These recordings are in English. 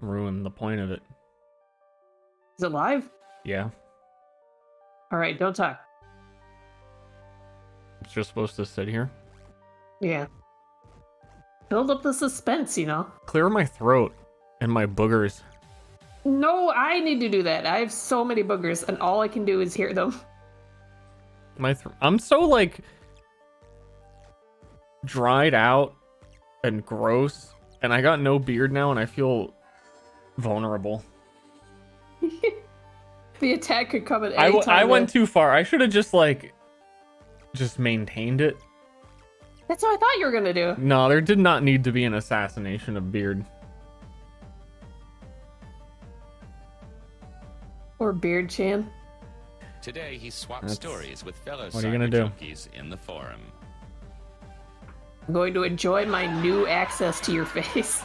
ruin the point of it. Is it live? Yeah. All right, don't talk. It's just supposed to sit here. Yeah. Build up the suspense, you know? Clear my throat and my boogers. No, I need to do that. I have so many boogers, and all I can do is hear them. I'm so, like, dried out and gross, and I got no beard now, and I feel vulnerable. The attack could come at any time. I went too far. I should have just maintained it. That's what I thought you were gonna do. No, there did not need to be an assassination of beard. Or Beard Chan. Today he swapped stories with fellow what are you gonna do? junkies in the forum. I'm going to enjoy my new access to your face.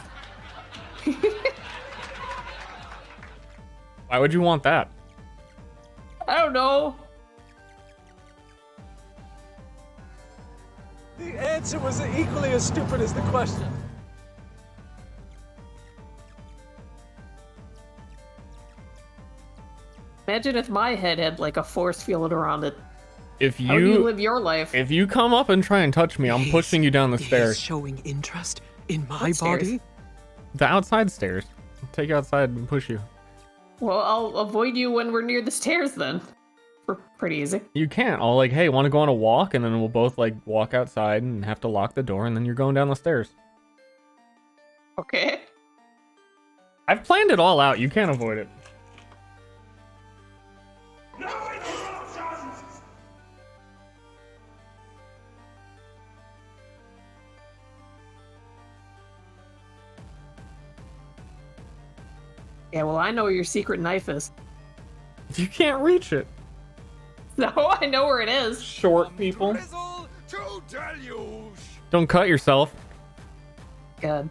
Why would you want that? I don't know. The answer was equally as stupid as the question. Imagine if my head had like a force field around it. If How do you you live your life? If you come up and try and touch me, I'm pushing you down the stairs. Showing interest in my What stairs? body? The outside stairs. I'll take you outside and push you. Well, I'll avoid you when we're near the stairs then. We're pretty easy. You can't. I'll like, hey, want to go on a walk? And then we'll both like walk outside and have to lock the door, and then you're going down the stairs. Okay. I've planned it all out. You can't avoid it. Yeah, well, I know where your secret knife is. You can't reach it. No, I know where it is. Short people. To deluge. Don't cut yourself. Good.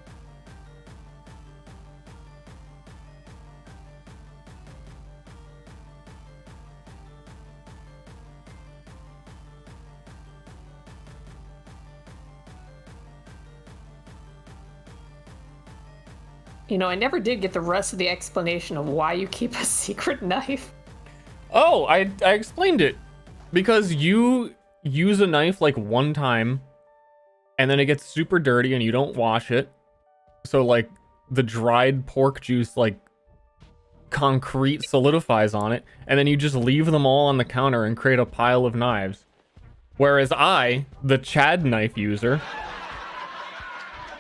You know, I never did get the rest of the explanation of why you keep a secret knife. Oh, I explained it. Because you use a knife like one time, and then it gets super dirty and you don't wash it. So like the dried pork juice like concrete solidifies on it, and then you just leave them all on the counter and create a pile of knives. Whereas I, the Chad knife user,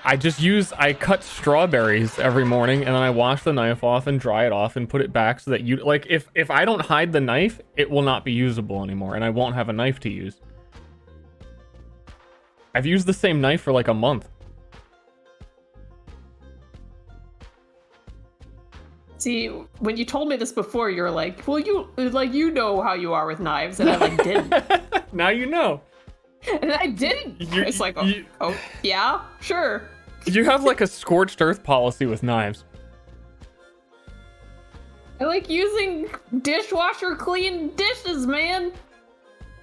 I cut strawberries every morning, and then I wash the knife off and dry it off and put it back so that you, like, if I don't hide the knife, it will not be usable anymore, and I won't have a knife to use. I've used the same knife for like a month. See, when you told me this before, you're like, well, you know how you are with knives, and I like didn't. Now you know. And I didn't. It's like, oh, yeah, sure. You have like a scorched earth policy with knives. I like using dishwasher clean dishes, man.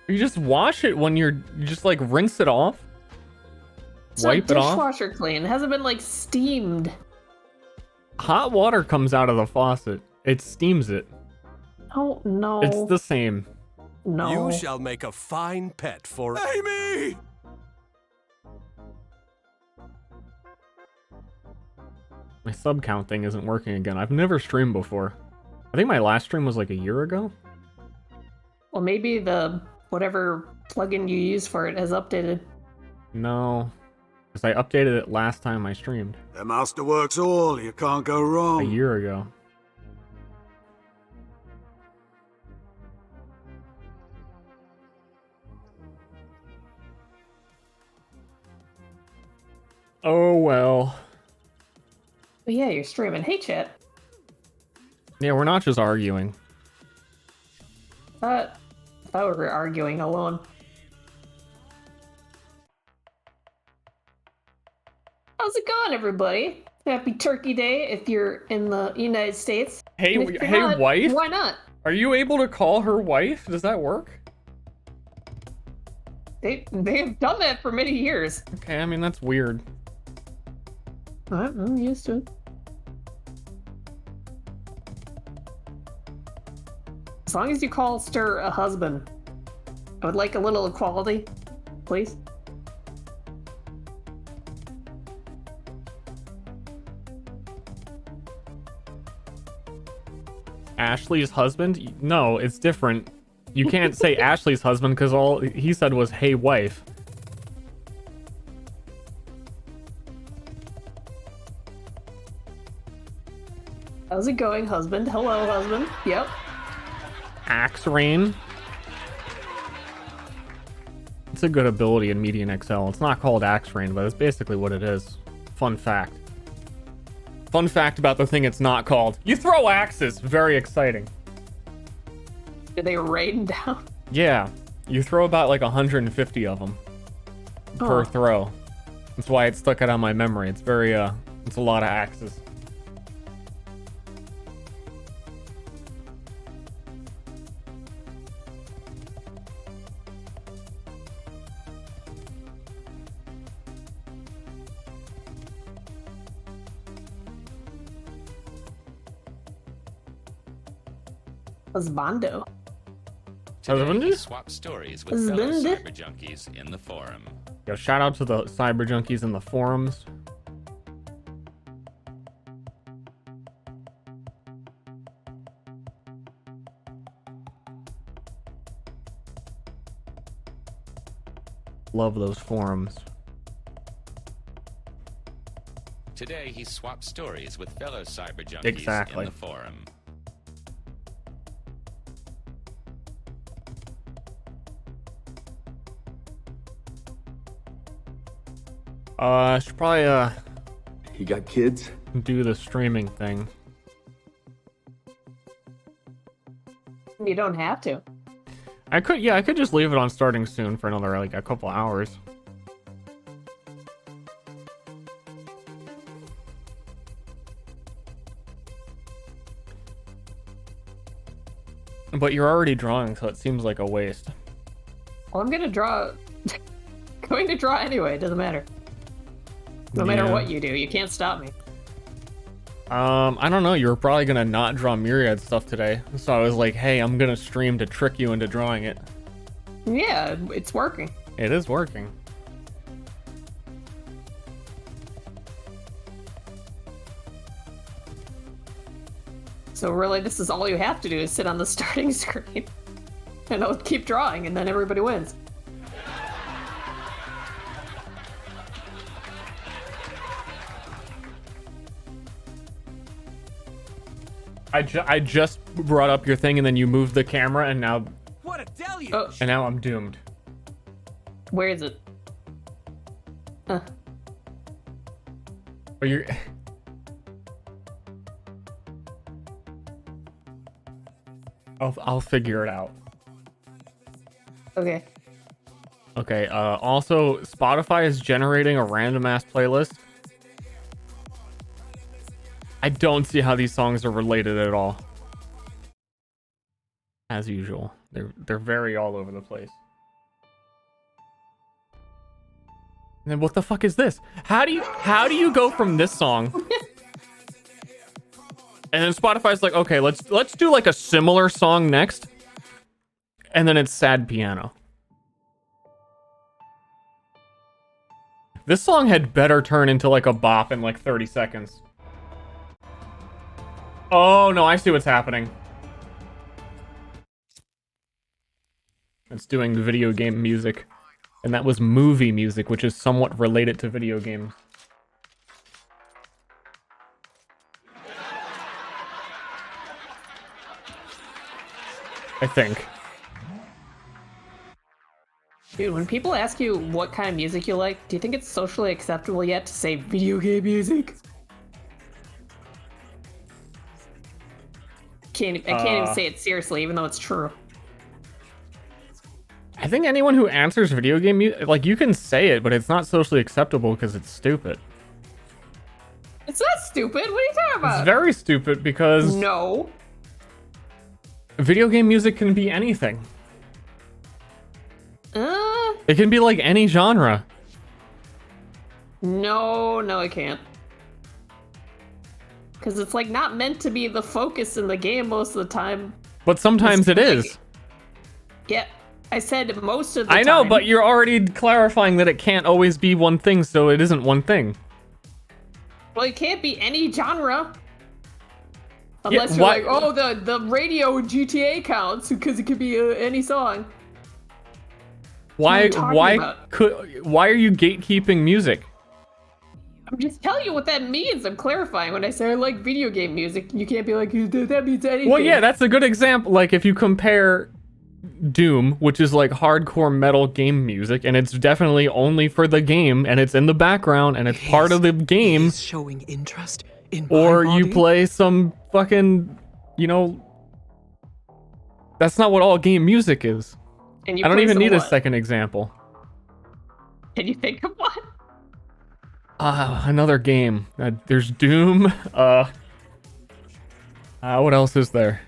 You just wash it when you just like rinse it off. It's Wipe it off. Dishwasher clean. It hasn't been like steamed. Hot water comes out of the faucet. It steams it. Oh, no. It's the same. No. You shall make a fine pet for Amy! My sub count thing isn't working again. I've never streamed before. I think my last stream was like a year ago. Well, maybe the whatever plugin you use for it has updated. No, because I updated it last time I streamed. The master works all, you can't go A wrong. year ago. Oh well. But yeah, you're streaming. Hey, chat. Yeah, we're not just arguing. I thought we were arguing alone. How's it going, everybody? Happy Turkey Day if you're in the United States. Hey, And if you're hey, not, wife. Why not? Are you able to call her wife? Does that work? They've done that for many years. Okay, I mean that's weird. I'm used to it. As long as you call Ster a husband, I would like a little equality, please. Ashley's husband? No, it's different. You can't say Ashley's husband because all he said was, hey, wife. How's it going, husband? Hello, husband. Yep. Axe Rain. It's a good ability in Median Excel. It's not called Axe Rain, but it's basically what it is. Fun fact. Fun fact about the thing it's not called. You throw axes. Very exciting. Do they rain down? Yeah. You throw about like 150 of them per throw. That's why it stuck out on my memory. It's very, it's a lot of axes. Husbando. Today, he swapped stories with fellow Husband? cyber junkies in the forum. Yo, shout out to the cyber junkies in the forums. Love those forums. Today, he swapped stories with fellow cyber junkies Exactly. in the forum. I should probably You got kids? do the streaming thing. You don't have to. I could just leave it on starting soon for another like a couple hours. But you're already drawing, so it seems like a waste. Well, I'm gonna draw. Going to draw anyway. Doesn't matter. No matter Yeah. what you do, you can't stop me. I don't know. You were probably gonna not draw Myriad stuff today, so I was like, "Hey, I'm gonna stream to trick you into drawing it." Yeah, it's working. It is working. So really, this is all you have to do is sit on the starting screen, and I'll keep drawing, and then everybody wins. I just brought up your thing, and then you moved the camera, and now What a deluge! Oh, I'm doomed. where is it? But you're. I'll figure it out. Okay. Okay. Also, Spotify is generating a random ass playlist. I don't see how these songs are related at all. As usual, they're very all over the place. And then what the fuck is this? How do you go from this song? And then Spotify's like, okay, let's do like a similar song next. And then it's sad piano. This song had better turn into like a bop in like 30 seconds. Oh no, I see what's happening. It's doing video game music. And that was movie music, which is somewhat related to video games. I think. Dude, when people ask you what kind of music you like, do you think it's socially acceptable yet to say video game music? I can't even say it seriously, even though it's true. I think anyone who answers video game music, like, you can say it, but it's not socially acceptable because it's stupid. It's not stupid. What are you talking about? It's very stupid because No. video game music can be anything. Uh, It can be like any genre. no, I can't. Because it's like not meant to be the focus in the game most of the time. But sometimes it is. Yeah, I said most of the time. I know, but you're already clarifying that it can't always be one thing, so it isn't one thing. Well, it can't be any genre. Unless Yeah, you're like, oh, the radio GTA counts because it could be any song. Why What are you talking about? why are you gatekeeping music? I'm just telling you what that means. I'm clarifying when I say I like video game music. You can't be like, that means anything. Well, yeah, that's a good example. Like if you compare Doom, which is like hardcore metal game music, and it's definitely only for the game, and it's in the background, and it's part of the game. He's showing interest in my Or you body? play some fucking, that's not what all game music is. And you I don't play even some need a what? second example. Can you think of one? Another game. There's Doom. What else is there?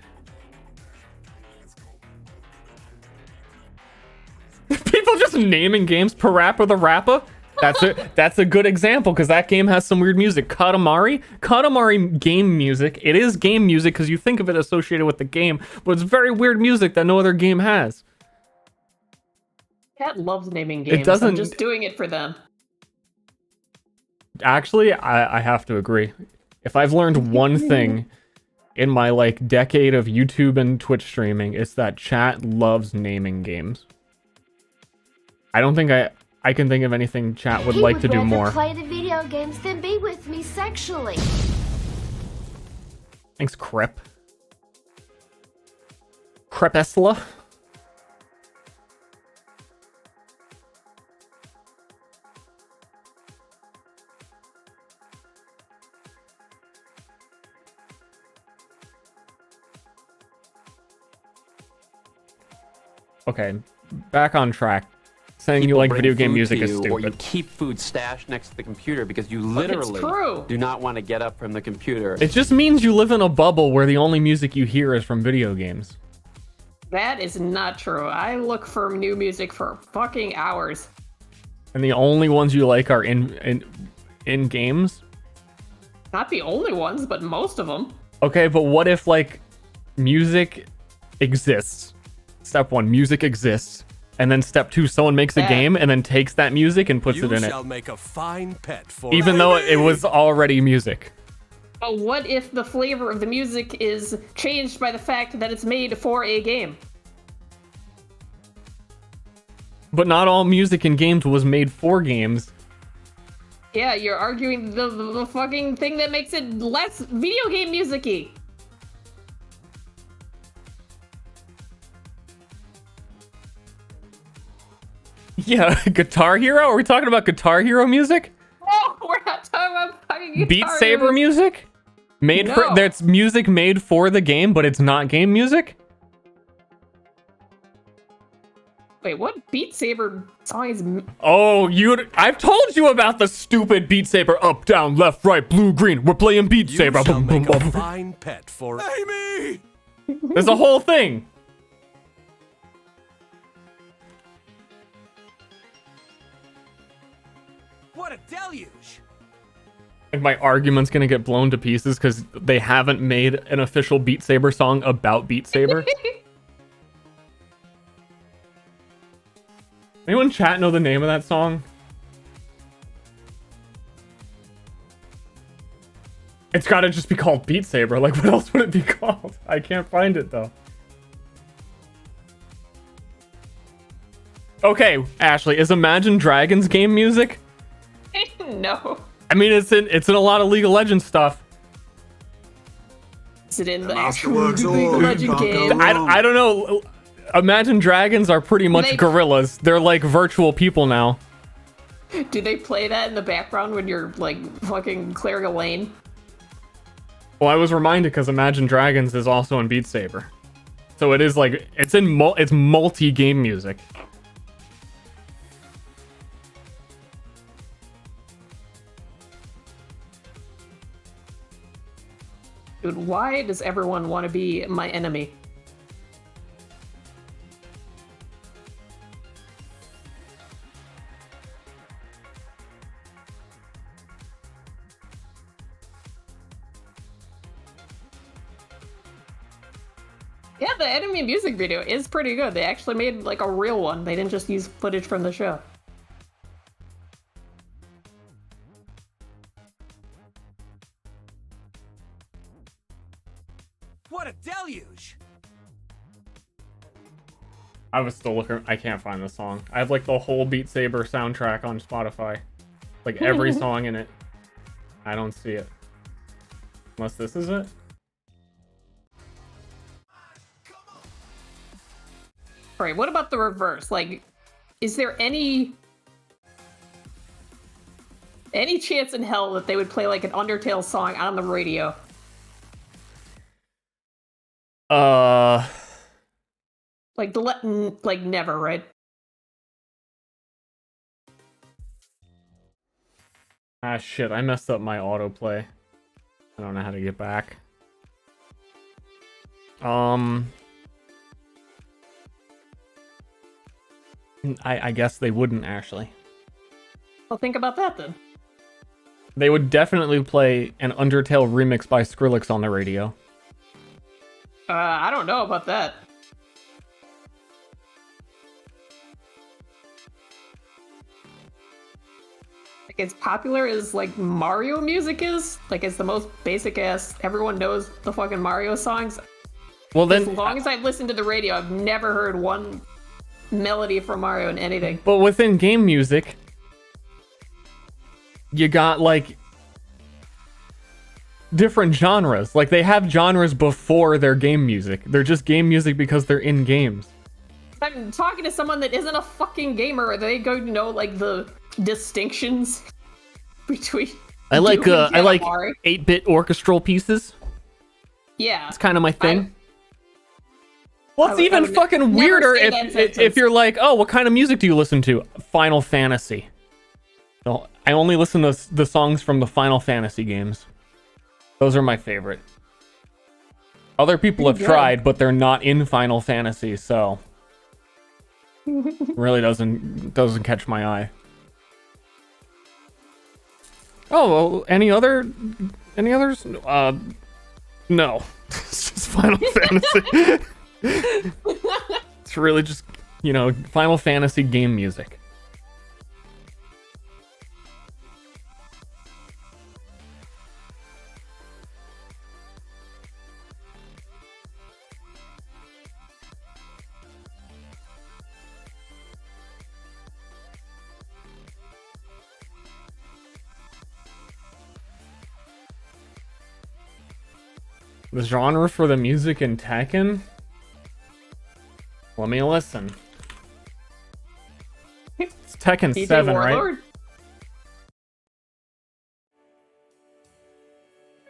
People just naming games. Parappa the Rappa. That's a good example because that game has some weird music. Katamari game music. It is game music because you think of it associated with the game, but it's very weird music that no other game has. Cat loves naming games. doesn't- I'm just doing it for them. Actually, I have to agree. If I've learned one thing in my like decade of YouTube and Twitch streaming, it's that chat loves naming games. I don't think I can think of anything chat would like to do more. Play the video games than be with me sexually. Thanks, Crep. Crepesla. Okay, back on track. Saying you People like bring video game food music to is you, stupid. Or you keep food stashed next to the computer because you Look, it's literally true. do not want to get up from the computer. It just means you live in a bubble where the only music you hear is from video games. That is not true. I look for new music for fucking hours. And the only ones you like are in games? Not the only ones, but most of them. Okay, but what if like music exists? Step 1, music exists. And then step 2, someone makes a Yeah. game and then takes that music and puts You it in it. shall make a fine pet for Even though it was already music. But what if the flavor of the music is changed by the fact that it's made for a game? But not all music in games was made for games. Yeah, you're arguing the fucking thing that makes it less video game music-y. Yeah, Guitar Hero? Are we talking about Guitar Hero music? No, we're not talking about fucking Guitar Beat Saber Hero. music? Made for No. that's music made for the game, but it's not game music? Wait, what Beat Saber song is... Oh, I've told you about the stupid Beat Saber up, down, left, right, blue, green. We're playing Beat You Saber. shall Boom, boom, make a boom. fine pet for Amy. There's a whole thing. What a deluge! And my argument's gonna get blown to pieces because they haven't made an official Beat Saber song about Beat Saber. Anyone in chat know the name of that song? It's gotta just be called Beat Saber. Like, what else would it be called? I can't find it though. Okay, Ashley, is Imagine Dragons game music? No. I mean, it's in a lot of League of Legends stuff. Is it in the Masterworks actual League of all, Legends can't go game? wrong. I don't know. Imagine Dragons are pretty much They- gorillas. They're like virtual people now. Do they play that in the background when you're, like, fucking clearing a lane? Well, I was reminded because Imagine Dragons is also in Beat Saber. So it is like, it's multi-game music. Dude, why does everyone want to be my enemy? Yeah, the enemy music video is pretty good. They actually made like a real one. They didn't just use footage from the show. What a deluge! I was still looking. I can't find the song. I have like the whole Beat Saber soundtrack on Spotify. Like every song in it. I don't see it. Unless this is it? Alright, what about the reverse? Like, is there any chance in hell that they would play like an Undertale song on the radio? Like never, right? Ah, shit, I messed up my autoplay. I don't know how to get back. I guess they wouldn't, actually. Well, think about that then. They would definitely play an Undertale remix by Skrillex on the radio. I don't know about that. Like, as popular as, like, Mario music is, like, it's the most basic ass, everyone knows the fucking Mario songs. Well, then... As long as I've listened to the radio, I've never heard one melody from Mario in anything. But within game music, you got, like, different genres. Like, they have genres before their game music. They're just game music because they're in games. I'm talking to someone that isn't a fucking gamer. Are they going to know, like, the distinctions between I like Doom and Katamari? 8-bit orchestral pieces. Yeah. It's kind of my thing. What's I would even fucking never weirder say that if sentence. you're like, oh, what kind of music do you listen to? Final Fantasy. No, I only listen to the songs from the Final Fantasy games. Those are my favorite. Other people have tried, but they're not in Final Fantasy, so really doesn't catch my eye. Oh, well, any others? No. It's just Final Fantasy. It's really just, Final Fantasy game music. The genre for the music in Tekken? Let me listen. It's Tekken DJ 7, Warlord? right?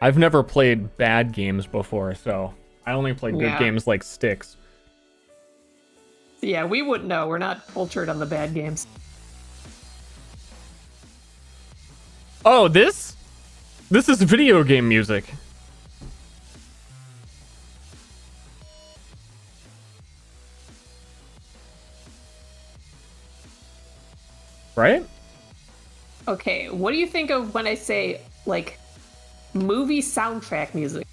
I've never played bad games before, so I only play good games like Styx. Yeah, we wouldn't know. We're not cultured on the bad games. Oh, this is video game music. Right? Okay, what do you think of when I say, like, movie soundtrack music?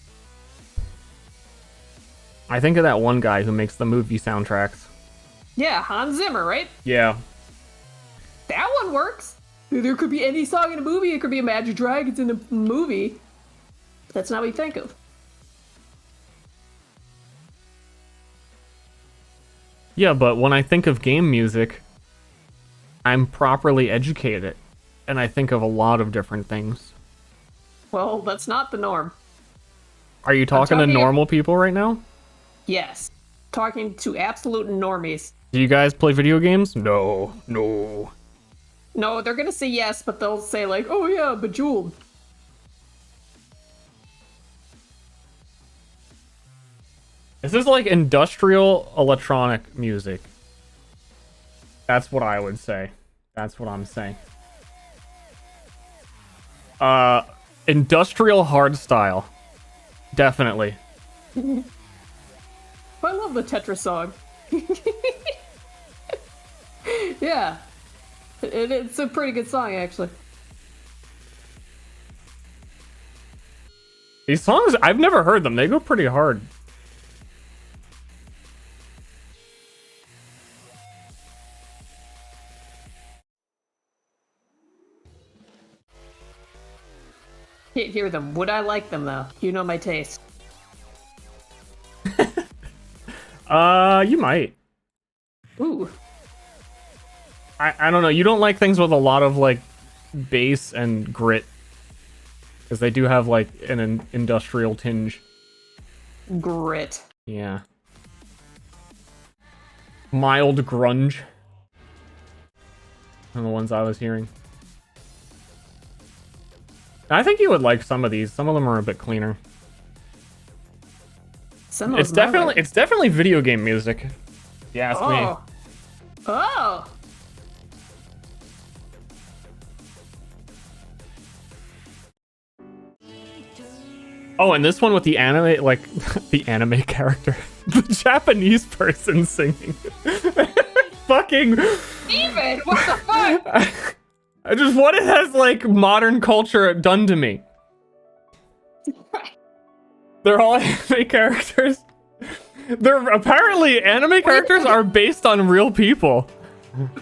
I think of that one guy who makes the movie soundtracks. Yeah, Hans Zimmer, right? Yeah. That one works. There could be any song in a movie. It could be Imagine Dragons in a movie. But that's not what you think of. Yeah, but when I think of game music, I'm properly educated, and I think of a lot of different things. Well, that's not the norm. Are you talking to normal people right now? Yes. Talking to absolute normies. Do you guys play video games? No. No, they're gonna say yes, but they'll say like, oh yeah, Bejeweled. This is like industrial electronic music. That's what I would say. That's what I'm saying. Industrial hardstyle. Definitely. I love the Tetris song. Yeah. It's a pretty good song, actually. These songs, I've never heard them. They go pretty hard. Can't hear them. Would I like them though? You know my taste. You might. Ooh. I don't know. You don't like things with a lot of like bass and grit, because they do have like an industrial tinge. Grit. Yeah. Mild grunge. Are the ones I was hearing. I think you would like some of these. Some of them are a bit cleaner. Some of It's them I definitely like. it's definitely video game music. If you ask me. Oh. Oh, and this one with the anime, like the anime character, the Japanese person singing. Fucking. Even what the fuck? I just what it has like modern culture done to me. They're all anime characters. They're apparently anime characters are based on real people.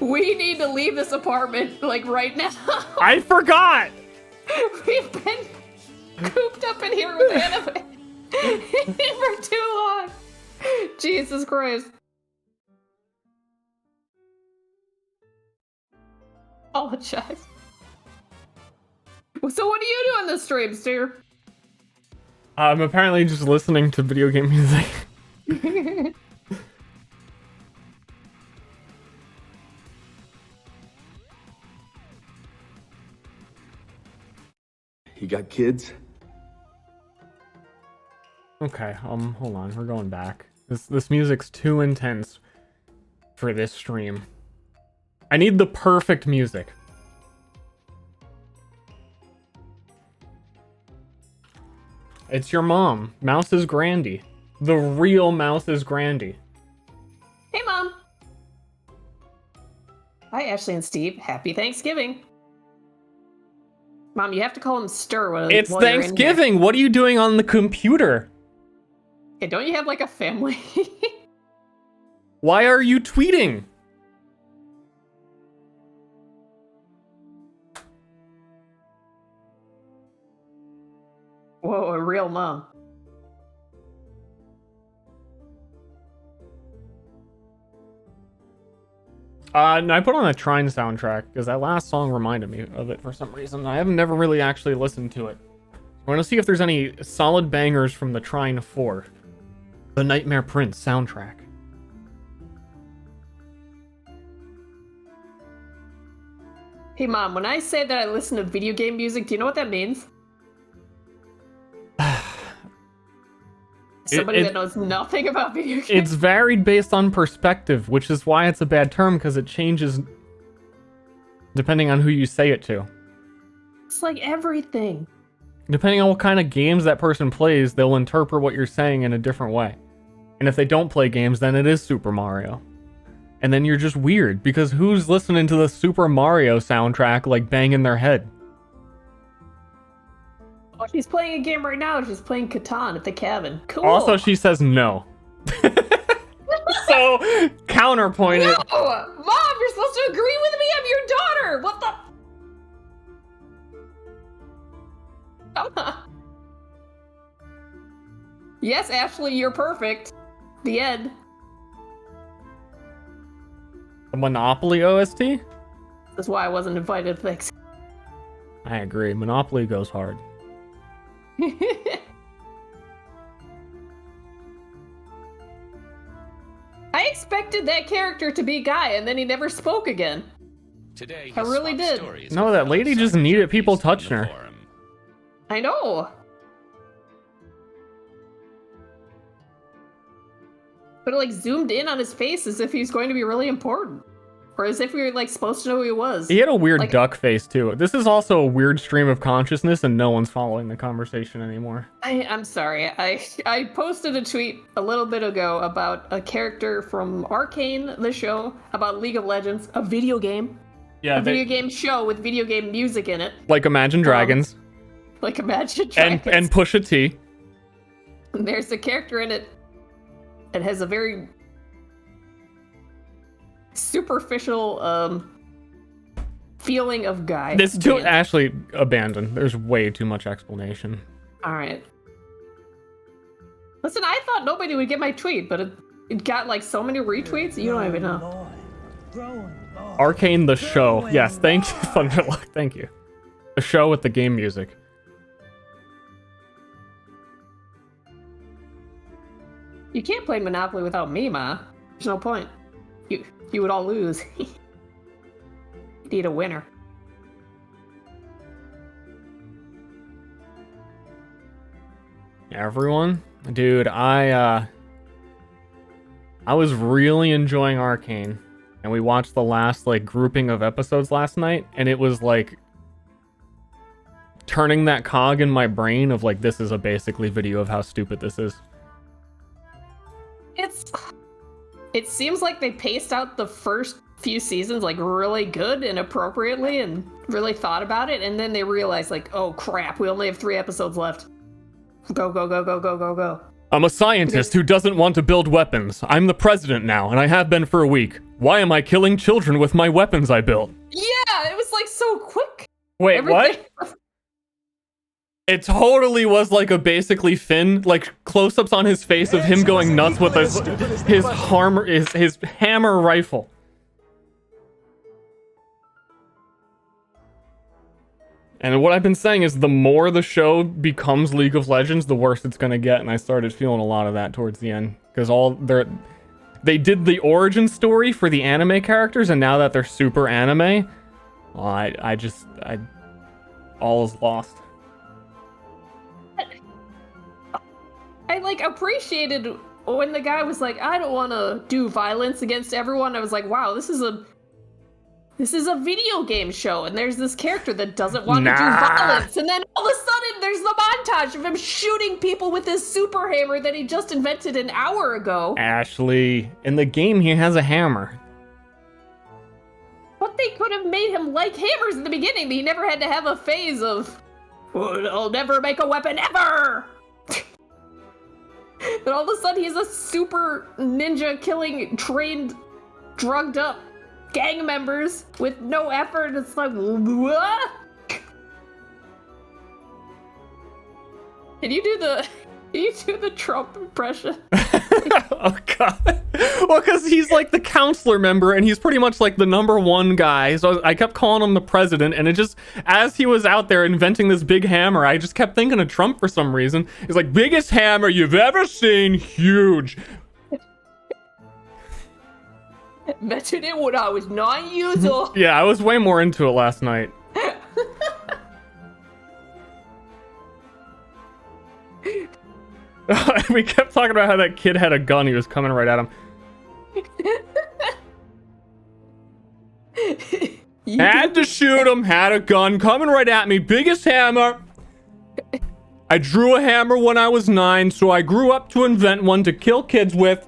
We need to leave this apartment like right now. I forgot. We've been cooped up in here with anime for too long. Jesus Christ. Apologize. So what do you do on this stream, Ster? I'm apparently just listening to video game music. You got kids? Okay, hold on, we're going back. This music's too intense for this stream. I need the perfect music. It's your mom, Mouse is Grandy. The real Mouse is Grandy. Hey, Mom. Hi, Ashley and Steve. Happy Thanksgiving. Mom, you have to call him Ster while It's while you're in here. Thanksgiving! What are you doing on the computer? Hey, don't you have like a family? Why are you tweeting? Whoa, a real mom. And I put on a Trine soundtrack because that last song reminded me of it for some reason. I have never really actually listened to it. I want to see if there's any solid bangers from the Trine 4. The Nightmare Prince soundtrack. Hey, Mom, when I say that I listen to video game music, do you know what that means? Somebody that knows nothing about video games. It's varied based on perspective, which is why it's a bad term, because it changes depending on who you say it to. It's like everything. Depending on what kind of games that person plays, they'll interpret what you're saying in a different way. And if they don't play games, then it is Super Mario. And then you're just weird, because who's listening to the Super Mario soundtrack like banging their head? Oh, she's playing a game right now. She's playing Catan at the cabin. Cool. Also, she says no. So, counterpoint it. No! Mom, you're supposed to agree with me. I'm your daughter. What the? Come on. Yes, Ashley, you're perfect. The end. The Monopoly OST? That's why I wasn't invited to Thanksgiving. I agree. Monopoly goes hard. I expected that character to be Guy, and then he never spoke again. Today, I really did. No, that lady just needed people touching her. I know. But it like zoomed in on his face as if he was going to be really important. Or as if we were like supposed to know who he was. He had a weird Like- duck face too. This is also a weird stream of consciousness and no one's following the conversation anymore. I'm sorry. I posted a tweet a little bit ago about a character from Arcane, the show, about League of Legends, a video game. Yeah, A video game show with video game music in it. like Imagine Dragons Like Imagine Dragons. and Pusha T. And there's a character in it that has a very superficial feeling of guy. This too banter. actually abandoned. There's way too much explanation. All right. Listen, I thought nobody would get my tweet, but it got like so many retweets. You don't even know. Arcane the show. Yes, thank you, Thunderluck. Thank you. The show with the game music. You can't play Monopoly without me, Ma. There's no point. You would all lose. Need a winner. Everyone? Dude, I was really enjoying Arcane. And we watched the last, like, grouping of episodes last night, and it was, like, turning that cog in my brain of, like, this is a basically video of how stupid this is. It seems like they paced out the first few seasons, like, really good and appropriately and really thought about it, and then they realized, like, oh, crap, we only have 3 episodes left. Go, go, go, go, go, go, go. I'm a scientist who doesn't want to build weapons. I'm the president now, and I have been for a week. Why am I killing children with my weapons I built? Yeah, it was like so quick. Wait, Everything- what? It totally was like a basically Finn, like close-ups on his face of him going nuts with his hammer rifle. And what I've been saying is the more the show becomes League of Legends, the worse it's gonna get, and I started feeling a lot of that towards the end. Because they did the origin story for the anime characters, and now that they're super anime, well, I all is lost. I like appreciated when the guy was like, I don't want to do violence against everyone. I was like, wow, this is a video game show, and there's this character that doesn't want to do violence, and then all of a sudden there's the montage of him shooting people with his super hammer that he just invented an hour ago. Ashley, in the game he has a hammer. But they could have made him like hammers in the beginning, but he never had to have a phase of, "Oh, I'll never make a weapon ever." And all of a sudden he's a super ninja killing trained, drugged up gang members with no effort. It's like, what? Can you do the Trump impression? Oh god. Well, because he's like the counselor member, and he's pretty much like the #1 guy. So I kept calling him the president, and it just, as he was out there inventing this big hammer, I just kept thinking of Trump for some reason. He's like, biggest hammer you've ever seen, huge. Invented it when I was 9 years old. Yeah, I was way more into it last night. We kept talking about how that kid had a gun. He was coming right at him. Had to shoot him. Had a gun coming right at me. Biggest hammer. I drew a hammer when I was 9, so I grew up to invent one to kill kids with.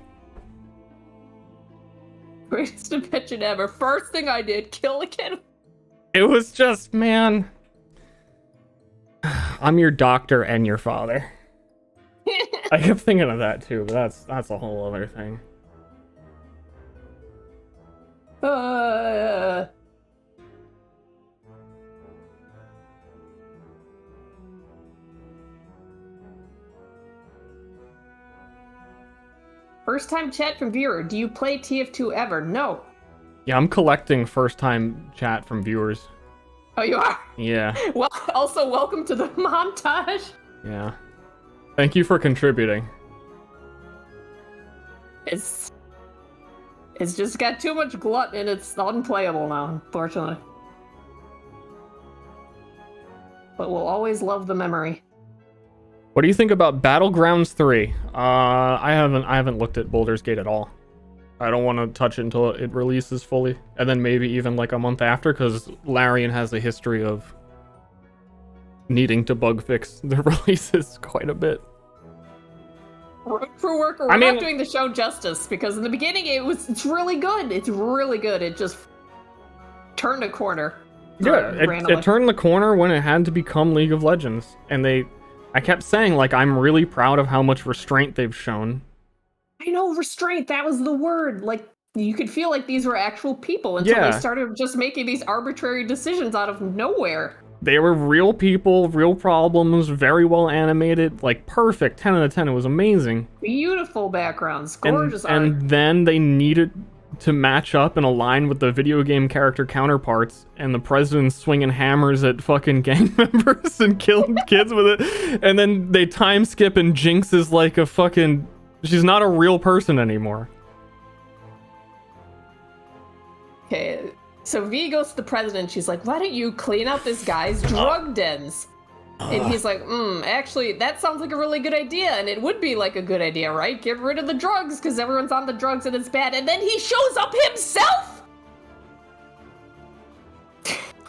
Greatest invention ever. First thing I did, kill a kid. It was just, man. I'm your doctor and your father. I kept thinking of that too, but that's a whole other thing. First time chat from viewer. Do you play TF2 ever? No. Yeah, I'm collecting first time chat from viewers. Oh, you are? Yeah. Well, also welcome to the montage. Yeah. Thank you for contributing. It's just got too much glut and it's unplayable now, unfortunately. But we'll always love the memory. What do you think about Battlegrounds 3? I haven't looked at Baldur's Gate at all. I don't want to touch it until it releases fully, and then maybe even like a month after, because Larian has a history of needing to bug fix the releases quite a bit. Road Crew Worker, we're not doing the show justice, because in the beginning it's really good. It's really good. It just turned a corner. Yeah, it turned the corner when it had to become League of Legends, and I kept saying, like, I'm really proud of how much restraint they've shown. I know, restraint, that was the word. Like, you could feel like these were actual people until Yeah. they started just making these arbitrary decisions out of nowhere. They were real people, real problems, very well animated, like perfect. 10 out of 10. It was amazing. Beautiful backgrounds, gorgeous art. And then they needed to match up and align with the video game character counterparts, and the president's swinging hammers at fucking gang members and killing kids with it. And then they time skip, and Jinx is like a fucking... She's not a real person anymore. Okay, so V goes to the president. She's like, why don't you clean out this guy's drug dens? And he's like, actually, that sounds like a really good idea. And it would be like a good idea, right? Get rid of the drugs because everyone's on the drugs and it's bad. And then he shows up himself!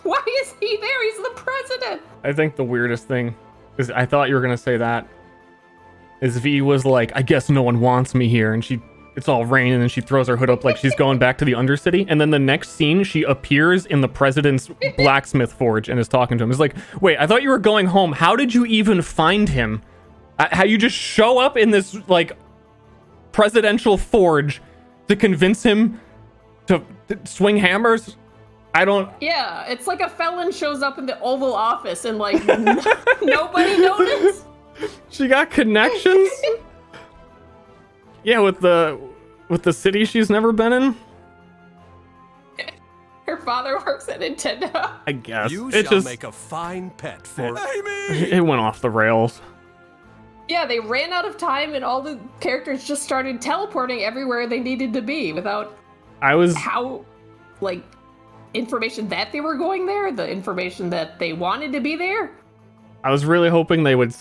Why is he there? He's the president. I think the weirdest thing is, I thought you were going to say that, is V was like, I guess no one wants me here. And it's all raining, and she throws her hood up like she's going back to the Undercity. And then the next scene, she appears in the president's blacksmith forge and is talking to him. It's like, wait, I thought you were going home. How did you even find him? How you just show up in this, like, presidential forge to convince him to swing hammers? I don't... Yeah, it's like a felon shows up in the Oval Office and, like, nobody noticed. She got connections? Yeah, with the city she's never been in? Her father works at Nintendo. I guess. You It shall just... make a fine pet for It went off the rails. Yeah, they ran out of time and all the characters just started teleporting everywhere they needed to be without how, like, information that they were going there, the information that they wanted to be there. I was really hoping they would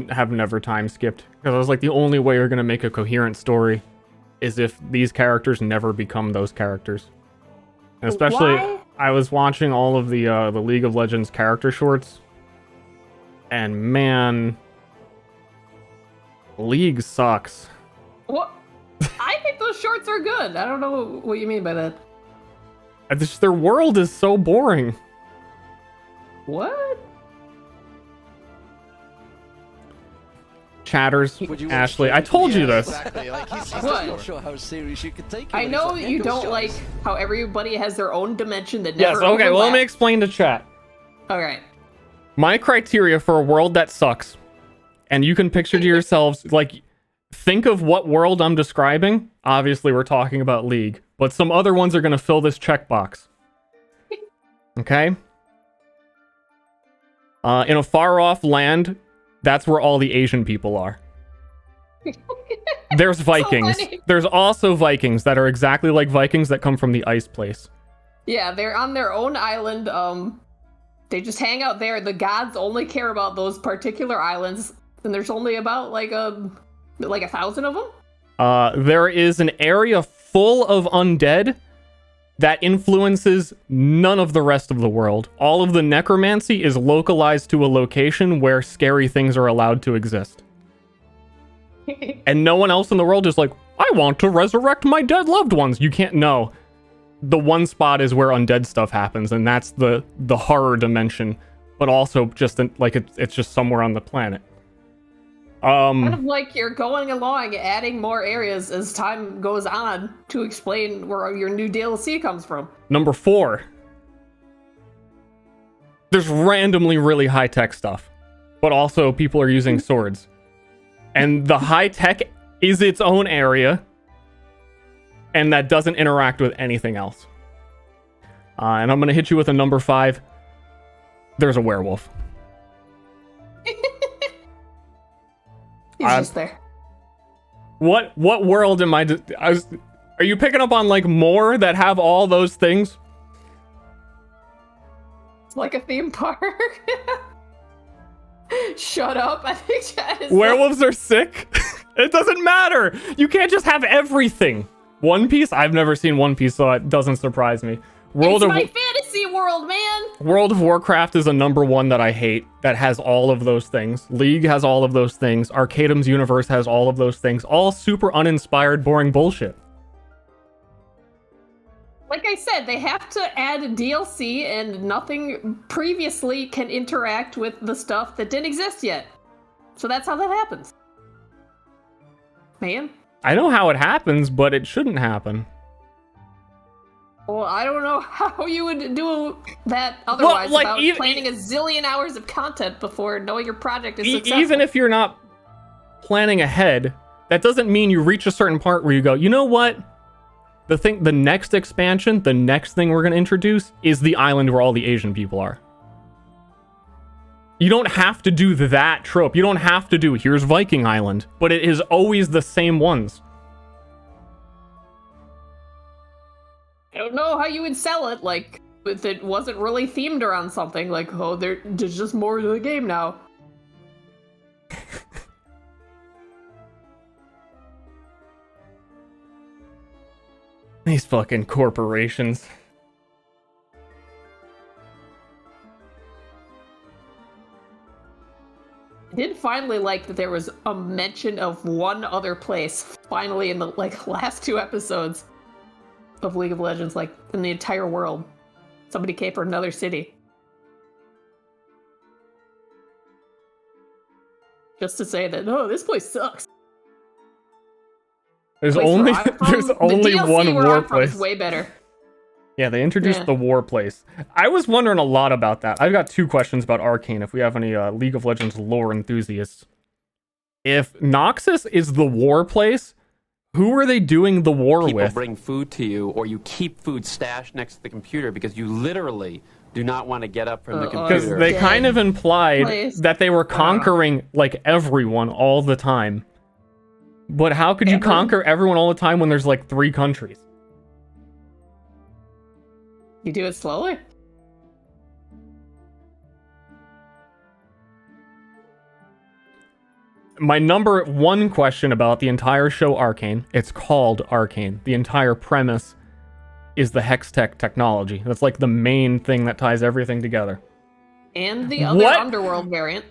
have never time skipped. Because I was like, the only way you're going to make a coherent story is if these characters never become those characters. And especially, Why? I was watching all of the League of Legends character shorts. And man, League sucks. What? I think those shorts are good. I don't know what you mean by that. Their world is so boring. What? Chatters, Ashley, I told you this. Exactly. Like, he's What? just not sure how serious you could take it. I when know he's you those don't shots. like how everybody has their own dimension that Yes, never okay, well, let me overlap. explain to chat. Alright. My criteria for a world that sucks, and you can picture to yourselves, like, think of what world I'm describing. Obviously, we're talking about League, but some other ones are going to fill this checkbox. Okay? In a far-off land, that's where all the Asian people are. There's Vikings. funny. There's also Vikings that are exactly like Vikings that come from the ice place. Yeah, they're on their own island. They just hang out there. The gods only care about those particular islands, and there's only about like 1,000 of them. There is an area full of undead that influences none of the rest of the world. All of the necromancy is localized to a location where scary things are allowed to exist. And no one else in the world is like, I want to resurrect my dead loved ones. You can't know. The one spot is where undead stuff happens, and that's the horror dimension, but also just like it's just somewhere on the planet. Kind of like you're going along, adding more areas as time goes on to explain where your new DLC comes from. Number 4. There's randomly really high-tech stuff, but also people are using swords. And the high-tech is its own area, and that doesn't interact with anything else. And I'm going to hit you with a number 5. There's a werewolf. He's just there. What world am I... Are you picking up on, like, more that have all those things? It's like a theme park. Shut up. I think Chad is Werewolves are sick. It doesn't matter. You can't just have everything. One Piece? I've never seen One Piece, so it doesn't surprise me. It's my fantasy world, man. World of Warcraft is a number 1 that I hate, that has all of those things. League has all of those things. Arcadeum's universe has all of those things. All super uninspired, boring bullshit. Like I said, they have to add a DLC, and nothing previously can interact with the stuff that didn't exist yet. So that's how that happens. Man. I know how it happens, but it shouldn't happen. Well, I don't know how you would do that otherwise without planning a zillion hours of content before knowing your project is successful. Even if you're not planning ahead, that doesn't mean you reach a certain part where you go, you know what? The next expansion, the next thing we're going to introduce is the island where all the Asian people are. You don't have to do that trope. You don't have to do, here's Viking Island, but it is always the same ones. I don't know how you would sell it, like, if it wasn't really themed around something, like, oh, there's just more to the game now. These fucking corporations. I did finally like that there was a mention of one other place, finally in the, like, last 2 episodes of League of Legends, like, in the entire world. Somebody capered another city. Just to say that, oh, this place sucks. There's only one war place. Way better. Yeah, they introduced the war place. I was wondering a lot about that. I've got 2 questions about Arcane, if we have any League of Legends lore enthusiasts. If Noxus is the war place, who are they doing the war with? People bring food to you, or you keep food stashed next to the computer because you literally do not want to get up from the computer. Because they kind of implied that they were conquering, like, everyone all the time. But how could you conquer everyone all the time when there's, like, 3 countries? You do it slowly? My number 1 question about the entire show Arcane, it's called Arcane. The entire premise is the Hextech technology. That's like the main thing that ties everything together. And the other underworld variant.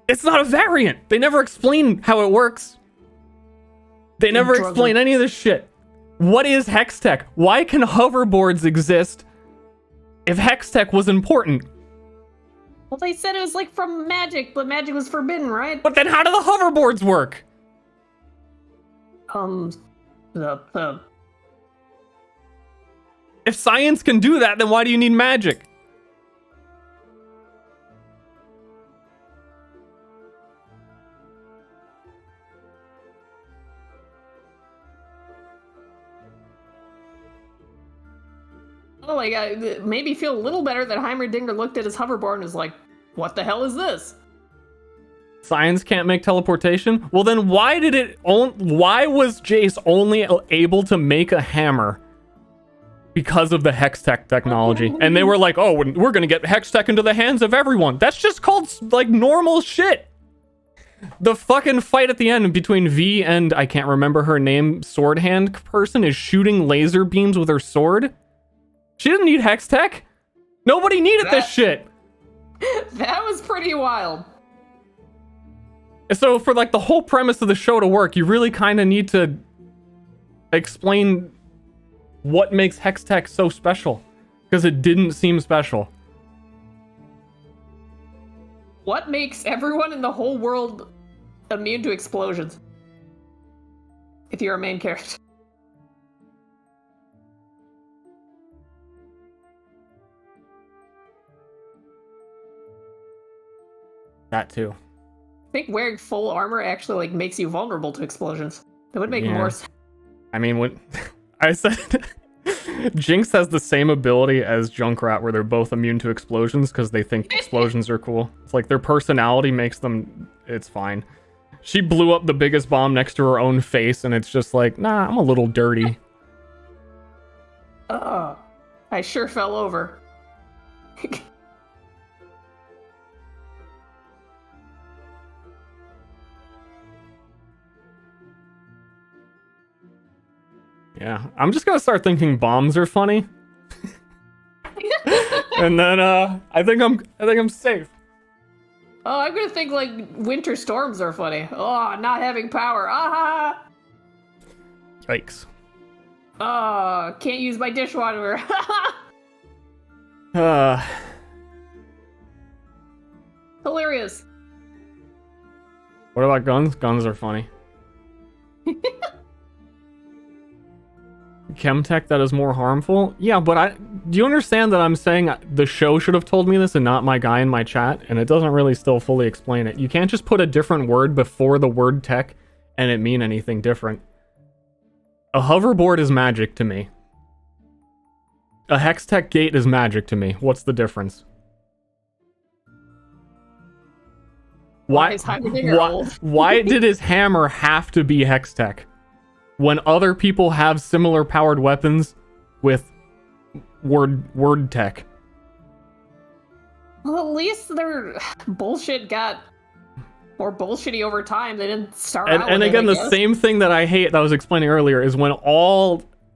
It's not a variant. They never explain how it works. They never explain any of this shit. What is Hextech? Why can hoverboards exist if Hextech was important? Well, they said it was like from magic, but magic was forbidden, right? But then how do the hoverboards work? If science can do that, then why do you need magic? Oh, like, it made me feel a little better that Heimerdinger looked at his hoverboard and was like, what the hell is this? Science can't make teleportation? Well, then why was Jace only able to make a hammer? Because of the Hextech technology. And they were like, oh, we're gonna get Hextech into the hands of everyone. That's just called, like, normal shit. The fucking fight at the end between V and, I can't remember her name, sword hand person is shooting laser beams with her sword. She didn't need Hextech. Nobody needed this shit. That was pretty wild. So for, like, the whole premise of the show to work, you really kind of need to explain what makes Hextech so special. Because it didn't seem special. What makes everyone in the whole world immune to explosions? If you're a main character. That too. I think wearing full armor actually, like, makes you vulnerable to explosions. That would make more sense. I mean, when I said Jinx has the same ability as Junkrat, where they're both immune to explosions because they think explosions are cool. It's like their personality makes them, it's fine. She blew up the biggest bomb next to her own face, and it's just like, nah, I'm a little dirty. I sure fell over. Yeah, I'm just gonna start thinking bombs are funny. And then I think I'm safe. Oh, I'm gonna think, like, winter storms are funny. Oh, not having power. Ah! Yikes. Oh, can't use my dishwasher. Hilarious. What about guns? Guns are funny. chemtech that is more harmful. Yeah, but do you understand that I'm saying the show should have told me this and not my guy in my chat? And it doesn't really still fully explain it. You can't just put a different word before the word tech and it mean anything different. A hoverboard is magic to me. A Hextech gate is magic to me. What's the difference? Why did his hammer have to be Hextech when other people have similar powered weapons with word tech? Well, at least their bullshit got more bullshitty over time. They didn't start out and with again, it, the same thing that I hate that I was explaining earlier is when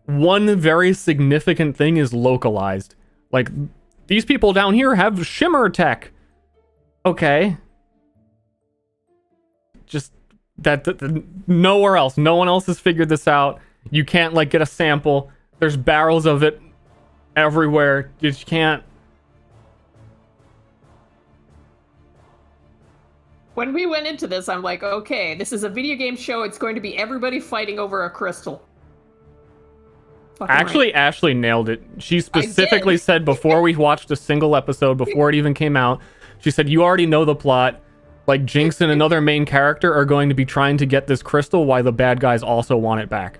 one very significant thing is localized. Like, these people down here have shimmer tech. Okay. Just that nowhere else. No one else has figured this out. You can't, like, get a sample. There's barrels of it everywhere. You just can't. When we went into this, I'm like, okay, this is a video game show. It's going to be everybody fighting over a crystal. Actually, right. Ashley nailed it. She specifically said before we watched a single episode, before it even came out, she said, you already know the plot. Like, Jinx and another main character are going to be trying to get this crystal while the bad guys also want it back.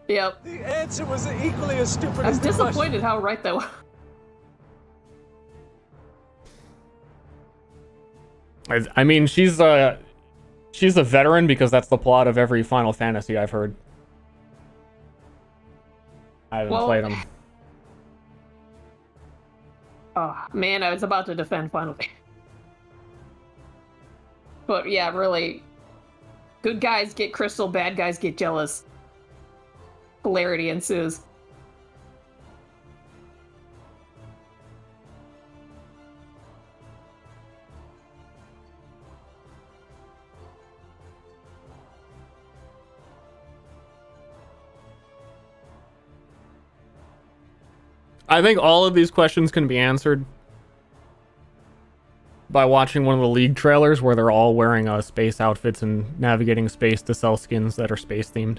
Yep. The answer was equally as stupid as I'm disappointed how right that was. I mean, she's a veteran because that's the plot of every Final Fantasy I've heard. I haven't played them. Oh, man, I was about to defend Final Fantasy. But yeah, really, good guys get crystal, bad guys get jealous. Hilarity ensues. I think all of these questions can be answered by watching one of the League trailers where they're all wearing space outfits and navigating space to sell skins that are space themed.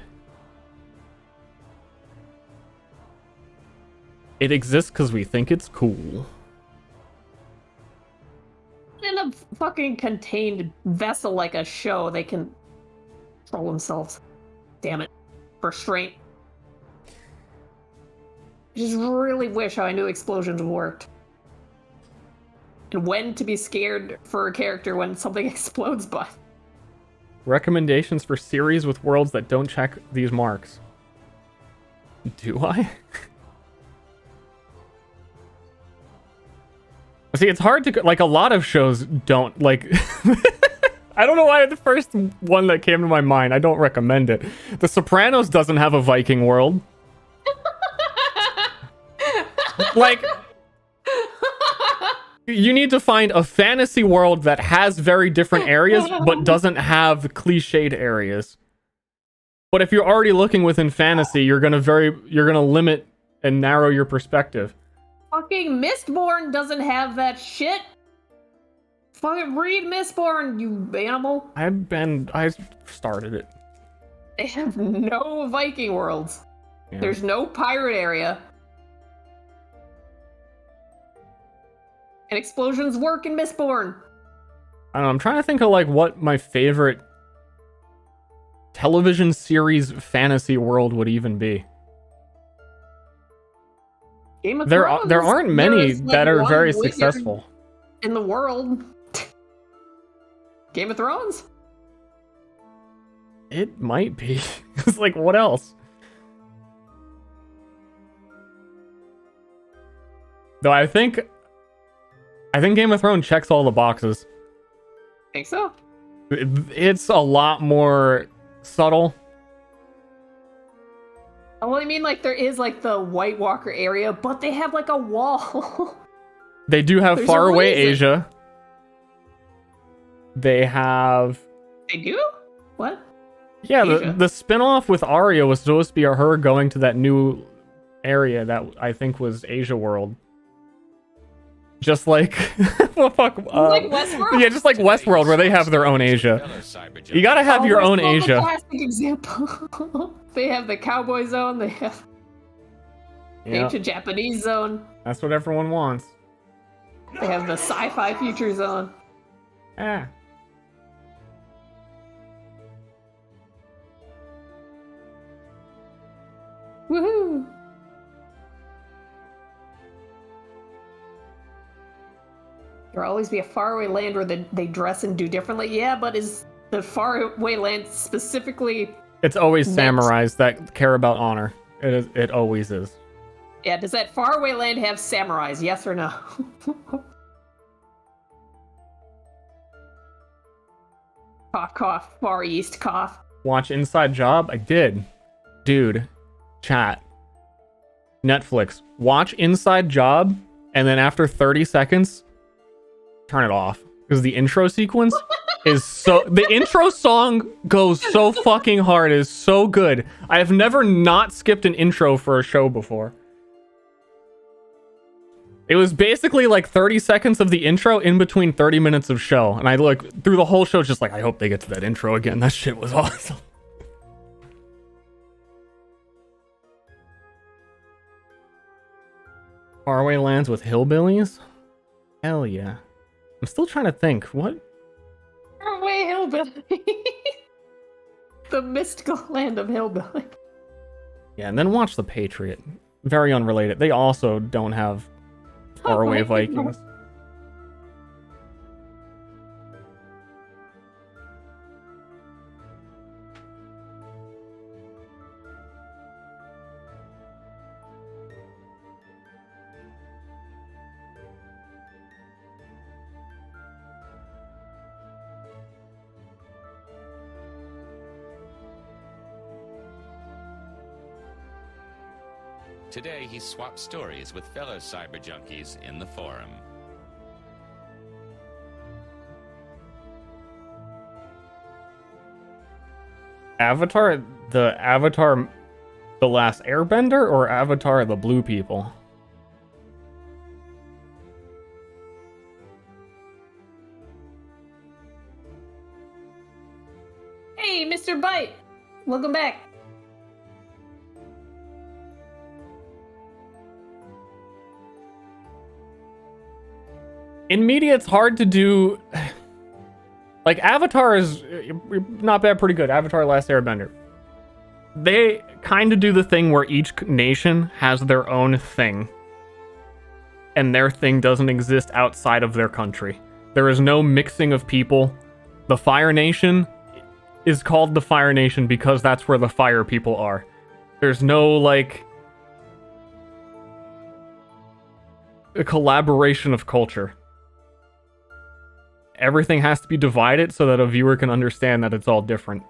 It exists because we think it's cool. In a fucking contained vessel like a show, they can control themselves. Damn it. Restraint. I just really wish I knew explosions worked. And when to be scared for a character when something explodes, but... Recommendations for series with worlds that don't check these marks. Do I? See, it's hard to... Like, a lot of shows don't, like... I don't know why the first one that came to my mind, I don't recommend it. The Sopranos doesn't have a Viking world. Like... You need to find a fantasy world that has very different areas, but doesn't have cliched areas. But if you're already looking within fantasy, you're gonna limit and narrow your perspective. Fucking Mistborn doesn't have that shit. Fucking read Mistborn, you animal. I started it. They have no Viking worlds. Yeah. There's no pirate area. And explosions work in Mistborn. I don't know, I'm trying to think of like what my favorite television series fantasy world would even be. Game of Thrones. There aren't many that are very successful in the world. Game of Thrones? It might be. It's like, what else? Though I think Game of Thrones checks all the boxes. Think so? It's a lot more subtle. Well, I mean, like, there is, like, the White Walker area, but they have, like, a wall. They do have faraway Asia. They have... They do? What? Yeah, the spin-off with Arya was supposed to be her going to that new area that I think was Asia World. Just like... well, fuck, like Westworld? Yeah, just like Westworld, where they have their own Asia. You gotta have your own Asia. Classic example. They have the Cowboy Zone, they have... Yeah, Ancient Japanese zone. that's what everyone wants. They have the sci-fi future zone. Ah. Woohoo! There'll always be a faraway land where they dress and do differently. Yeah, but is the faraway land specifically... It's always meant- samurais that care about honor. It always is. Yeah, does that faraway land have samurais? Yes or no? Cough, cough. Far East, cough. Watch Inside Job? I did. Dude, chat. Netflix. Watch Inside Job, and then after 30 seconds, turn it off. Because the intro sequence is so... The intro song goes so fucking hard. It is so good. I have never not skipped an intro for a show before. It was basically like 30 seconds of the intro in between 30 minutes of show. And I look through the whole show just like, I hope they get to that intro again. That shit was awesome. Faraway lands with hillbillies? Hell yeah. I'm still trying to think. What? Faraway hillbilly. The mystical land of hillbilly. Yeah, and then watch The Patriot. Very unrelated. They also don't have faraway Vikings. Today, he swapped stories with fellow cyber junkies in the forum. Avatar? The Avatar The Last Airbender or Avatar the Blue People? Hey, Mr. Bite. Welcome back. In media, it's hard to do. Like, Avatar is not bad, pretty good. Avatar Last Airbender. They kind of do the thing where each nation has their own thing. And their thing doesn't exist outside of their country. There is no mixing of people. The Fire Nation is called the Fire Nation because that's where the fire people are. There's no, like, a collaboration of culture. Everything has to be divided so that a viewer can understand that it's all different.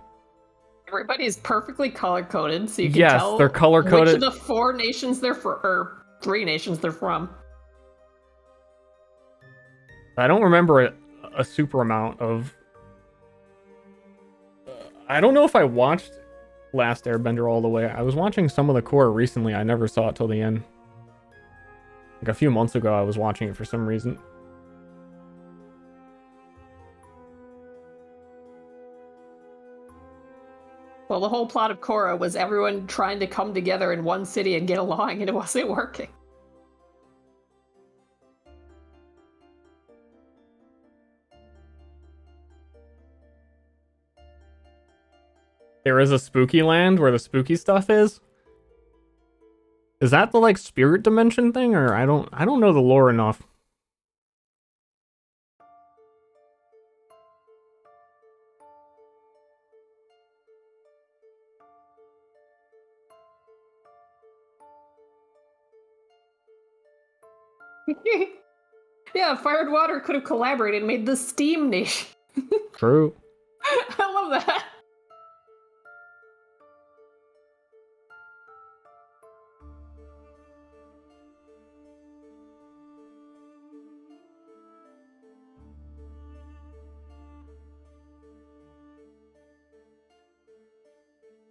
Everybody's perfectly color-coded, so you can Yes, tell they're color-coded. which of the 4 nations they're from, or 3 nations they're from. I don't remember a super amount of... I don't know if I watched Last Airbender all the way. I was watching some of the core recently. I never saw it till the end. Like a few months ago, I was watching it for some reason. Well, the whole plot of Korra was everyone trying to come together in one city and get along, and it wasn't working. There is a spooky land where the spooky stuff is? Is that the, like, spirit dimension thing? Or I don't know the lore enough. Yeah, Fire and Water could have collaborated and made the Steam Nation. True. I love that.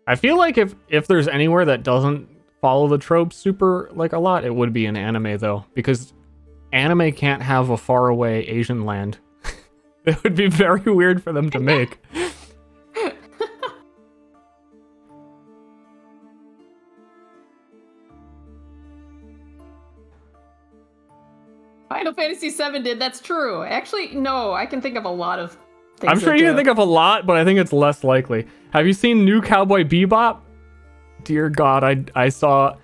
I feel like if there's anywhere that doesn't follow the tropes super, like, a lot, it would be an anime, though. Because anime can't have a faraway Asian land. It would be very weird for them to make. Final Fantasy VII did. That's true. Actually, no. I can think of a lot of things. I'm sure you can think of a lot, but I think it's less likely. Have you seen New Cowboy Bebop? Dear God, I saw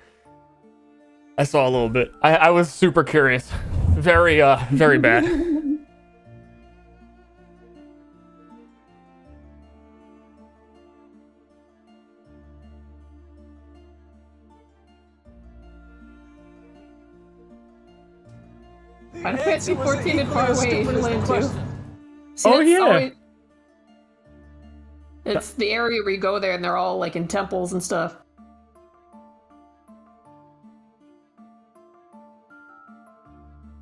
a little bit. I was super curious. Very bad. Final Fantasy 14 and Far Away Asian Land too. Oh, yeah. It's the area where you go there and they're all like in temples and stuff.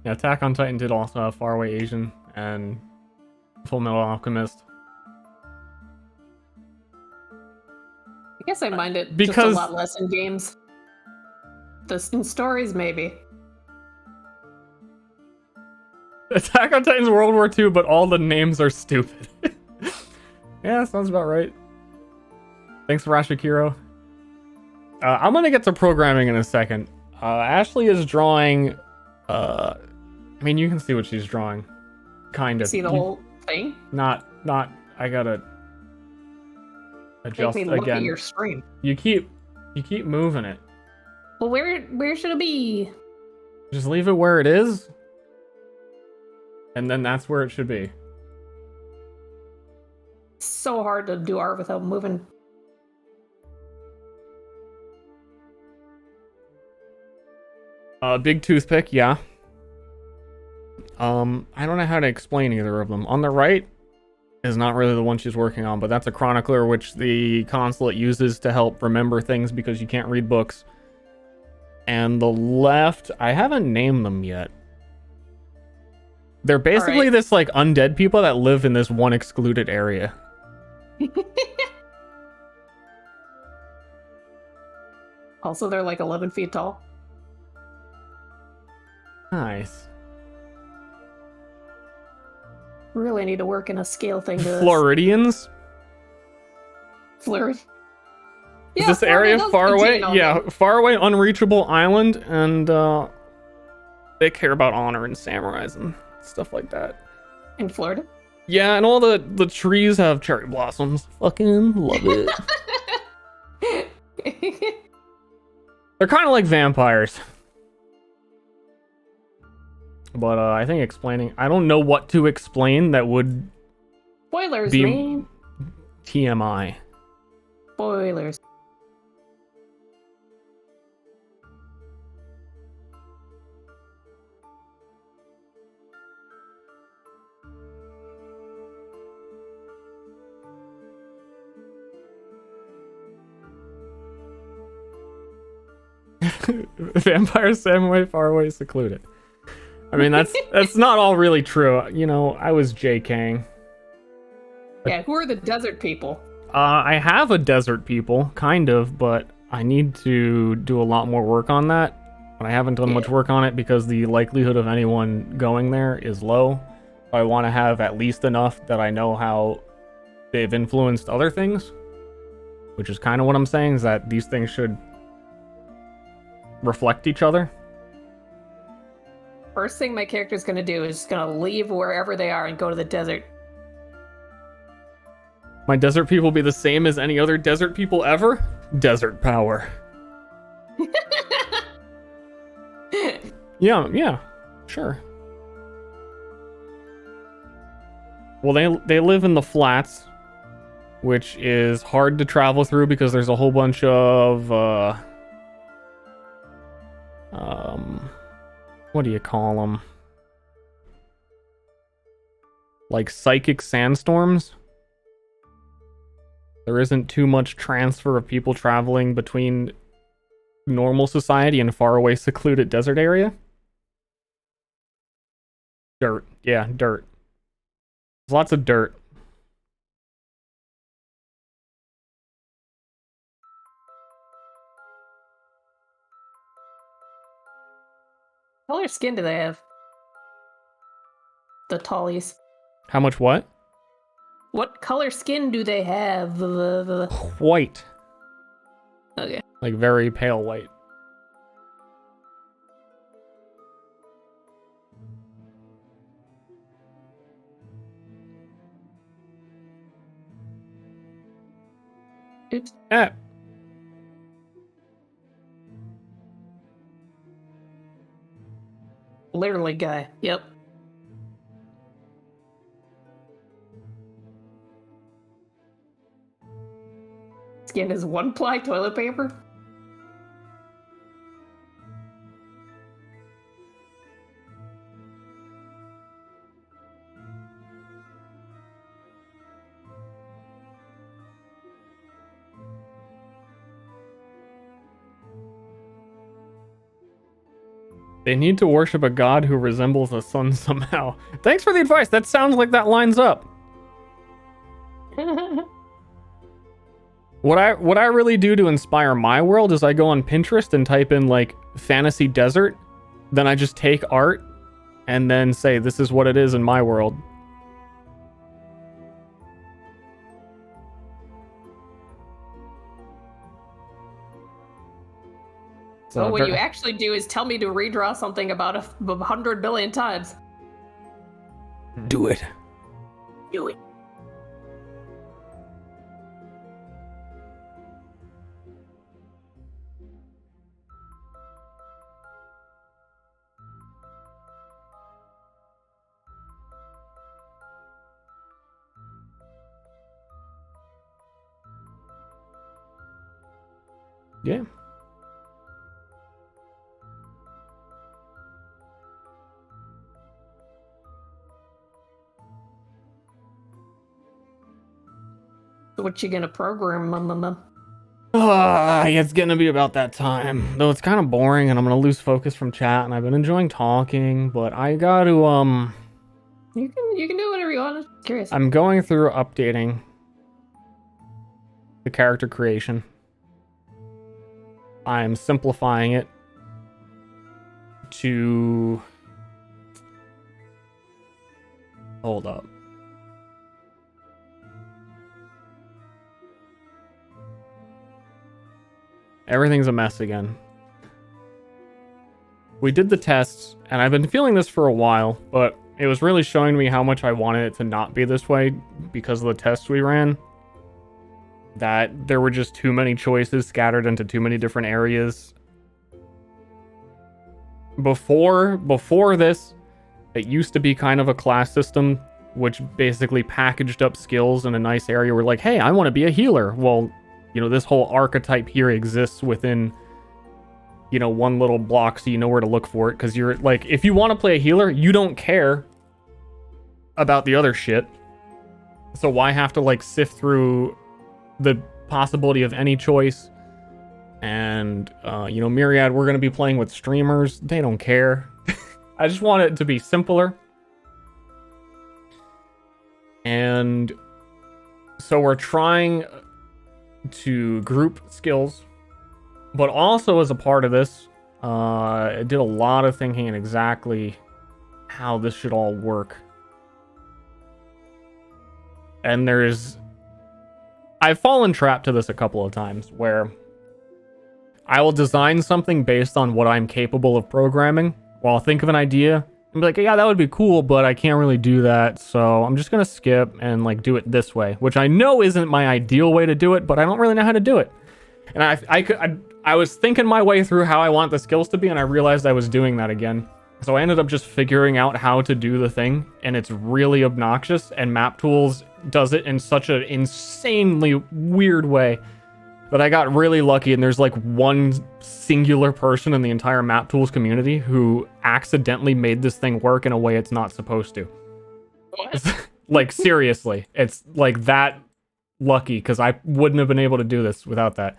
Yeah, Attack on Titan did also have Faraway Asian and Full Metal Alchemist. I guess I mind it because just a lot less in games. In stories, maybe. Attack on Titan's World War II, but all the names are stupid. Yeah, sounds about right. Thanks, Rashikiro. I'm gonna get to programming in a second. Ashley is drawing. I mean, you can see what she's drawing. Kind of. See the whole thing? Not. I gotta adjust Make me look again. at your stream. You keep moving it. Well, where should it be? Just leave it where it is. And then that's where it should be. It's so hard to do art without moving. Big toothpick, yeah. I don't know how to explain either of them. On the right is not really the one she's working on, but that's a chronicler which the consulate uses to help remember things because you can't read books. And the left, I haven't named them yet. They're basically this like undead people that live in this one excluded area. Also, they're like 11 feet tall. Nice. Really need to work in a scale thing to this. Floridians? Florida. Is this area far away? Yeah, far away, unreachable island, and they care about honor and samurais and stuff like that. In Florida? Yeah, and all the trees have cherry blossoms. Fucking love it. They're kind of like vampires. But I think explaining... I don't know what to explain that would Spoilers, be man. TMI. Spoilers. Vampire samurai far away secluded. I mean, that's not all really true. You know, I was JKing. Yeah, who are the desert people? I have a desert people, kind of, but I need to do a lot more work on that. But I haven't done much work on it because the likelihood of anyone going there is low. I want to have at least enough that I know how they've influenced other things. Which is kind of what I'm saying, is that these things should reflect each other. First thing my character's gonna do is gonna leave wherever they are and go to the desert. My desert people be the same as any other desert people ever? Desert power. Yeah, sure. Well, they live in the flats, which is hard to travel through because there's a whole bunch of what do you call them? Like psychic sandstorms. There isn't too much transfer of people traveling between normal society and faraway secluded desert area. Dirt. Yeah, dirt. There's lots of dirt. What color skin do they have? The tallies. How much what? What color skin do they have? White. Okay. Like very pale white. Oops. Eh. Literally guy. Yep. Skin is 1-ply toilet paper? They need to worship a god who resembles a sun somehow. Thanks for the advice. That sounds like that lines up. What I really do to inspire my world is I go on Pinterest and type in like fantasy desert. Then I just take art and then say this is what it is in my world. So what you actually do is tell me to redraw something about 100 billion times. Do it. Do it. Yeah. So what you gonna program, mama? It's gonna be about that time. Though it's kind of boring and I'm gonna lose focus from chat and I've been enjoying talking, but I gotta You can do whatever you want. I'm curious. I'm going through updating the character creation. I'm simplifying it to hold up. Everything's a mess again. We did the tests, and I've been feeling this for a while, but it was really showing me how much I wanted it to not be this way because of the tests we ran. That there were just too many choices scattered into too many different areas. Before this, it used to be kind of a class system, which basically packaged up skills in a nice area where like, hey, I want to be a healer. Well, you know, this whole archetype here exists within, you know, one little block so you know where to look for it. Because you're like, if you want to play a healer, you don't care about the other shit. So why have to like sift through the possibility of any choice? And, you know, Myriad, we're going to be playing with streamers. They don't care. I just want it to be simpler. And so we're trying to group skills, but also as a part of this, I did a lot of thinking in exactly how this should all work. And I've fallen trapped to this a couple of times where I will design something based on what I'm capable of programming. Well, I'll think of an idea and be like, yeah, that would be cool, but I can't really do that. So I'm just going to skip and like do it this way, which I know isn't my ideal way to do it, but I don't really know how to do it. And I was thinking my way through how I want the skills to be, and I realized I was doing that again. So I ended up just figuring out how to do the thing, and it's really obnoxious, and Map Tools does it in such an insanely weird way that I got really lucky, and there's like one singular person in the entire Map Tools community who accidentally made this thing work in a way it's not supposed to. What? Like, seriously. It's like that lucky, because I wouldn't have been able to do this without that.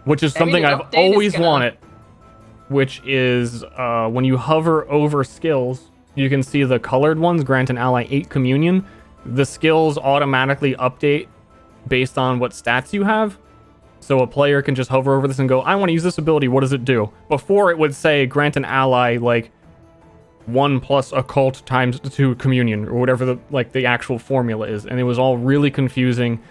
Which is something I've always wanted. Which is when you hover over skills, you can see the colored ones grant an ally 8 communion. The skills automatically update based on what stats you have. So a player can just hover over this and go, I want to use this ability, what does it do? Before it would say grant an ally like 1 plus occult times 2 communion, or whatever the actual formula is. And it was all really confusing.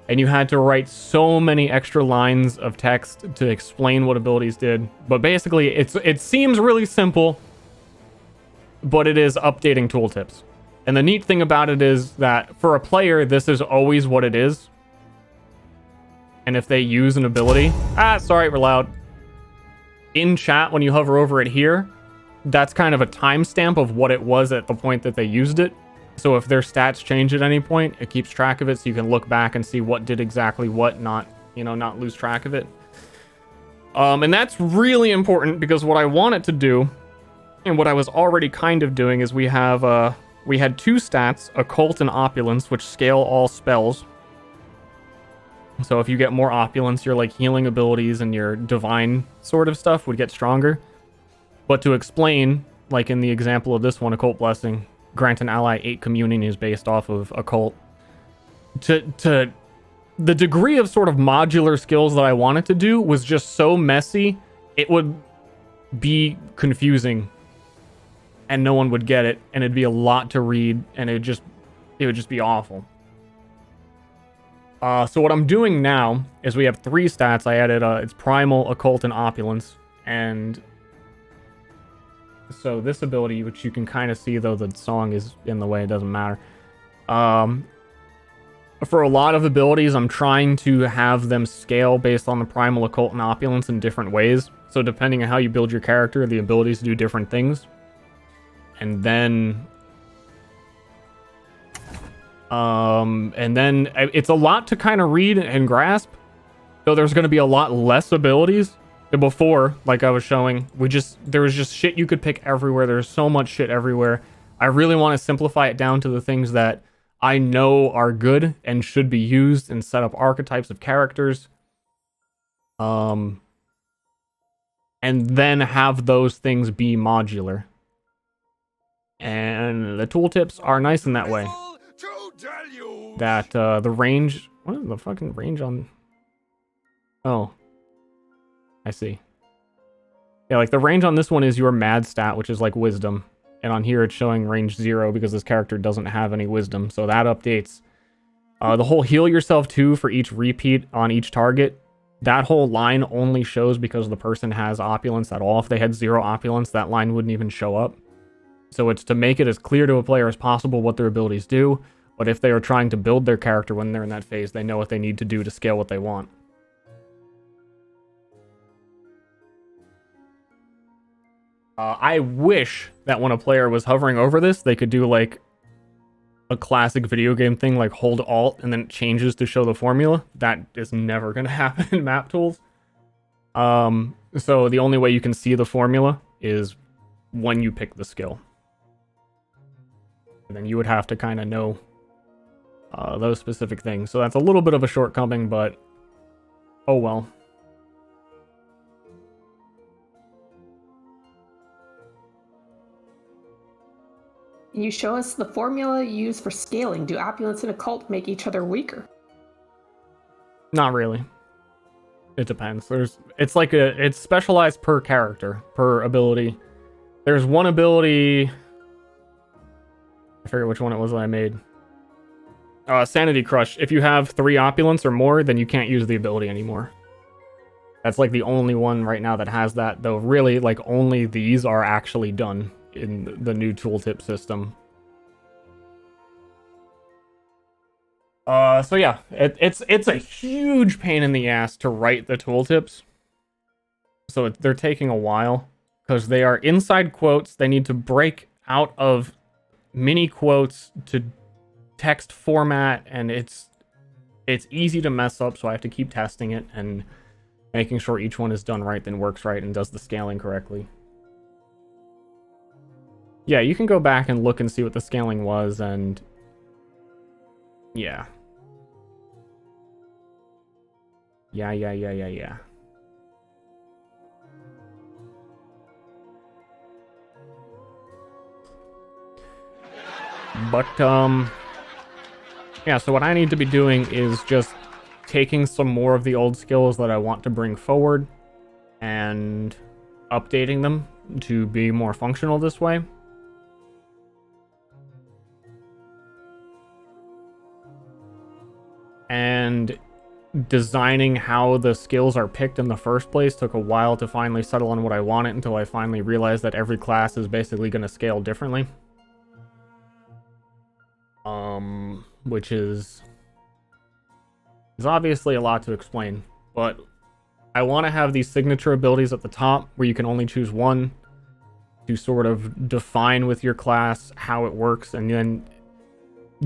And you had to write so many extra lines of text to explain what abilities did. But basically, it seems really simple, but it is updating tooltips. And the neat thing about it is that for a player, this is always what it is. And if they use an ability... sorry, we're loud. In chat, when you hover over it here, that's kind of a timestamp of what it was at the point that they used it. So if their stats change at any point, it keeps track of it, so you can look back and see what did exactly what, not lose track of it. And that's really important, because what I want it to do, and what I was already kind of doing, is we had 2 stats, Occult and Opulence, which scale all spells. So if you get more Opulence, your like healing abilities and your divine sort of stuff would get stronger. But to explain, like in the example of this one, Occult Blessing, grant an ally 8 communion is based off of Occult. To the degree of sort of modular skills that I wanted to do was just so messy, it would be confusing and no one would get it, and it'd be a lot to read, and it would just be awful. So what I'm doing now is we have 3 stats. I added it's Primal, Occult, and Opulence. And so this ability, which you can kind of see, though the song is in the way, it doesn't matter. For a lot of abilities, I'm trying to have them scale based on the Primal, Occult, and Opulence in different ways. So depending on how you build your character, the abilities do different things. And then it's a lot to kind of read and grasp. So there's going to be a lot less abilities. Before, like I was showing, there was just shit you could pick everywhere. There's so much shit everywhere. I really want to simplify it down to the things that I know are good and should be used, and set up archetypes of characters. And then have those things be modular. And the tooltips are nice in that way. That the range... What is the fucking range on... Oh. I see. Yeah, like the range on this one is your mad stat, which is like wisdom. And on here it's showing range 0 because this character doesn't have any wisdom. So that updates. The whole heal yourself 2 for each repeat on each target. That whole line only shows because the person has opulence at all. If they had 0 opulence, that line wouldn't even show up. So it's to make it as clear to a player as possible what their abilities do. But if they are trying to build their character when they're in that phase, they know what they need to do to scale what they want. I wish that when a player was hovering over this, they could do like a classic video game thing, like hold Alt and then it changes to show the formula. That is never going to happen in map tools. So the only way you can see the formula is when you pick the skill. And then you would have to kind of know those specific things. So that's a little bit of a shortcoming, but oh well. Can you show us the formula you use for scaling? Do opulence and occult make each other weaker? Not really. It depends. It's specialized per character, per ability. There's one ability... I forget which one it was that I made. Sanity Crush. If you have 3 opulence or more, then you can't use the ability anymore. That's like the only one right now that has that, though really, like, only these are actually done in the new tooltip system. So yeah, it's a huge pain in the ass to write the tooltips. So they're taking a while, because they are inside quotes. They need to break out of mini quotes to text format, and it's easy to mess up, so I have to keep testing it and making sure each one is done right, then works right, and does the scaling correctly. Yeah, you can go back and look and see what the scaling was, and yeah. Yeah. But, yeah, so what I need to be doing is just taking some more of the old skills that I want to bring forward and updating them to be more functional this way. And designing how the skills are picked in the first place took a while to finally settle on what I wanted, until I finally realized that every class is basically going to scale differently. which is obviously a lot to explain, but I want to have these signature abilities at the top where you can only choose one to sort of define with your class how it works, and then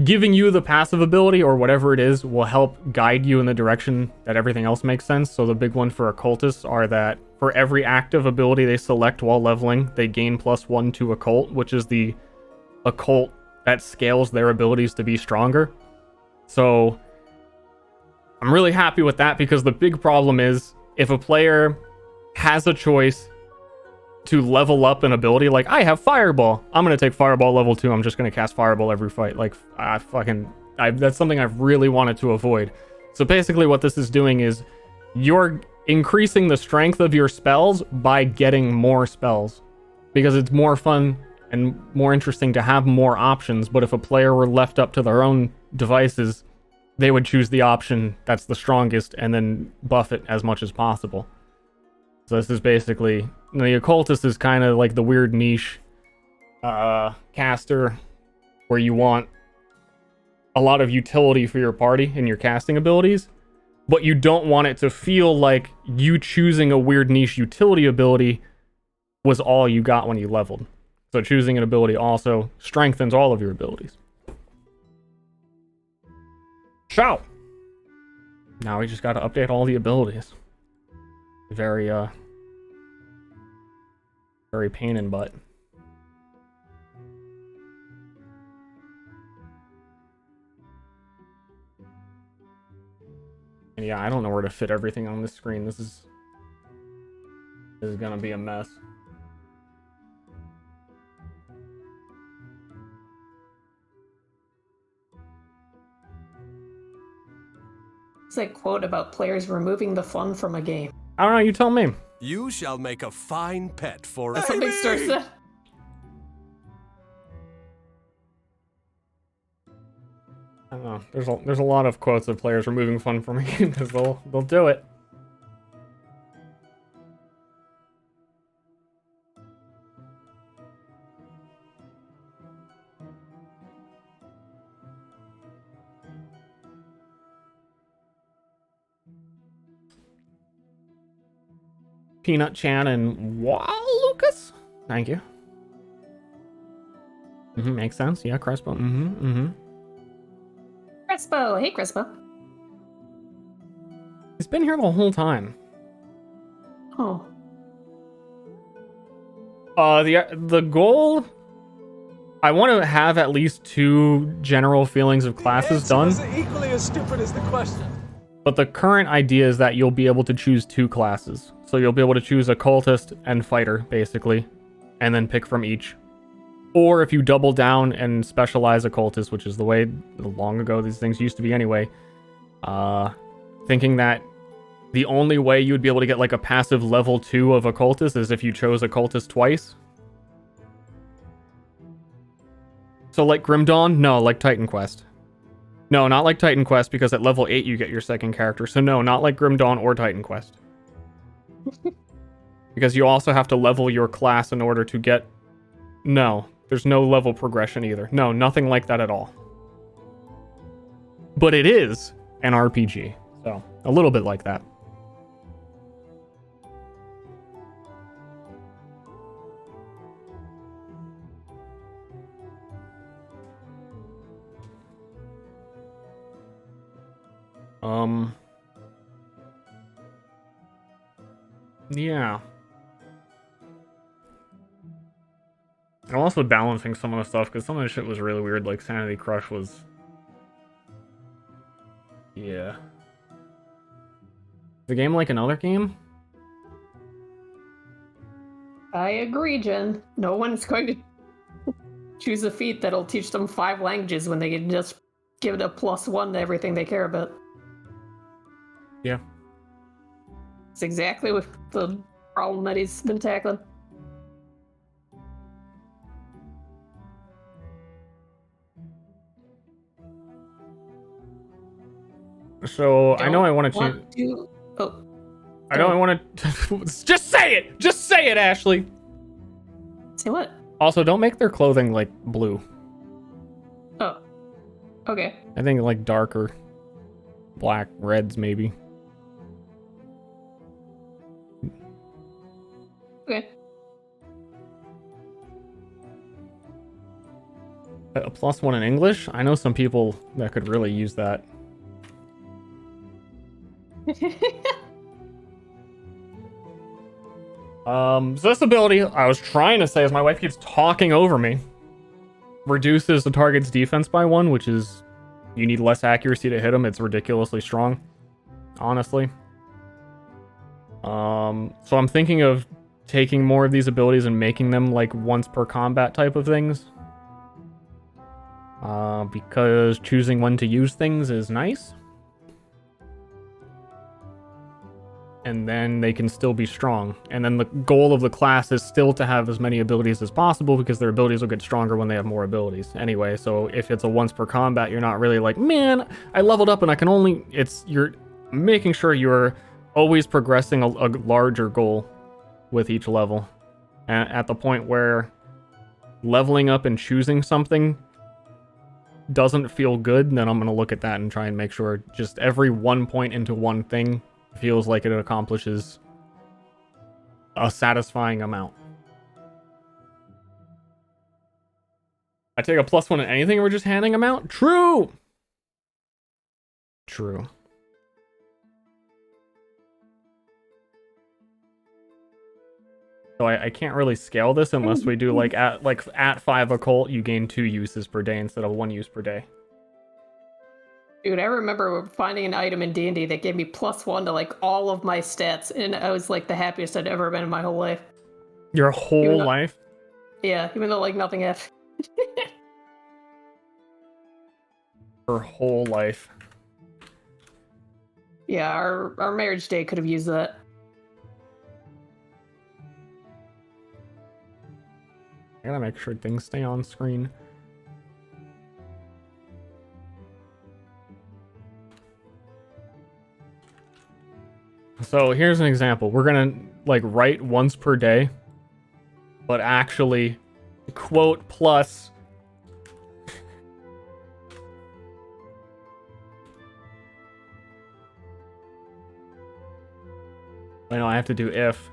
giving you the passive ability or whatever it is will help guide you in the direction that everything else makes sense. So the big one for occultists are that for every active ability they select while leveling, they gain +1 to occult, which is the occult that scales their abilities to be stronger. So I'm really happy with that, because the big problem is if a player has a choice to level up an ability, like I have Fireball, I'm going to take Fireball level 2, I'm just going to cast Fireball every fight. Like, that's something I've really wanted to avoid. So basically what this is doing is you're increasing the strength of your spells by getting more spells, because it's more fun and more interesting to have more options. But if a player were left up to their own devices, they would choose the option that's the strongest and then buff it as much as possible. So this is basically, the occultist is kind of like the weird niche caster where you want a lot of utility for your party and your casting abilities, but you don't want it to feel like you choosing a weird niche utility ability was all you got when you leveled. So choosing an ability also strengthens all of your abilities. So now we just got to update all the abilities. Very pain in butt. And yeah, I don't know where to fit everything on this screen. This is gonna be a mess. It's a quote about players removing the fun from a game. I don't know, you tell me. You shall make a fine pet for That's something Ster said. I don't know. There's a lot of quotes of players removing fun from a game because they'll do it. Peanut Chan and wow, Lucas. Thank you. Makes sense. Yeah, Crespo. Crespo. Hey, Crespo. He's been here the whole time. Oh. The goal, I want to have at least 2 general feelings of classes done. Was equally as stupid as the question. But the current idea is that you'll be able to choose 2 classes. So you'll be able to choose occultist and fighter, basically, and then pick from each. Or if you double down and specialize occultist, which is the way long ago these things used to be anyway, thinking that the only way you would be able to get like a passive level 2 of occultist is if you chose occultist twice. So like Grim Dawn? No, like Titan Quest. No, not like Titan Quest, because at level 8 you get your second character. So no, not like Grim Dawn or Titan Quest. Because you also have to level your class in order to get... No, there's no level progression either. No, nothing like that at all. But it is an RPG. So, a little bit like that. Yeah. I'm also balancing some of the stuff, because some of the shit was really weird, like Sanity Crush was... Yeah. The game like another game? I agree, Jen. No one's going to choose a feat that'll teach them 5 languages when they can just give it a +1 to everything they care about. Yeah. It's exactly what the problem that he's been tackling. So, I know I want to change... Oh. I know I want to... Just say it! Just say it, Ashley! Say what? Also, don't make their clothing, like, blue. Oh. Okay. I think like darker black, reds maybe. Okay. A +1 in English? I know some people that could really use that. So this ability, I was trying to say as my wife keeps talking over me, reduces the target's defense by 1, which is, you need less accuracy to hit them. It's ridiculously strong, honestly. So I'm thinking of taking more of these abilities and making them like once per combat type of things. Because choosing when to use things is nice. And then they can still be strong. And then the goal of the class is still to have as many abilities as possible, because their abilities will get stronger when they have more abilities. Anyway, so if it's a once per combat, you're not really like, man, I leveled up and I can only... You're making sure you're always progressing a larger goal with each level. And at the point where leveling up and choosing something doesn't feel good, then I'm going to look at that and try and make sure just every 1 point into one thing feels like it accomplishes a satisfying amount. I take a +1 in anything and we're just handing them out? True! True. So I can't really scale this unless we do like at 5 occult, you gain 2 uses per day instead of 1 use per day. Dude, I remember finding an item in D&D that gave me +1 to like all of my stats, and I was like the happiest I'd ever been in my whole life. Your whole life? Yeah, even though like nothing happened. Her whole life. Yeah, our marriage day could have used that. I gotta make sure things stay on screen. So here's an example. We're gonna like write once per day, but actually quote plus I know I have to do if.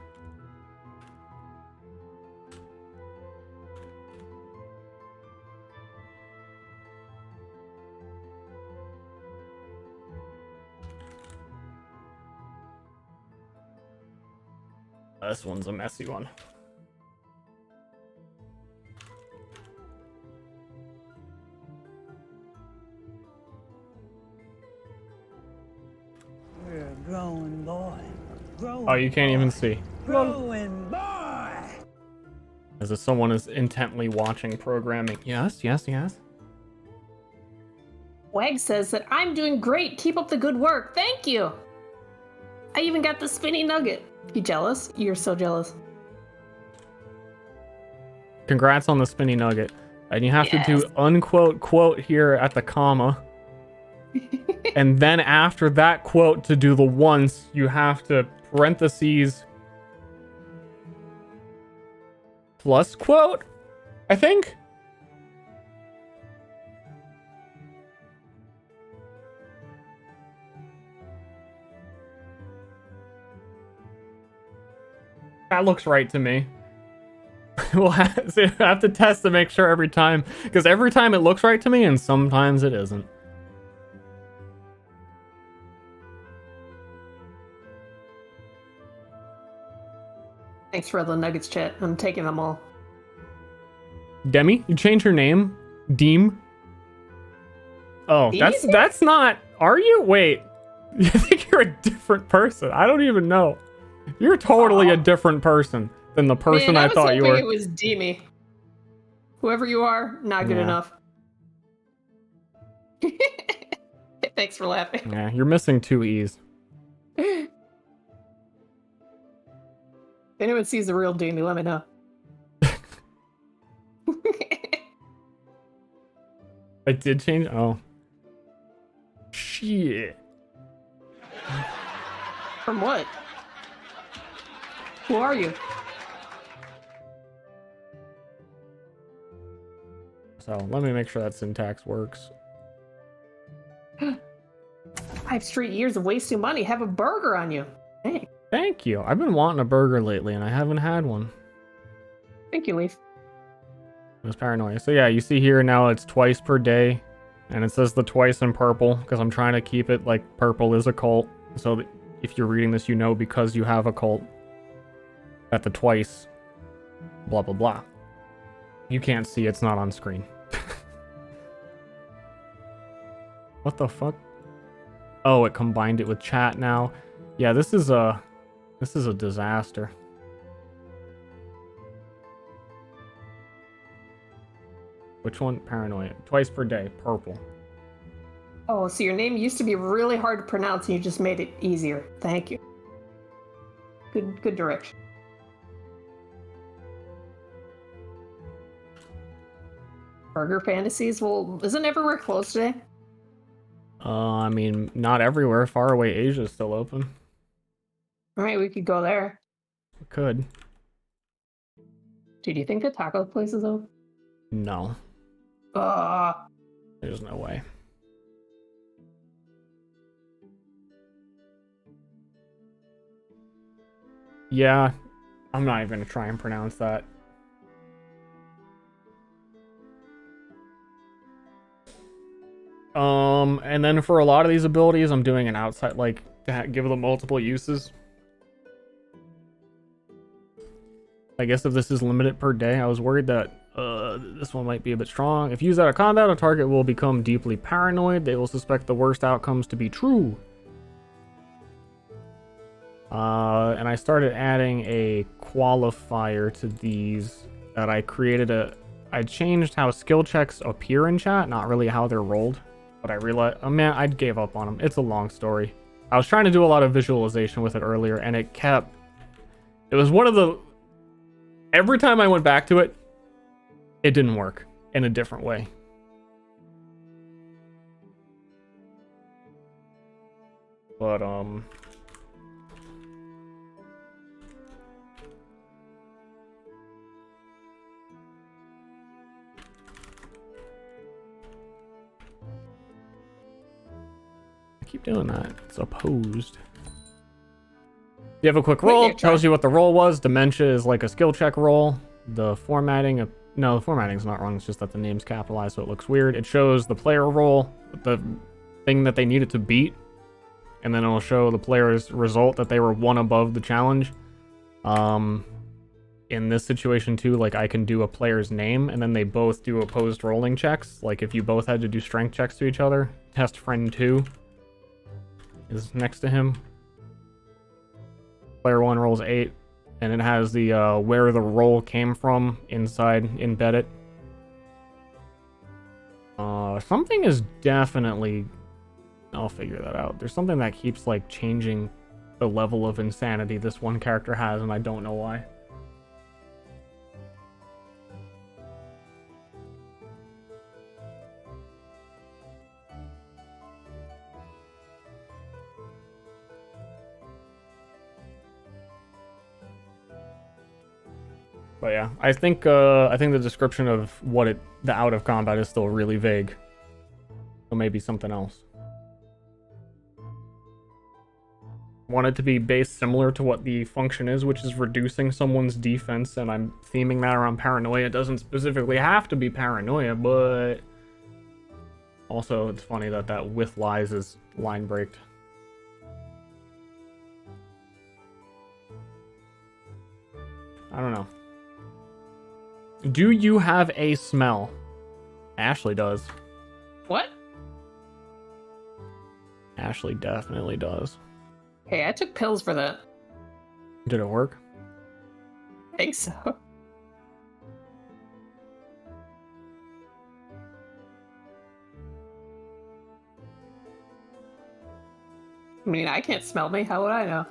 This one's a messy one. We're a growing boy. Oh, you can't even see. Growing boy. As if someone is intently watching programming. Yes, yes, yes. Wag says that I'm doing great. Keep up the good work. Thank you. I even got the spinny nugget. You jealous? You're so jealous. Congrats on the spinny nugget. And you have to do unquote quote here at the comma. And then after that quote, to do the once, you have to parentheses plus quote, I think. That looks right to me. We'll have to test to make sure every time, because every time it looks right to me and sometimes it isn't. Thanks for the nuggets, chat. I'm taking them all. Demi, you changed your name? Deem? Oh, that's not... Are you? Wait. I think you're a different person. I don't even know. You're totally a different person than the person I thought you were. It was Demi. Whoever you are, not good enough. Thanks for laughing. Yeah, you're missing 2 E's. If anyone sees the real Demi, let me know. I did change. Oh. Shit. From what? Who are you? So let me make sure that syntax works. 5 straight years of wasting money. Have a burger on you. Hey. Thank you. I've been wanting a burger lately, and I haven't had one. Thank you, Leaf. It was paranoia. So yeah, you see here now it's twice per day, and it says the twice in purple because I'm trying to keep it like purple is a cult. So that if you're reading this, you know because you have a cult that the twice, blah blah blah. You can't see, it's not on screen. What the fuck? Oh, it combined it with chat now. Yeah, this is a disaster. Which one? Paranoia. Twice per day. Purple. Oh, so your name used to be really hard to pronounce and you just made it easier. Thank you. Good direction. Burger Fantasies? Well, isn't everywhere closed today? I mean, not everywhere. Far away Asia is still open. Alright, we could go there. We could. Dude, do you think the taco place is open? No. There's no way. Yeah, I'm not even gonna try and pronounce that. And then for a lot of these abilities, I'm doing an outside, like, to give them multiple uses. I guess if this is limited per day, I was worried that this one might be a bit strong. If used out of combat, a target will become deeply paranoid. They will suspect the worst outcomes to be true. And I started adding a qualifier to these that I created I changed how skill checks appear in chat, not really how they're rolled. But I realized, oh man, I gave up on them. It's a long story. I was trying to do a lot of visualization with it earlier, and it was one of the, every time I went back to it, it didn't work in a different way. But, keep doing that. It's opposed. You have a quick roll. Tells you what the roll was. Dementia is like a skill check roll. The formatting, no, the formatting's not wrong. It's just that the name's capitalized, so it looks weird. It shows the player roll, the thing that they needed to beat, and then it'll show the player's result that they were one above the challenge. In this situation too, like I can do a player's name, and then they both do opposed rolling checks. Like if you both had to do strength checks to each other, test friend 2 is next to him. Player 1 rolls 8, and it has the where the roll came from inside embedded. Something is definitely, I'll figure that out. There's something that keeps like changing the level of insanity this one character has, and I don't know why. But yeah, I think the description of what the out of combat is still really vague. So maybe something else. Want it to be based similar to what the function is, which is reducing someone's defense, and I'm theming that around paranoia. It doesn't specifically have to be paranoia, but also it's funny that with lies is line breaked. I don't know. Do you have a smell? Ashley does. What? Ashley definitely does. Hey, I took pills for that. Did it work? I think so. I mean, I can't smell me. How would I know?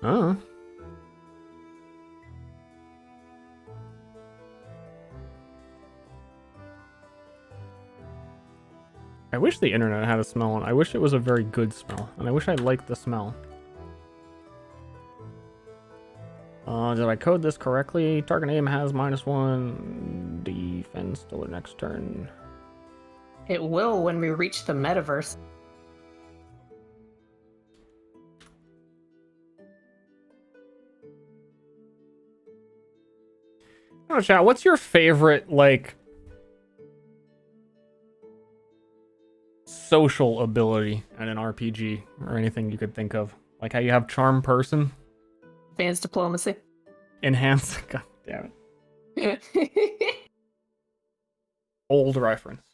Oh. I wish the internet had a smell, and I wish it was a very good smell, and I wish I liked the smell. Did I code this correctly? Target aim has -1 defense till the next turn. It will when we reach the metaverse. Oh, chat, what's your favorite, like, social ability in an RPG or anything you could think of? Like how you have charm person? Advanced diplomacy. Enhance. God damn it. Old reference.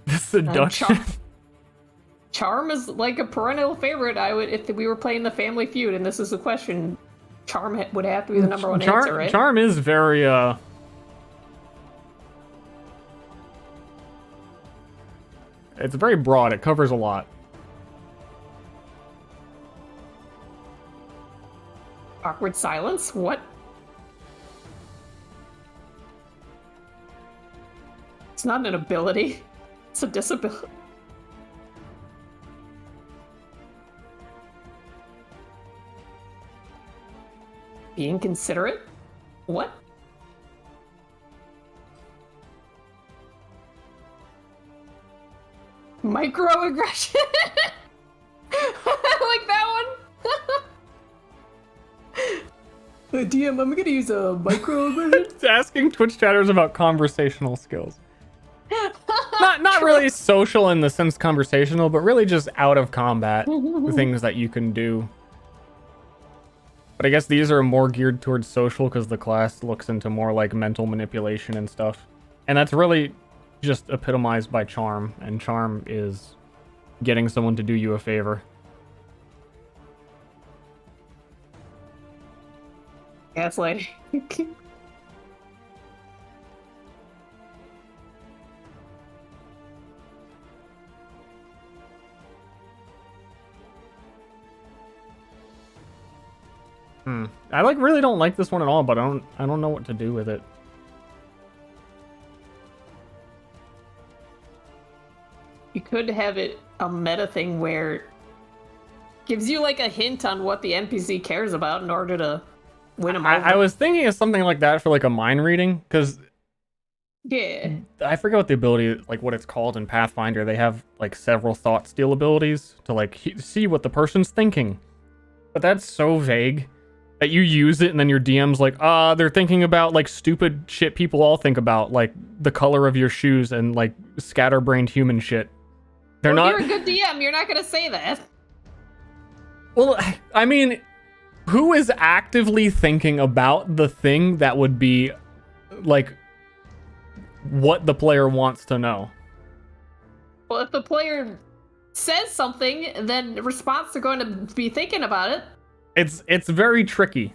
The seduction. Charm is like a perennial favorite. I would, if we were playing the Family Feud, and this is the question, charm would have to be the number one answer, right? Charm is very it's very broad. It covers a lot. Awkward silence? What? It's not an ability. It's a disability. Being considerate? What? Microaggression? I like that one. DM, I'm gonna use a microaggression. It's asking Twitch chatters about conversational skills. Not really social in the sense conversational, but really just out of combat things that you can do. But I guess these are more geared towards social because the class looks into more like mental manipulation and stuff. And that's really just epitomized by charm, and charm is getting someone to do you a favor. Gaslighting. I like really don't like this one at all, but I don't know what to do with it. You could have it a meta thing where it gives you like a hint on what the NPC cares about in order to win them over. I was thinking of something like that for like a mind reading, because yeah, I forget what the ability, like what it's called in Pathfinder. They have like several thought steal abilities to like see what the person's thinking, but that's so vague that you use it and then your DM's like, they're thinking about like stupid shit people all think about, like the color of your shoes and like scatterbrained human shit. They're well, not. You're a good DM. You're not gonna say that. Well, I mean, who is actively thinking about the thing that would be like what the player wants to know? Well, if the player says something, then the response they're going to be thinking about it. It's very tricky.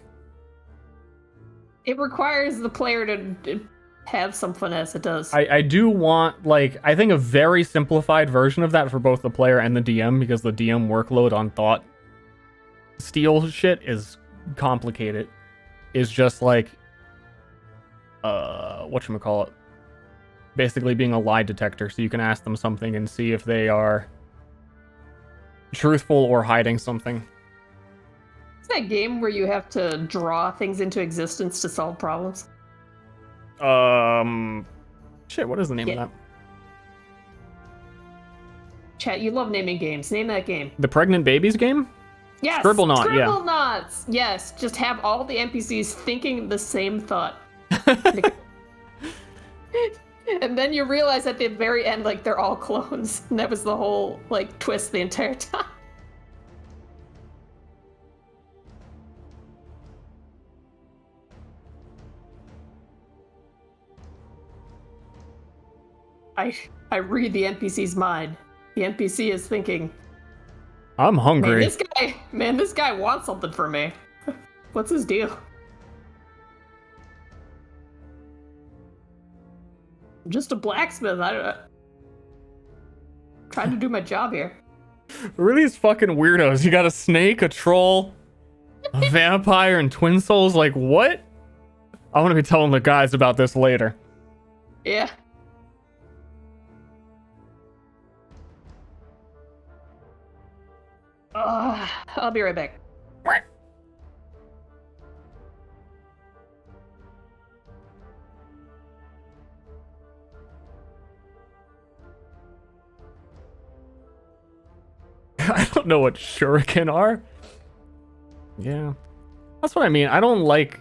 It requires the player to have some finesse. It does. I do want, like, I think a very simplified version of that for both the player and the DM, because the DM workload on thought steal shit is complicated. Is just like, whatchamacallit, basically being a lie detector, so you can ask them something and see if they are truthful or hiding something. It's that game where you have to draw things into existence to solve problems. Shit, what is the name of that? Chat, you love naming games. Name that game. The Pregnant Babies game? Yes! Scribblenauts, yeah. Scribblenauts! Yes, just have all the NPCs thinking the same thought. And then you realize at the very end, like, they're all clones. And that was the whole, like, twist the entire time. I read the NPC's mind. The NPC is thinking, I'm hungry. this guy wants something from me. What's his deal? I'm just a blacksmith. I don't know. Trying to do my job here. Who are these fucking weirdos? You got a snake, a troll, a vampire, and twin souls? Like, what? I want to be telling the guys about this later. Yeah. I'll be right back. I don't know what shuriken are. Yeah. That's what I mean. I don't like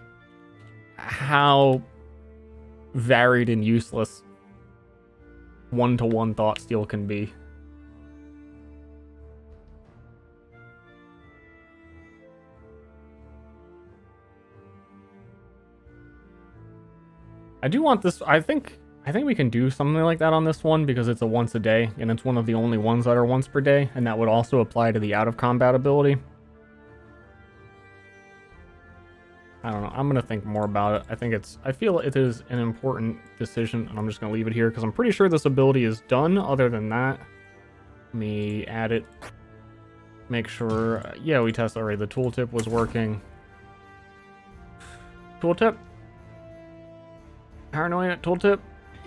how varied and useless one-to-one thought steal can be. I do want this. I think we can do something like that on this one because it's a once a day, and it's one of the only ones that are once per day, and that would also apply to the out of combat ability. I don't know. I'm gonna think more about it. I feel it is an important decision, and I'm just gonna leave it here because I'm pretty sure this ability is done. Other than that, let me add it. Make sure. Yeah, we tested already. The tooltip was working. Tooltip. Paranoia tooltip.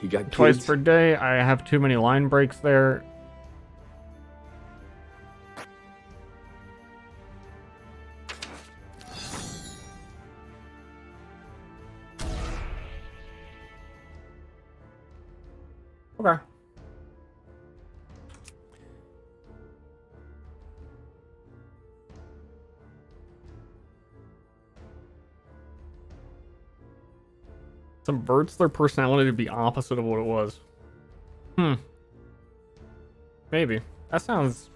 He got kids. Twice per day. I have too many line breaks there. Okay. Subverts their personality to be opposite of what it was. Maybe. That sounds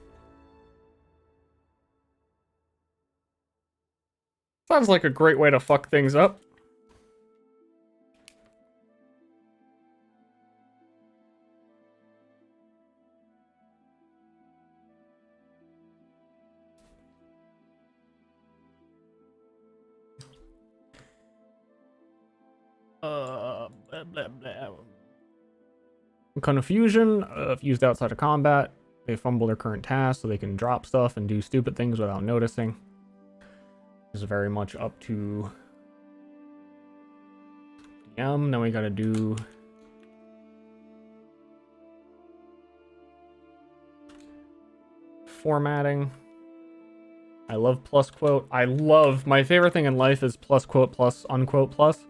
like a great way to fuck things up. Blah, blah, blah. Confusion, if used outside of combat, they fumble their current task so they can drop stuff and do stupid things without noticing. This is very much up to DM. Now we gotta do formatting. I love plus quote. My favorite thing in life is plus quote plus unquote plus.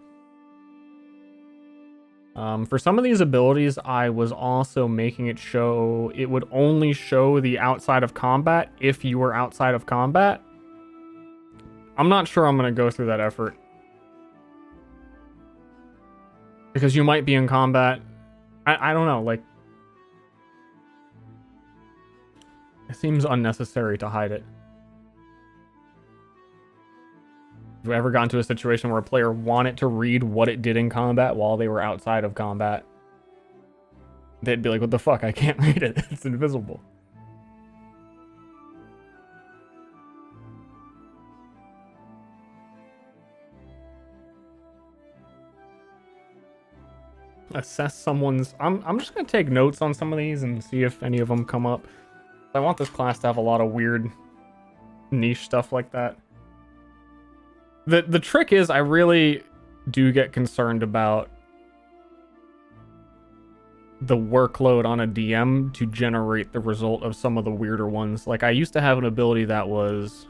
For some of these abilities, I was also making it show, it would only show the outside of combat if you were outside of combat. I'm not sure I'm going to go through that effort. Because you might be in combat. I don't know, like... It seems unnecessary to hide it. Have you ever gotten to a situation where a player wanted to read what it did in combat while they were outside of combat? They'd be like, what the fuck? I can't read it. It's invisible. Assess someone's... I'm just going to take notes on some of these and see if any of them come up. I want this class to have a lot of weird niche stuff like that. The trick is, I really do get concerned about the workload on a DM to generate the result of some of the weirder ones. Like, I used to have an ability that was...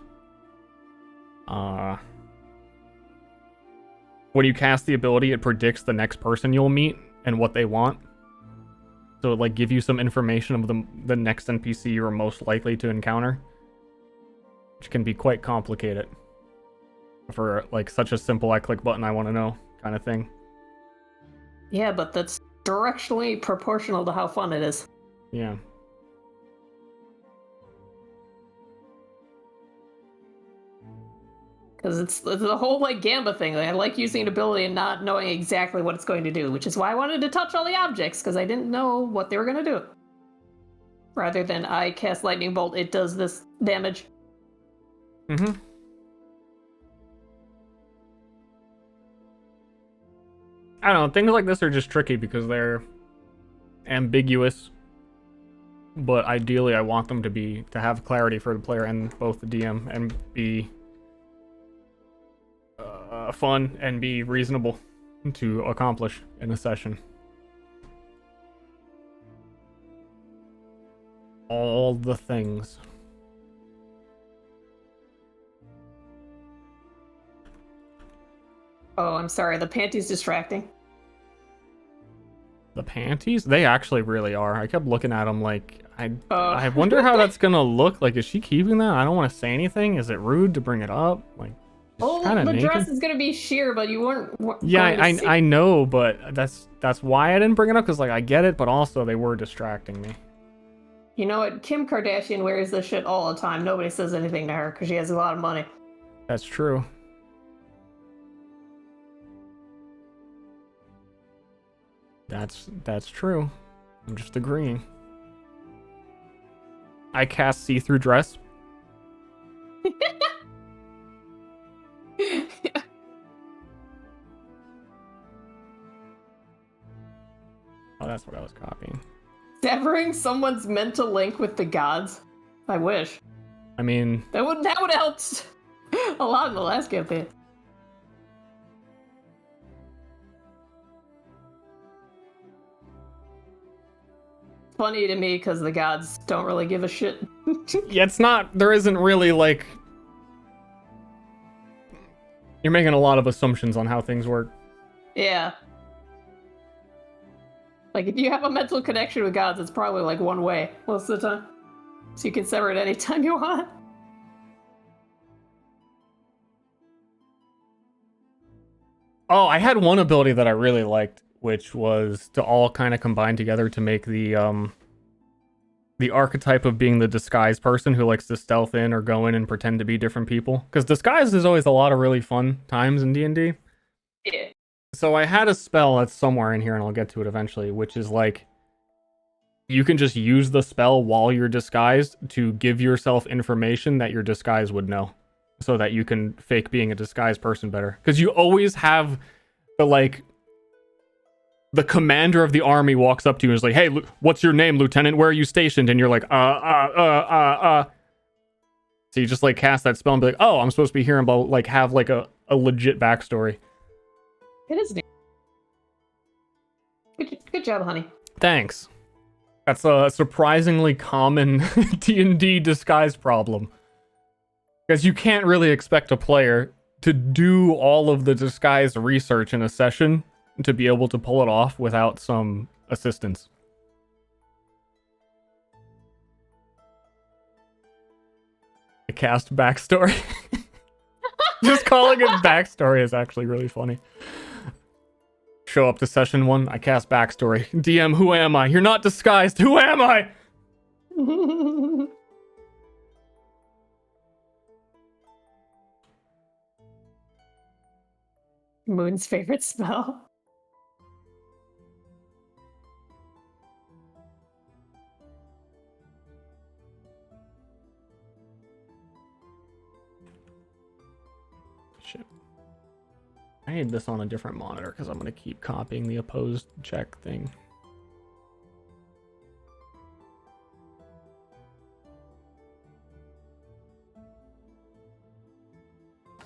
when you cast the ability, it predicts the next person you'll meet and what they want. So it, like, give you some information of the next NPC you're most likely to encounter. Which can be quite complicated. For, like, such a simple I click button, I want to know kind of thing. Yeah, but that's directionally proportional to how fun it is. Yeah. Because it's the whole, like, Gamba thing. Like, I like using an ability and not knowing exactly what it's going to do, which is why I wanted to touch all the objects, because I didn't know what they were going to do. Rather than I cast Lightning Bolt, it does this damage. Mm-hmm. I don't know, things like this are just tricky because they're ambiguous. But ideally I want them to have clarity for the player and both the DM, and be fun and be reasonable to accomplish in a session. All the things. Oh, I'm sorry. The panties distracting. The panties? They actually really are. I kept looking at them like, I wonder how that's gonna look. Like, is she keeping that? I don't want to say anything. Is it rude to bring it up? Like, Oh, kind of the naked. dress is gonna be sheer, but you weren't. Yeah, going to see- I know, but that's why I didn't bring it up, because like I get it, but also they were distracting me. You know what? Kim Kardashian wears this shit all the time. Nobody says anything to her because she has a lot of money. That's true. That's true. I'm just agreeing. I cast see-through dress. Oh, that's what I was copying. Severing someone's mental link with the gods. I wish. I mean, That would have helped a lot in the last campaign. Funny to me because the gods don't really give a shit. yeah, it's not. There isn't really like. You're making a lot of assumptions on how things work. Yeah. Like, if you have a mental connection with gods, it's probably like one way most of the time. So you can sever it anytime you want. Oh, I had one ability that I really liked, which was to all kind of combine together to make the archetype of being the disguised person who likes to stealth in or go in and pretend to be different people. Because disguise is always a lot of really fun times in D&D. Yeah. So I had a spell that's somewhere in here, and I'll get to it eventually, which is like, you can just use the spell while you're disguised to give yourself information that your disguise would know, so that you can fake being a disguised person better. Because you always have the commander of the army walks up to you and is like, hey, what's your name, Lieutenant? Where are you stationed? And you're like, So you just like cast that spell and be like, oh, I'm supposed to be here, and like have like a legit backstory. It is neat. Good job, honey. Thanks. That's a surprisingly common D&D disguise problem. Because you can't really expect a player to do all of the disguise research in a session to be able to pull it off without some assistance. I cast backstory. Just calling it backstory is actually really funny. Show up to session 1, I cast backstory. DM, who am I? You're not disguised. Who am I? Moon's favorite spell. Shit. I need this on a different monitor because I'm going to keep copying the opposed check thing.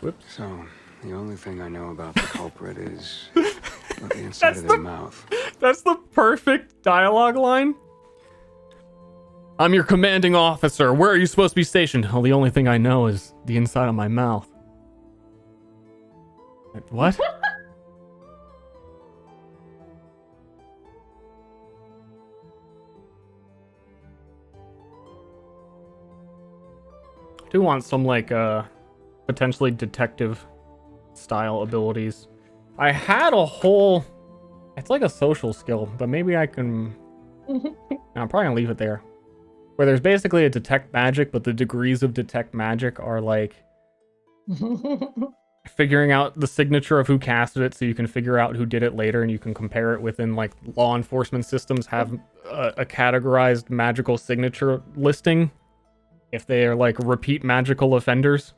Whoops. So, the only thing I know about the culprit is what the inside of their mouth. That's the perfect dialogue line. I'm your commanding officer. Where are you supposed to be stationed? Well, the only thing I know is the inside of my mouth. What? I do want some like potentially detective style abilities. I had a whole, it's like a social skill, but maybe I can, no, I'm probably gonna leave it there. Where there's basically a detect magic, but the degrees of detect magic are like figuring out the signature of who casted it, so you can figure out who did it later, and you can compare it within like law enforcement systems have a categorized magical signature listing if they are like repeat magical offenders.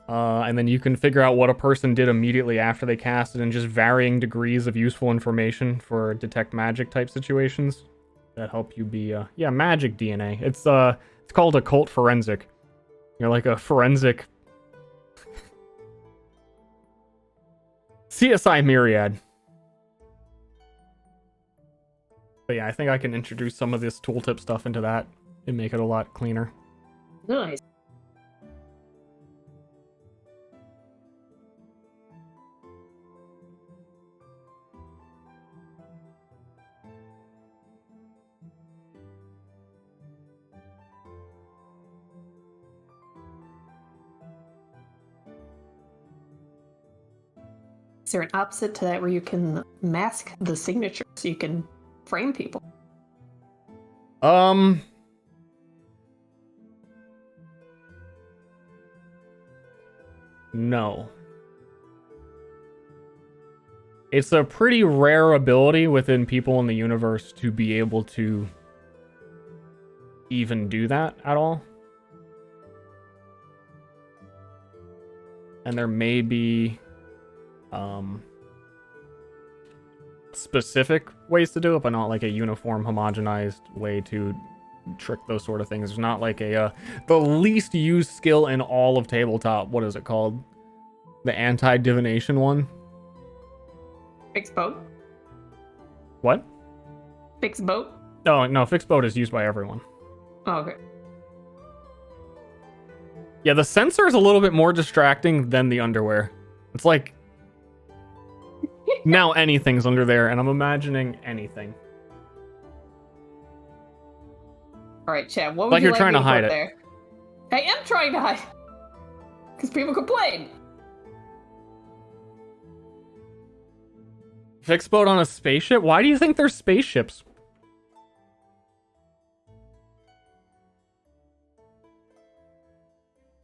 And then you can figure out what a person did immediately after they cast it, and just varying degrees of useful information for detect magic type situations that help you be yeah, magic DNA. It's called occult forensic. You're like a forensic CSI Myriad. But yeah, I think I can introduce some of this tooltip stuff into that and make it a lot cleaner. Nice. there an opposite to that where you can mask the signature so you can frame people? No. It's a pretty rare ability within people in the universe to be able to even do that at all. And there may be specific ways to do it, but not like a uniform, homogenized way to trick those sort of things. There's not like a the least used skill in all of tabletop. What is it called? The anti-divination one? Fixed boat? What? Fixed boat? No, fixed boat is used by everyone. Oh, okay. Yeah, the sensor is a little bit more distracting than the underwear. It's like now anything's under there, and I'm imagining anything. All right, Chad. What would Like you you're like trying me to put hide it. there? I am trying to hide, because people complain. Fixed boat on a spaceship? Why do you think there's spaceships?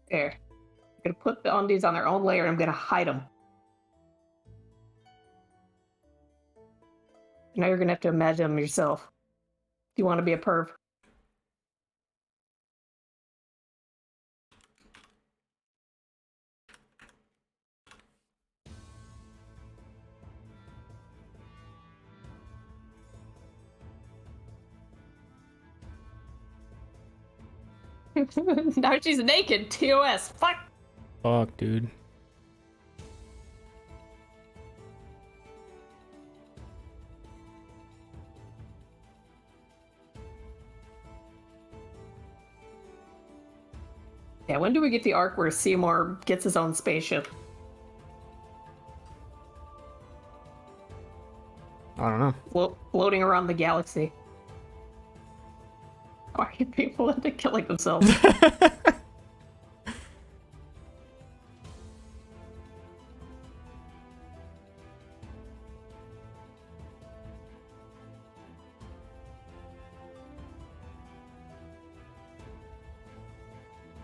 There. I'm gonna put the undies on their own layer, and I'm gonna hide them. Now you're gonna have to imagine them yourself. Do you want to be a perv? Now she's naked. TOS. Fuck. Fuck, dude. Yeah, when do we get the arc where Seymour gets his own spaceship? I don't know. Floating around the galaxy. Why are people into killing themselves? I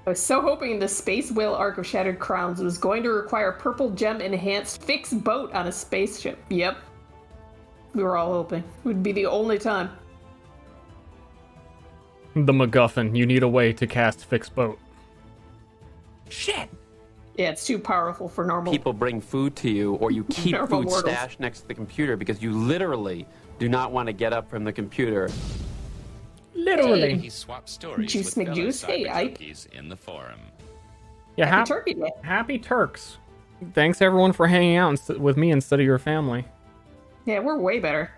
was so hoping the Space Whale Arc of Shattered Crowns was going to require purple gem enhanced fixed boat on a spaceship. Yep. We were all hoping. It would be the only time. The MacGuffin. You need a way to cast fixed boat. Shit! Yeah, it's too powerful for normal. People bring food to you, or you keep Normal food mortals. stashed next to the computer because you literally do not want to get up from the computer. Literally. He swapped stories Juice with fellow McJuice. Hey, cyber Ike. junkies in the forum. Yeah, Happy Turkey Day. Happy Turks. Thanks everyone for hanging out with me instead of your family. Yeah, we're way better.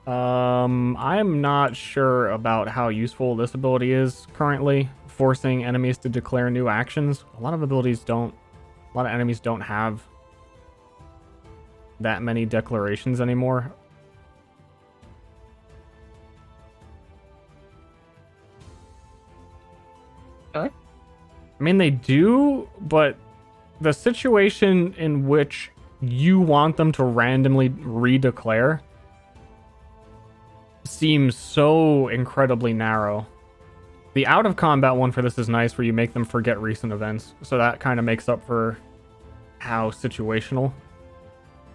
I'm not sure about how useful this ability is currently, forcing enemies to declare new actions. A lot of enemies don't have that many declarations anymore. Really? I mean, they do, but the situation in which you want them to randomly redeclare seems so incredibly narrow. The out of combat one for this is nice, where you make them forget recent events, so that kind of makes up for how situational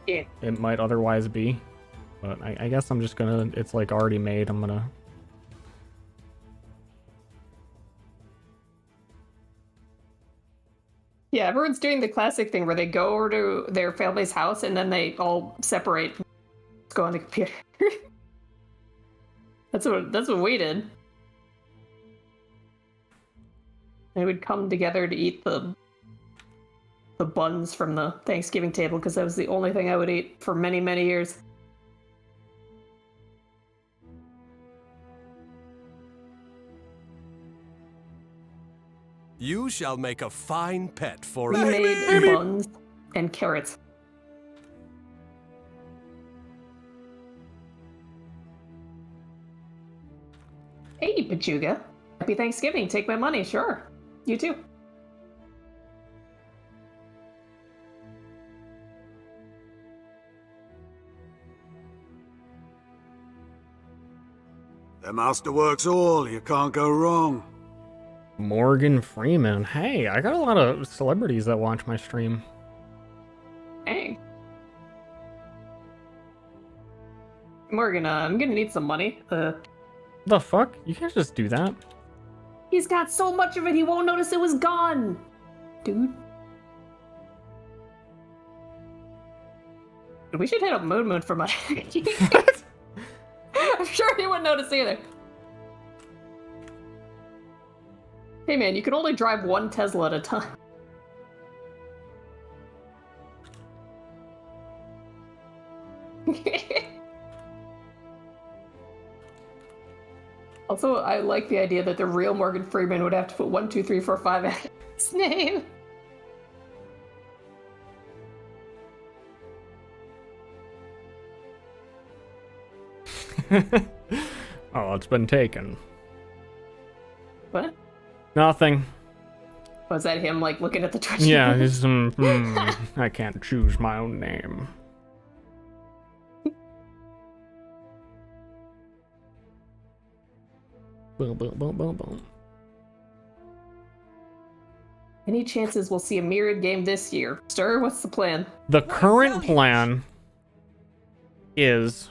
it might otherwise be. But I guess I'm just gonna, it's like already made, I'm gonna... Yeah, everyone's doing the classic thing where they go over to their family's house and then they all separate, go on the computer. That's what we did. They would come together to eat the buns from the Thanksgiving table, because that was the only thing I would eat for many, many years. You shall make a fine pet for We made buns and carrots. Hey, Pachuga. Happy Thanksgiving. Take my money. Sure. You too. The master works all, you can't go wrong. Morgan Freeman. Hey, I got a lot of celebrities that watch my stream. Dang. Morgan, I'm gonna need some money. The fuck? You can't just do that. He's got so much of it, he won't notice it was gone. Dude. We should hit up Moon for money. I'm sure he wouldn't notice either. Hey man, you can only drive one Tesla at a time. Also, I like the idea that the real Morgan Freeman would have to put 1, 2, 3, 4, 5 after his name. Oh, it's been taken. What? Nothing. Was that him, like, looking at the Twitch? Yeah, he's, I can't choose my own name. Boom, boom, boom, boom, boom. Any chances we'll see a Myriad game this year? Ster, what's the plan? The current plan is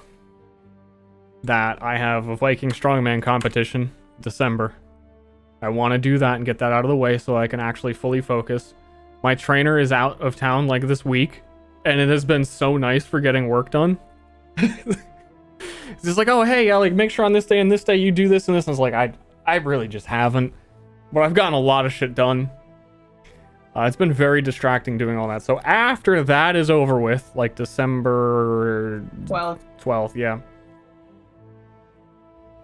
that I have a Viking Strongman competition December. I want to do that and get that out of the way so I can actually fully focus. My trainer is out of town like this week, and it has been so nice for getting work done. It's just like, oh hey, yeah, like make sure on this day and this day you do this and this. And it's like I really just haven't, but I've gotten a lot of shit done. It's been very distracting doing all that. So after that is over with, like December 12th, yeah.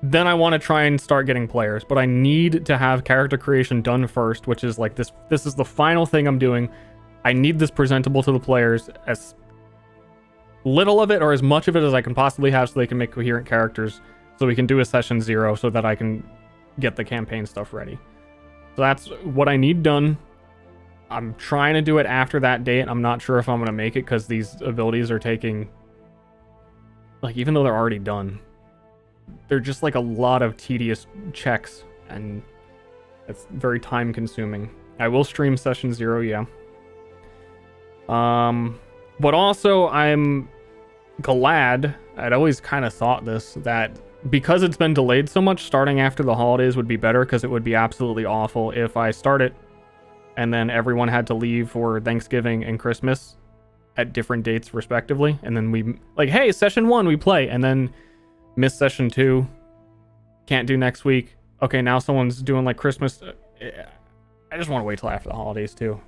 Then I want to try and start getting players, but I need to have character creation done first, which is like this is the final thing I'm doing. I need this presentable to the players, as little of it or as much of it as I can possibly have so they can make coherent characters, so we can do a session 0 so that I can get the campaign stuff ready. So that's what I need done. I'm trying to do it after that date. I'm not sure if I'm going to make it because these abilities are taking, like, even though they're already done, they're just like a lot of tedious checks, and it's very time consuming. I will stream session 0, yeah. But also I'm glad, I'd always kind of thought this, that because it's been delayed so much, starting after the holidays would be better, because it would be absolutely awful if I start it and then everyone had to leave for Thanksgiving and Christmas at different dates respectively, and then we like, hey, session 1 we play, and then miss session 2, can't do next week. Okay, now someone's doing like Christmas. I just want to wait till after the holidays too.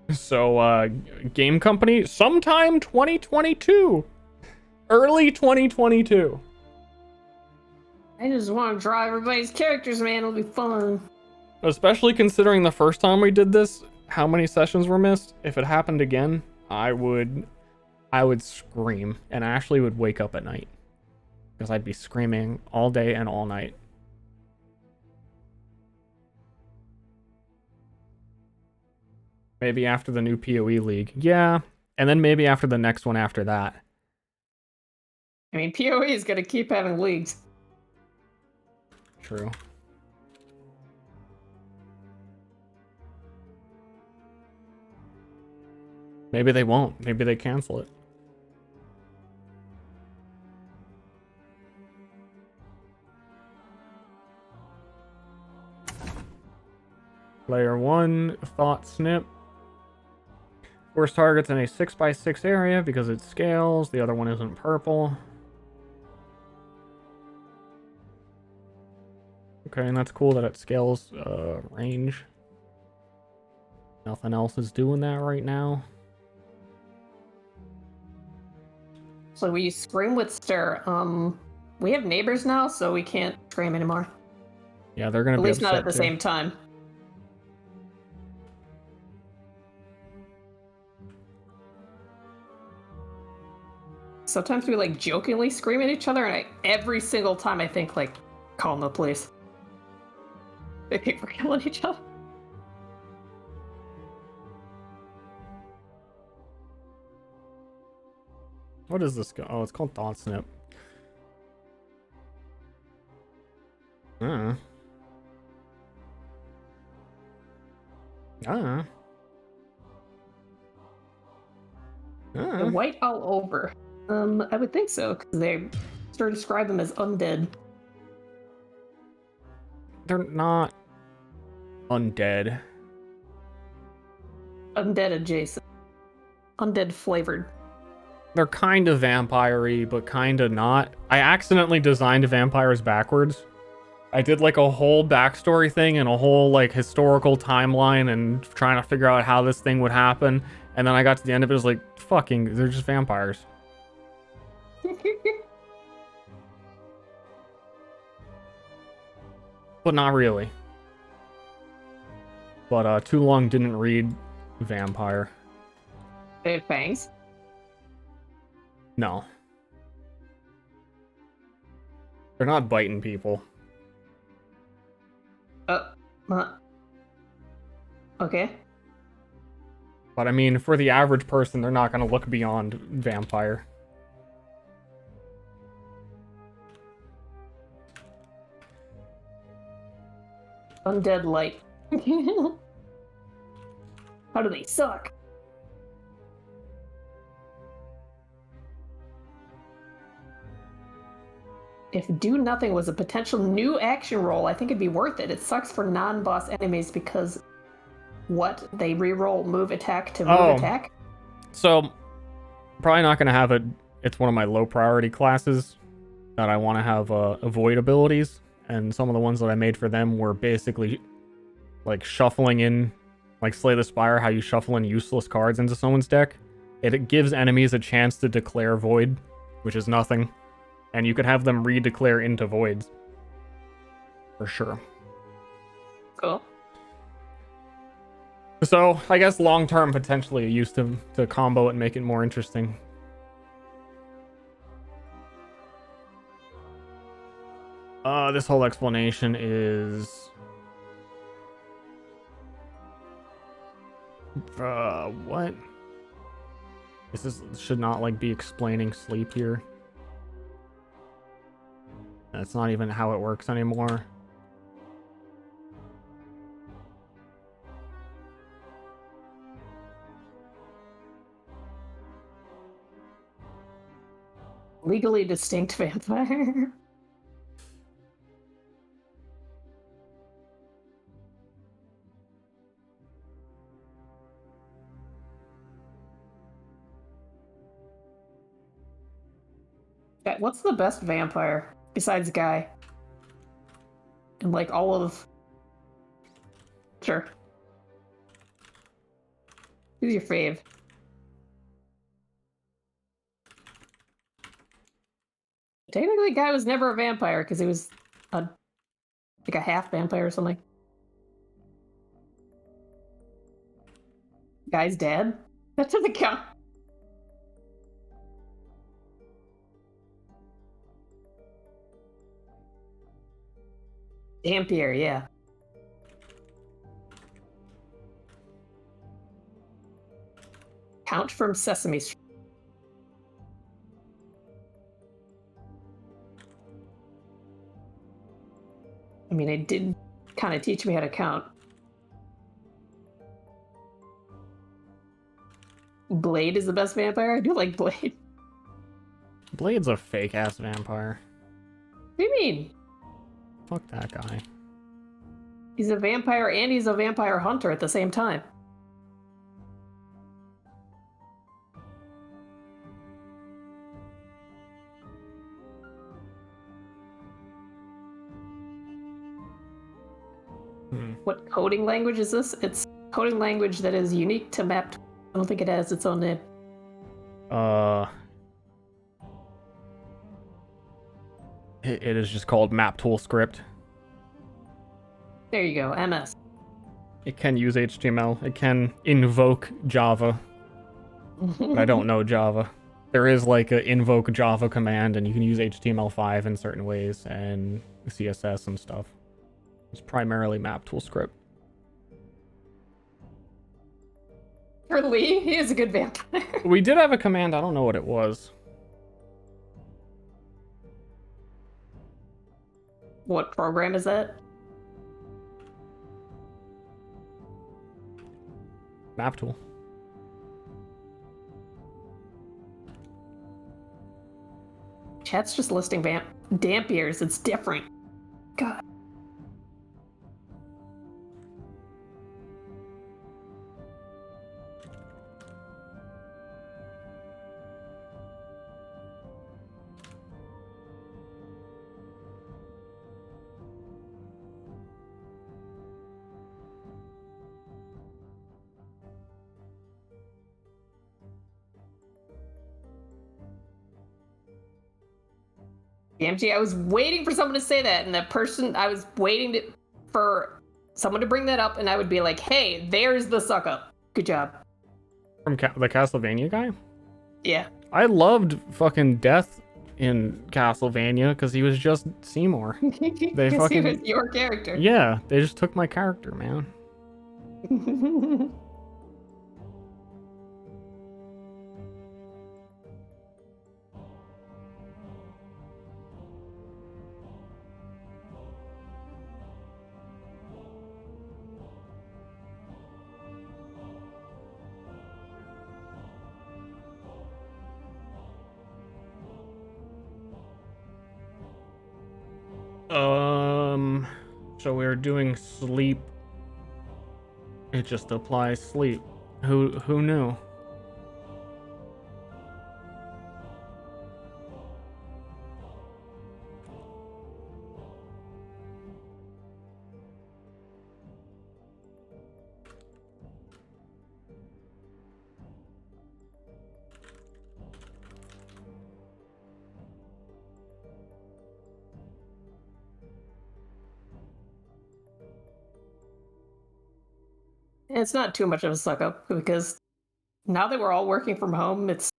So, game company, sometime 2022. Early 2022. I just want to draw everybody's characters, man. It'll be fun. Especially considering the first time we did this, how many sessions were missed. If it happened again, I would scream, and Ashley would wake up at night because I'd be screaming all day and all night. Maybe after the new PoE League. Yeah, and then maybe after the next one after that. I mean, PoE is going to keep having leagues. True. Maybe they won't. Maybe they cancel it. Player 1, thought snip. Force targets in a 6x6 area because it scales. The other one isn't purple. Okay, and that's cool that it scales range. Nothing else is doing that right now. So we scream with Ster. We have neighbors now, so we can't scream anymore. Yeah, they're gonna be at least not at the too. same time. Sometimes we like jokingly scream at each other, and every single time I think like, calling the police. They think we're killing each other. What is this? Oh, it's called Thought Snip. Uh. The white all over. I would think so, because they sort of describe them as undead. They're not undead. Undead adjacent. Undead flavored. They're kind of vampire-y, but kind of not. I accidentally designed vampires backwards. I did like a whole backstory thing and a whole like historical timeline and trying to figure out how this thing would happen. And then I got to the end of it, it was like, fucking, they're just vampires. But not really. But Too Long didn't read vampire. They have fangs? No. They're not biting people. Okay. But I mean, for the average person, they're not going to look beyond vampire. Undead light. How do they suck? If do nothing was a potential new action role, I think it'd be worth it. It sucks for non-boss enemies because what? They reroll move attack to move attack? So, probably not going to have it. It's one of my low priority classes that I want to have avoid abilities. And some of the ones that I made for them were basically like shuffling in, like Slay the Spire, how you shuffle in useless cards into someone's deck. It gives enemies a chance to declare void, which is nothing. And you could have them redeclare into voids. For sure. Cool. So, I guess long-term, potentially a use to combo it and make it more interesting. This whole explanation is... what? This should not, like, be explaining sleep here. That's not even how it works anymore. Legally distinct vampire. What's the best vampire besides Guy? And like all of... Sure. Who's your fave? Technically, Guy was never a vampire because he was like a half vampire or something. Guy's dead? That doesn't count. Dampier, yeah. Count from Sesame Street. I mean, it did kind of teach me how to count. Blade is the best vampire? I do like Blade. Blade's a fake-ass vampire. What do you mean? Fuck that guy. He's a vampire and he's a vampire hunter at the same time. What coding language is this? It's coding language that is unique to map. I don't think it has its own name. It is just called Map Tool Script. There you go, MS. It can use HTML. It can invoke Java. But I don't know Java. There is like a invoke Java command, and you can use HTML5 in certain ways, and CSS and stuff. It's primarily Map Tool Script. For Lee, he is a good vampire. We did have a command, I don't know what it was. What program is that? Map tool. Chat's just listing Dampiers. It's different. God. DMG, I was waiting for someone to say that, and that person, I was waiting for someone to bring that up, and I would be like, hey, there's the suck up. Good job. From the Castlevania guy? Yeah. I loved fucking Death in Castlevania because he was just Seymour. They He fucking was your character. Yeah, they just took my character, man. So we're doing sleep. It just applies sleep. Who knew? It's not too much of a suck up because now that we're all working from home, it's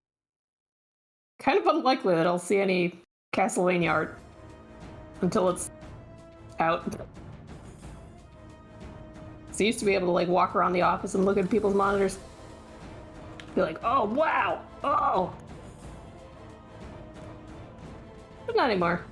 kind of unlikely that I'll see any Castlevania art until it's out. So I used to be able to like walk around the office and look at people's monitors. Be like, oh wow, oh. But not anymore.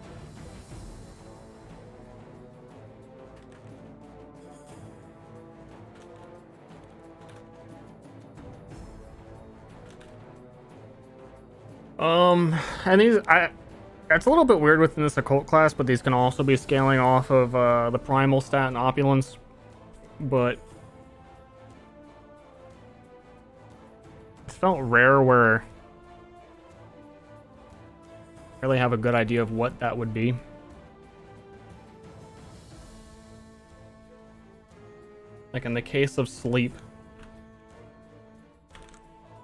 And these, it's a little bit weird within this occult class, but these can also be scaling off of the primal stat and opulence. But it felt rare where I really have a good idea of what that would be. Like in the case of sleep,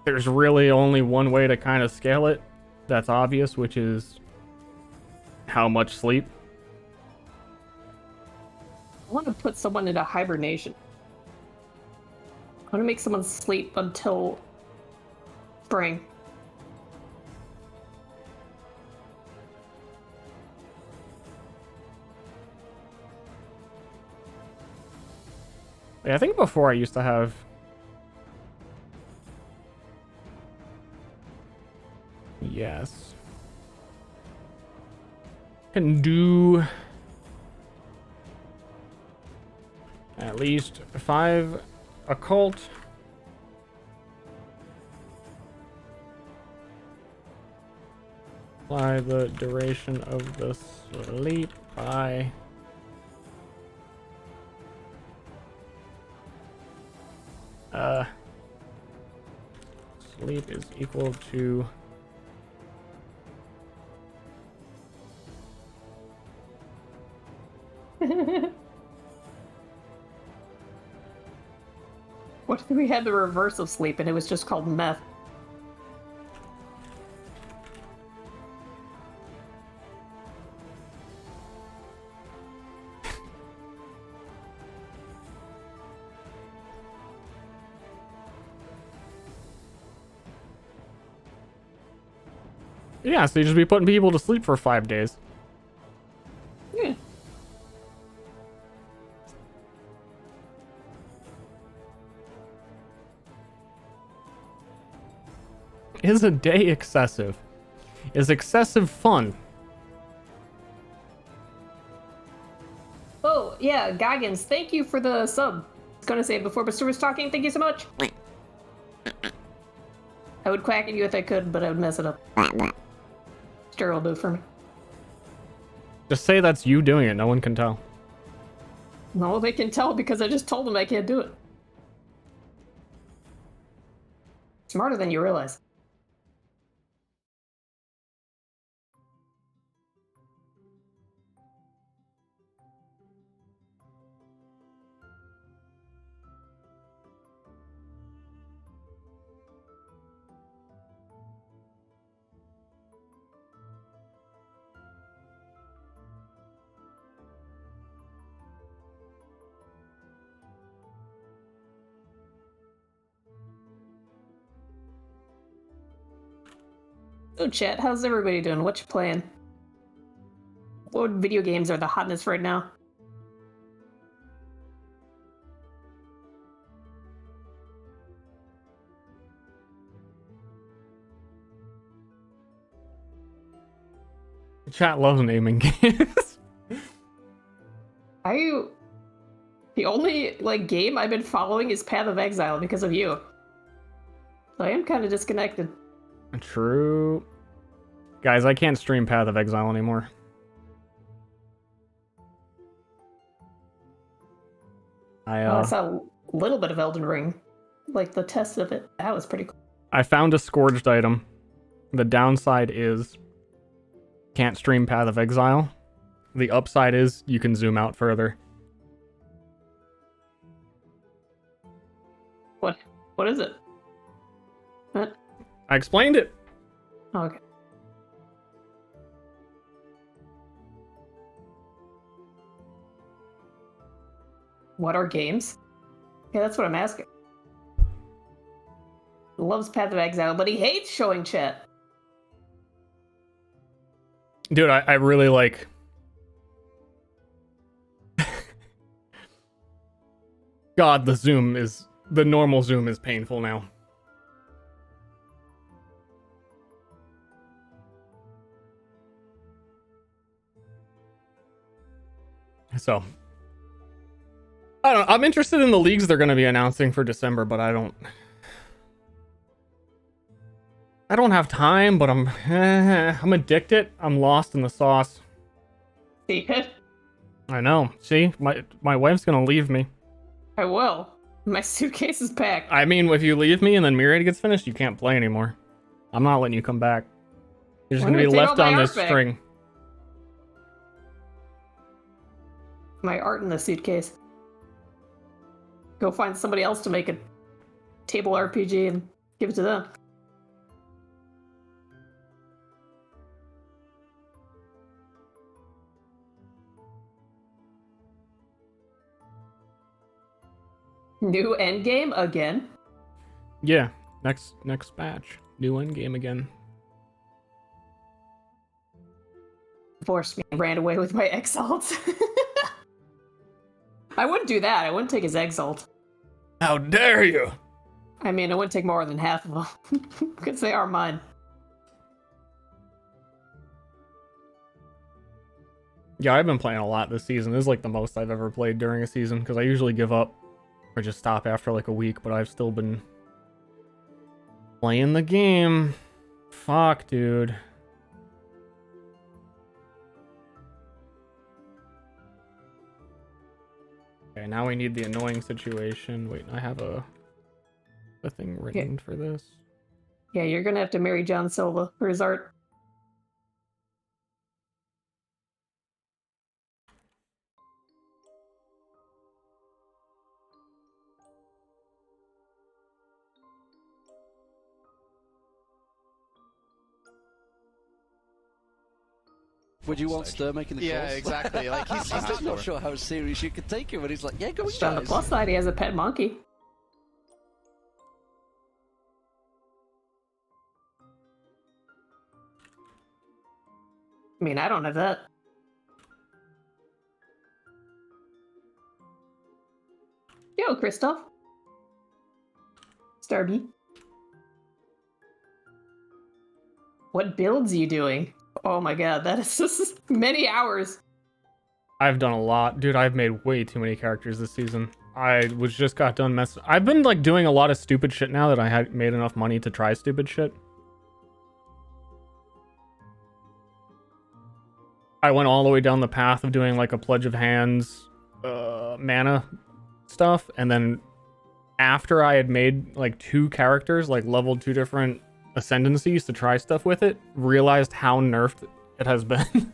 there's really only one way to kind of scale it that's obvious, which is how much sleep. I want to put someone into hibernation. I want to make someone sleep until spring. I think before I used to have yes. Can do at least 5 occult. Apply the duration of the sleep by sleep is equal to What if we had the reverse of sleep and it was just called meth? yeah, so you just be putting people to sleep for 5 days. Yeah. Is a day excessive? Is excessive fun? Oh, yeah, Goggins, thank you for the sub. I was gonna say it before, but Ster was talking. Thank you so much. I would quack at you if I could, but I would mess it up. Ster will do it for me. Just say that's you doing it. No one can tell. No, they can tell because I just told them I can't do it. Smarter than you realize. So chat, how's everybody doing? What you playing? What video games are the hotness right now? The chat loves naming games. The only game I've been following is Path of Exile because of you. So I am kind of disconnected. True. Guys, I can't stream Path of Exile anymore. I saw a little bit of Elden Ring. Like the test of it. That was pretty cool. I found a scourged item. The downside is can't stream Path of Exile. The upside is you can zoom out further. What is it? What? I explained it. Oh, okay. What are games? Yeah, that's what I'm asking. He loves Path of Exile, but he hates showing chat. Dude, I really like... God, the normal zoom is painful now. So, I don't know. I'm interested in the leagues they're going to be announcing for December, but I don't have time, but I'm addicted. I'm lost in the sauce. See it? I know. See, my wife's going to leave me. I will. My suitcase is packed. I mean, if you leave me and then Myriad gets finished, you can't play anymore. I'm not letting you come back. You're just going to be left on this string. My art in the suitcase. Go find somebody else to make a table RPG and give it to them. New endgame again? Yeah, next batch. New endgame again. Forced me and ran away with my exalt. I wouldn't do that. I wouldn't take his exalt. How dare you? I mean, I wouldn't take more than half of them. Because they are mine. Yeah, I've been playing a lot this season. This is like the most I've ever played during a season, because I usually give up or just stop after like a week, but I've still been playing the game. Fuck, dude. Okay, now we need the annoying situation. Wait, I have a thing written for this. Yeah, you're gonna have to marry John Silva for his art. Would you want Ster making the calls? Yeah, exactly. Like he's just not sure how serious you could take him, and he's like, "Yeah, go On the plus side, he has a pet monkey. I mean, I don't have that. Yo, Christoph. Starby. What builds are you doing? Oh my god, that is just many hours. I've done a lot. Dude, I've made way too many characters this season. Got done messing. I've been like doing a lot of stupid shit now that I had made enough money to try stupid shit. I went all the way down the path of doing like a Pledge of Hands mana stuff, and then after I had made like 2 characters, like leveled 2 different ascendancies to try stuff with it, realized how nerfed it has been.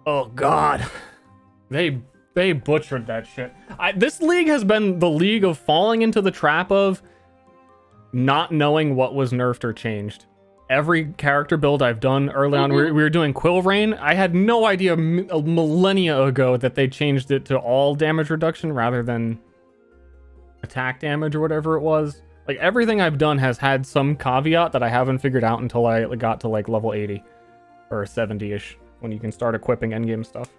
Oh god. They butchered that shit. This league has been the league of falling into the trap of not knowing what was nerfed or changed. Every character build I've done early on, we were doing Quill Rain. I had no idea a millennia ago that they changed it to all damage reduction rather than attack damage or whatever it was. Like, everything I've done has had some caveat that I haven't figured out until I got to like level 80 or 70-ish, when you can start equipping endgame stuff.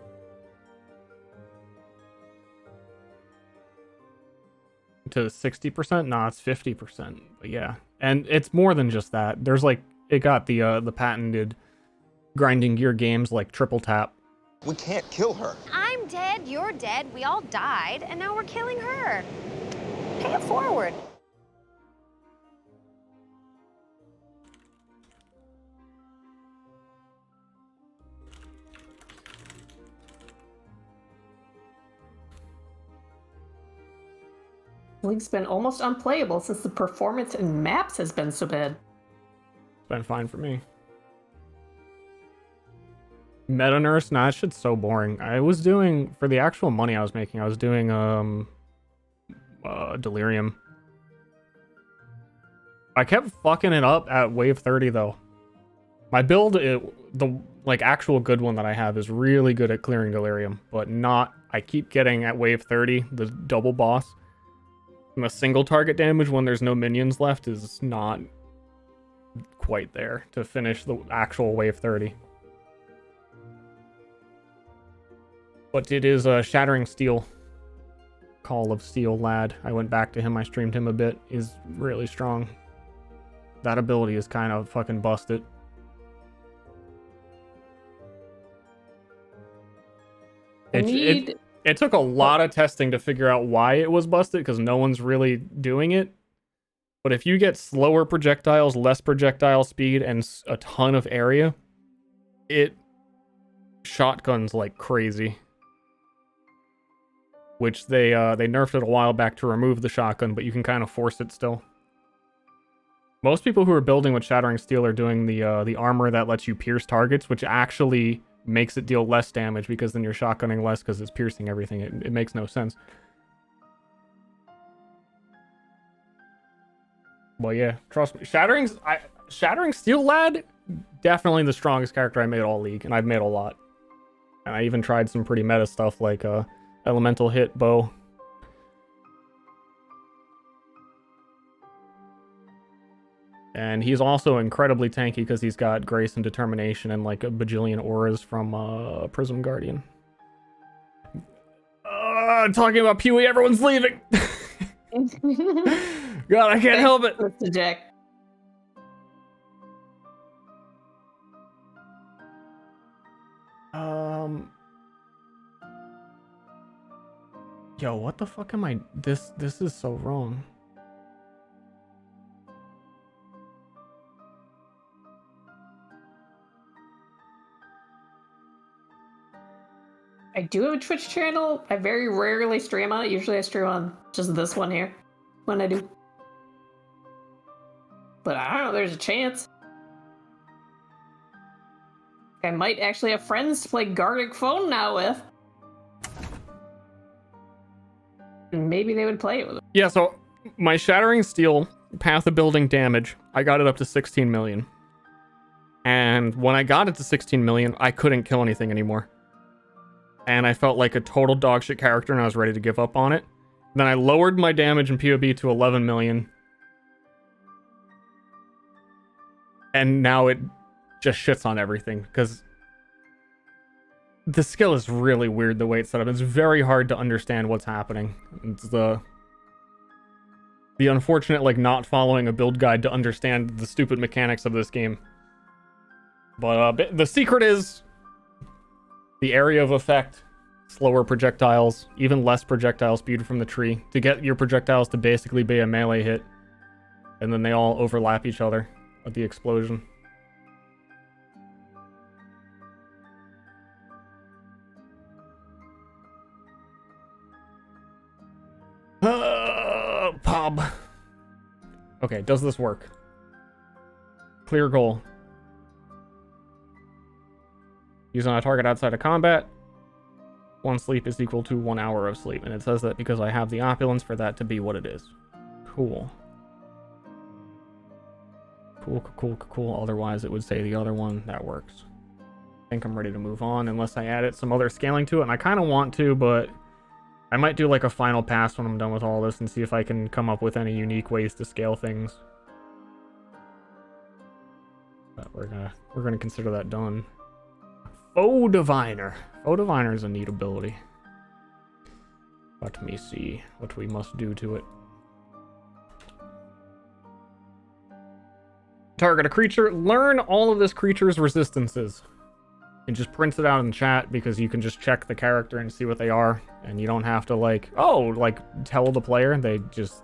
To 60%? Nah, it's 50%. But yeah. And it's more than just that. There's like, it got the patented grinding gear games like Triple Tap. We can't kill her. I'm dead, you're dead, we all died, and now we're killing her. Pay it forward. The league's been almost unplayable since the performance in maps has been so bad. It's been fine for me. Meta Nurse? Nah, that shit's so boring. I was doing, for the actual money I was making, I was doing Delirium. I kept fucking it up at wave 30 though. My build, the like actual good one that I have, is really good at clearing Delirium, but not, I keep getting at wave 30, the double boss. And the single target damage when there's no minions left is not quite there to finish the actual wave 30. But it is a Shattering Steel. Call of Steel Lad. I went back to him, I streamed him a bit. Is really strong. That ability is kind of fucking busted. It took a lot of testing to figure out why it was busted, because no one's really doing it. But if you get slower projectiles, less projectile speed, and a ton of area, it shotguns like crazy. Which they nerfed it a while back to remove the shotgun, but you can kind of force it still. Most people who are building with Shattering Steel are doing the armor that lets you pierce targets, which actually makes it deal less damage, because then you're shotgunning less because it's piercing everything. It makes no sense. Well, yeah, trust me. Shattering Steel Lad, definitely the strongest character I made all league, and I've made a lot. And I even tried some pretty meta stuff like Elemental Hit Bow. And he's also incredibly tanky because he's got Grace and Determination and like a bajillion auras from Prism Guardian. Talking about Pewee, everyone's leaving. God, I can't help it. Mr. Jack. Yo, what the fuck am I? This is so wrong. I do have a Twitch channel. I very rarely stream on it. Usually I stream on just this one here when I do. But I don't know, there's a chance. I might actually have friends to play Gartic Phone now with. And maybe they would play it with them. Yeah, so my Shattering Steel Path of Building damage, I got it up to 16 million. And when I got it to 16 million, I couldn't kill anything anymore. And I felt like a total dogshit character, and I was ready to give up on it. Then I lowered my damage in PoB to 11 million. And now it just shits on everything, because the skill is really weird the way it's set up. It's very hard to understand what's happening. It's the unfortunate, like, not following a build guide to understand the stupid mechanics of this game. But the secret is The area of effect, slower projectiles, even less projectile speed from the tree, to get your projectiles to basically be a melee hit. And then they all overlap each other at the explosion. Pub. Okay, does this work? Clear goal. Use on a target outside of combat. 1 sleep is equal to 1 hour of sleep. And it says that because I have the opulence for that to be what it is. Cool. Cool. Otherwise, it would say the other one. That works. I think I'm ready to move on unless I added some other scaling to it. And I kind of want to, but I might do like a final pass when I'm done with all this and see if I can come up with any unique ways to scale things. But we're gonna consider that done. Foe Diviner. Foe Diviner is a neat ability. Let me see what we must do to it. Target a creature. Learn all of this creature's resistances. And just prints it out in chat because you can just check the character and see what they are. And you don't have to tell the player. They just...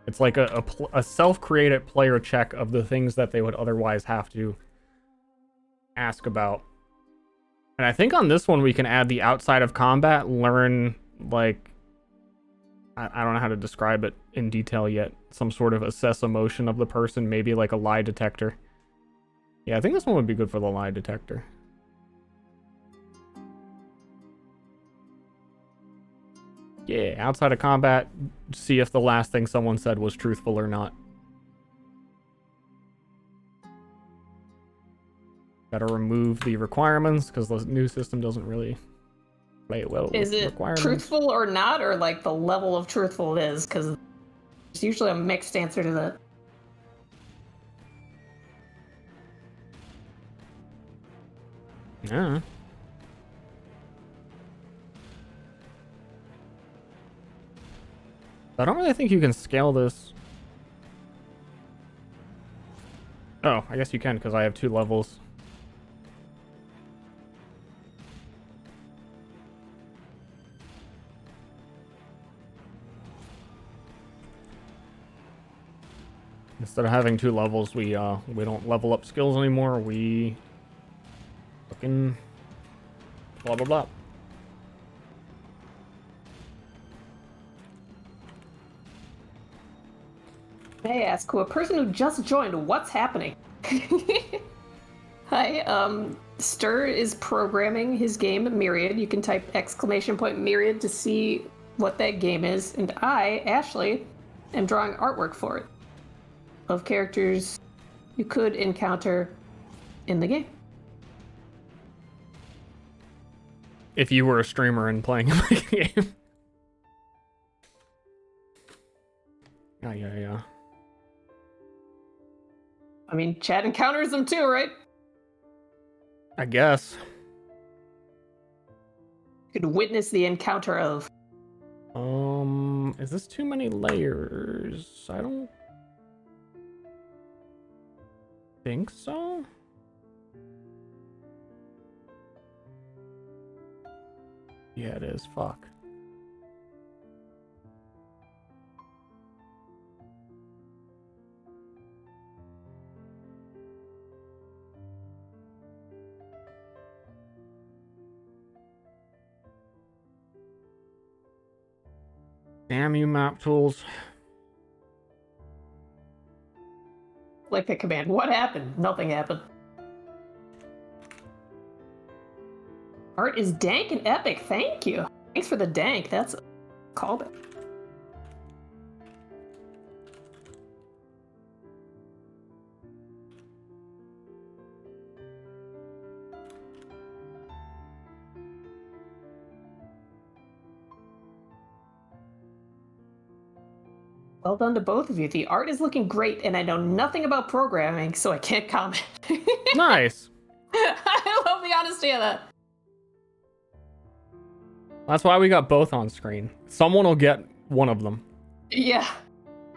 It's like a self-created player check of the things that they would otherwise have to ask about. And I think on this one we can add the outside of combat, learn, like... I don't know how to describe it in detail yet. Some sort of assess emotion of the person, maybe like a lie detector. Yeah, I think this one would be good for the lie detector. Yeah, outside of combat, see if the last thing someone said was truthful or not. Gotta remove the requirements, because the new system doesn't really play well with Is it requirements. truthful or not, or like the level of truthful it is? Because there's usually a mixed answer to that. Yeah. I don't really think you can scale this. Oh, I guess you can because I have 2 levels. Instead of having 2 levels, we don't level up skills anymore. We fucking blah blah blah. May I ask, who a person who just joined, what's happening? Hi, Ster is programming his game Myriad. You can type !Myriad to see what that game is. And I, Ashley, am drawing artwork for it of characters you could encounter in the game. If you were a streamer and playing a game. Yeah. I mean, chat encounters them too, right? I guess. You could witness the encounter of. Is this too many layers? I don't think so. Yeah, it is. Fuck. Damn you, map tools. Like the command. What happened? Nothing happened. Art is dank and epic. Thank you. Thanks for the dank. That's a callback. Well done to both of you. The art is looking great, and I know nothing about programming, so I can't comment. Nice. I love the honesty of that. That's why we got both on screen. Someone will get one of them. Yeah.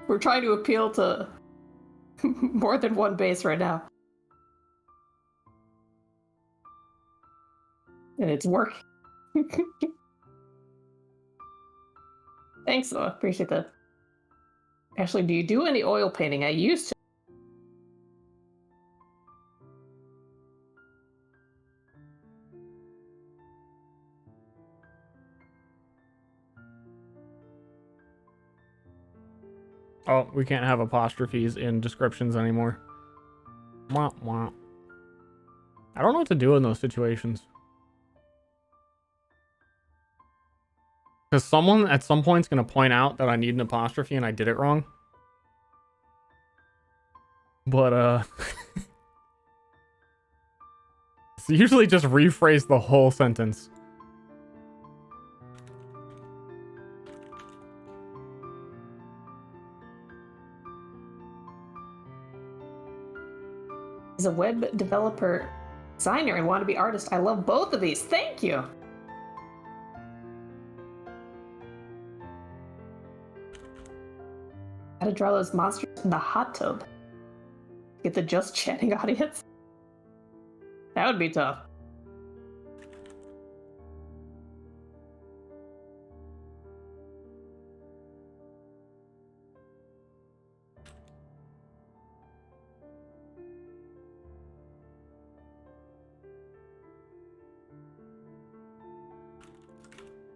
We're trying to appeal to more than one base right now. And it's work. Thanks, though. Appreciate that. Ashley, do you do any oil painting? I used to. Oh, we can't have apostrophes in descriptions anymore. Wah, wah. I don't know what to do in those situations. Because someone at some point is going to point out that I need an apostrophe and I did it wrong. But, it's usually just rephrase the whole sentence. As a web developer, designer, and wannabe artist, I love both of these. Thank you. How to draw those monsters in the hot tub. Get the just chatting audience. That would be tough.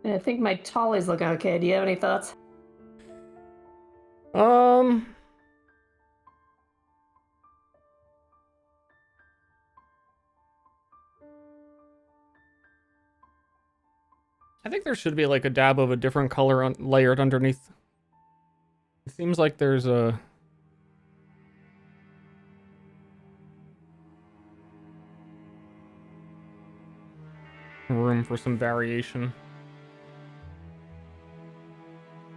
And I think my Tolly's looking okay. Do you have any thoughts? I think there should be like a dab of a different color layered underneath. It seems like there's a room for some variation.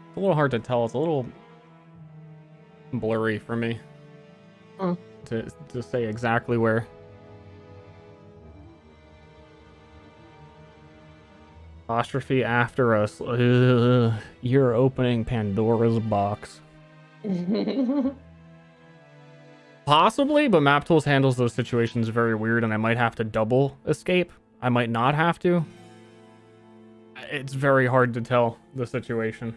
It's a little hard to tell. It's a little blurry for me to say exactly where. Apostrophe after us. You're opening Pandora's box. Possibly, but MapTools handles those situations very weird, and I might have to double escape. I might not have to. It's very hard to tell the situation.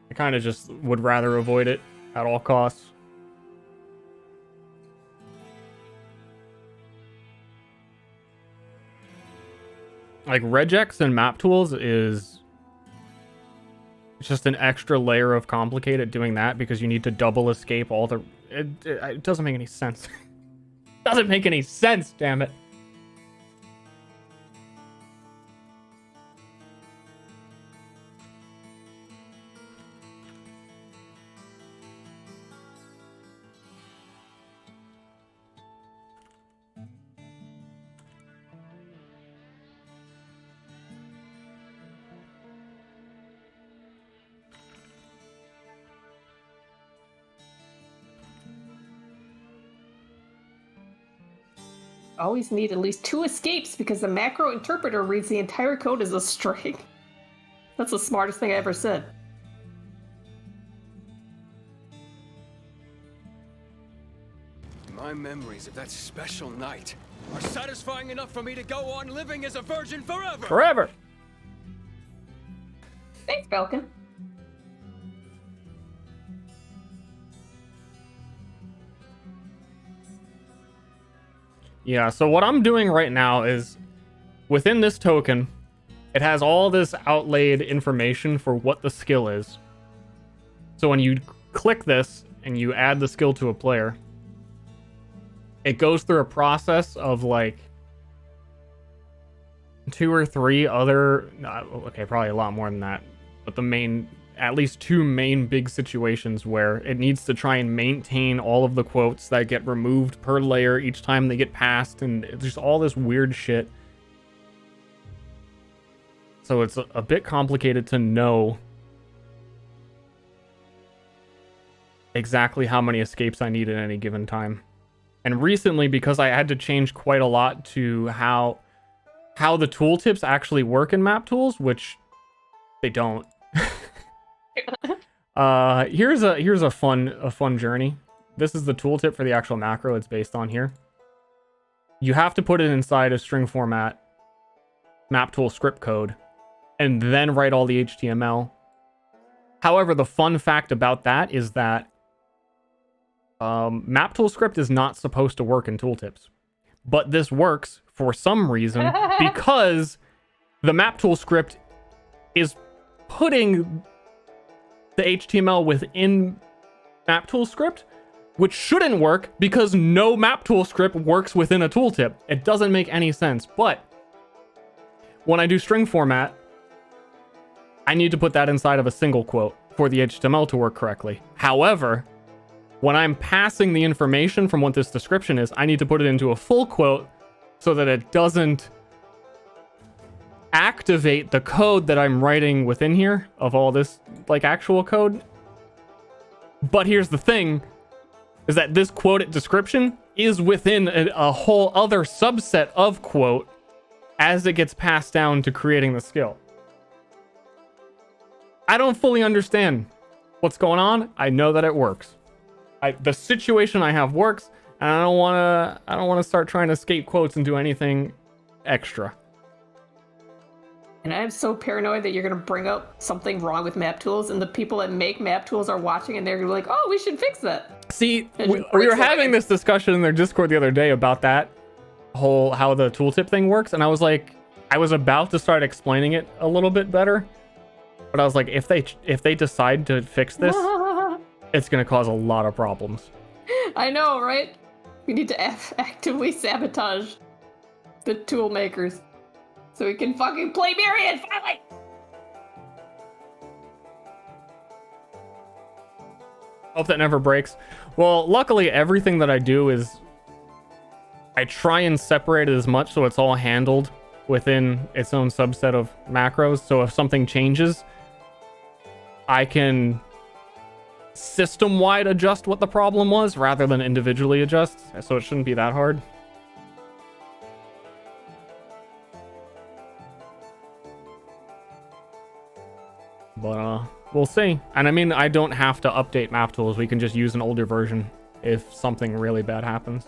I kind of just would rather avoid it at all costs. Like regex and MapTools is just an extra layer of complicated doing that because you need to double escape all the... It doesn't make any sense. Doesn't make any sense, damn it. Always need at least 2 escapes because the macro interpreter reads the entire code as a string. That's the smartest thing I ever said. My memories of that special night are satisfying enough for me to go on living as a virgin forever. Forever. Thanks, Falcon. Yeah, so what I'm doing right now is within this token, it has all this outlaid information for what the skill is. So when you click this and you add the skill to a player, it goes through a process of like 2 or 3 other, okay, probably a lot more than that, but at least 2 main big situations where it needs to try and maintain all of the quotes that get removed per layer each time they get passed, and there's all this weird shit. So it's a bit complicated to know exactly how many escapes I need at any given time. And recently, because I had to change quite a lot to how the tooltips actually work in MapTools, which they don't. Here's a fun journey. This is the tooltip for the actual macro it's based on here. you have to put it inside a string format, map tool script code, and then write all the HTML. However, the fun fact about that is that map tool script is not supposed to work in tooltips. But this works for some reason because the map tool script is putting the HTML within map tool script, which shouldn't work because no map tool script works within a tooltip. It doesn't make any sense. But when I do string format, I need to put that inside of a single quote for the HTML to work correctly. However, when I'm passing the information from what this description is, I need to put it into a full quote so that it doesn't activate the code that I'm writing within here of all this like actual code. But here's the thing, is that this quoted description is within a whole other subset of quote as it gets passed down to creating the skill. I don't fully understand what's going on. I know that it works. The situation I have works, and I don't want to start trying to escape quotes and do anything extra. And I'm so paranoid that you're going to bring up something wrong with map tools, and the people that make map tools are watching, and they're going to be like, oh, we should fix that. See, we were having this discussion in their Discord the other day about that whole, how the tooltip thing works, and I was like, I was about to start explaining it a little bit better, but I was like, if they decide to fix this, it's going to cause a lot of problems. I know, right? We need to actively sabotage the tool makers so we can fucking play Myriad finally! Hope that never breaks. Well, luckily everything that I do is I try and separate it as much so it's all handled within its own subset of macros. So if something changes, I can system-wide adjust what the problem was rather than individually adjust, so it shouldn't be that hard. But we'll see. And I mean, I don't have to update map tools. We can just use an older version if something really bad happens,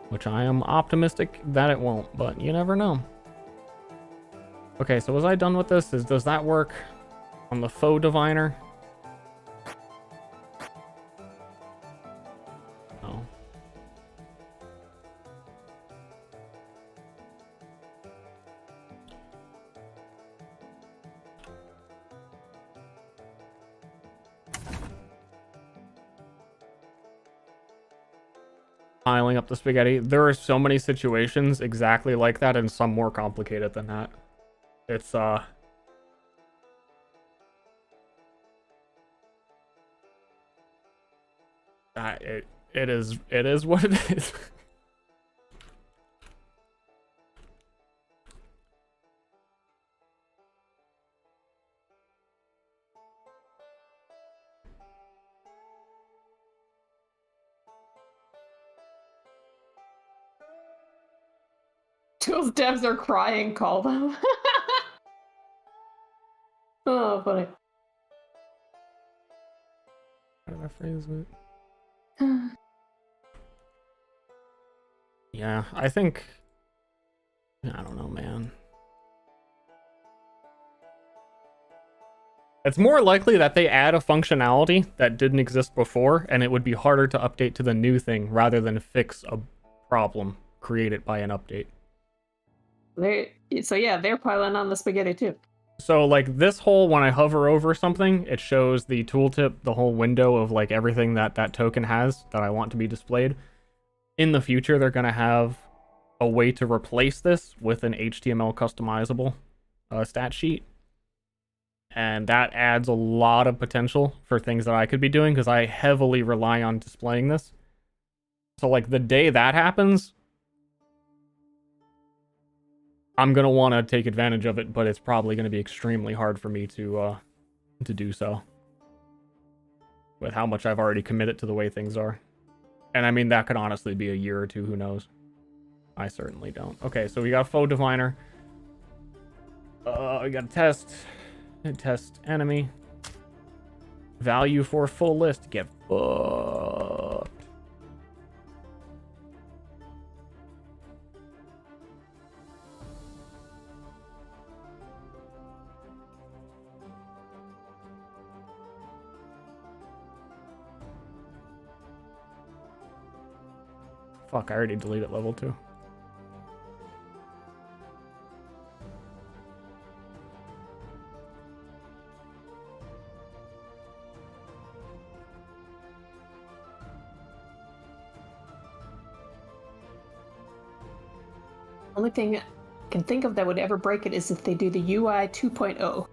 which I am optimistic that it won't, but you never know. Okay, so was I done with this? Does that work on the faux diviner? Piling up the spaghetti. There are so many situations exactly like that, and some more complicated than that. It's it is what it is. Tools devs are crying, call them. Oh, funny. How did I phrase it? Yeah, I think... I don't know, man. It's more likely that they add a functionality that didn't exist before, and it would be harder to update to the new thing rather than fix a problem created by an update. So yeah, they're piling on the spaghetti too. So like this whole, when I hover over something, it shows the tooltip, the whole window of like everything that that token has that I want to be displayed. In the future, they're going to have a way to replace this with an HTML customizable stat sheet. And that adds a lot of potential for things that I could be doing because I heavily rely on displaying this. So like the day that happens, I'm going to want to take advantage of it, but it's probably going to be extremely hard for me to do so with how much I've already committed to the way things are. And I mean, that could honestly be a year or two, who knows? I certainly don't. Okay, so we got faux diviner. We got a test enemy. Value for full list. Get fucked. fuck, I already deleted level 2. Only thing I can think of that would ever break it is if they do the UI 2.0.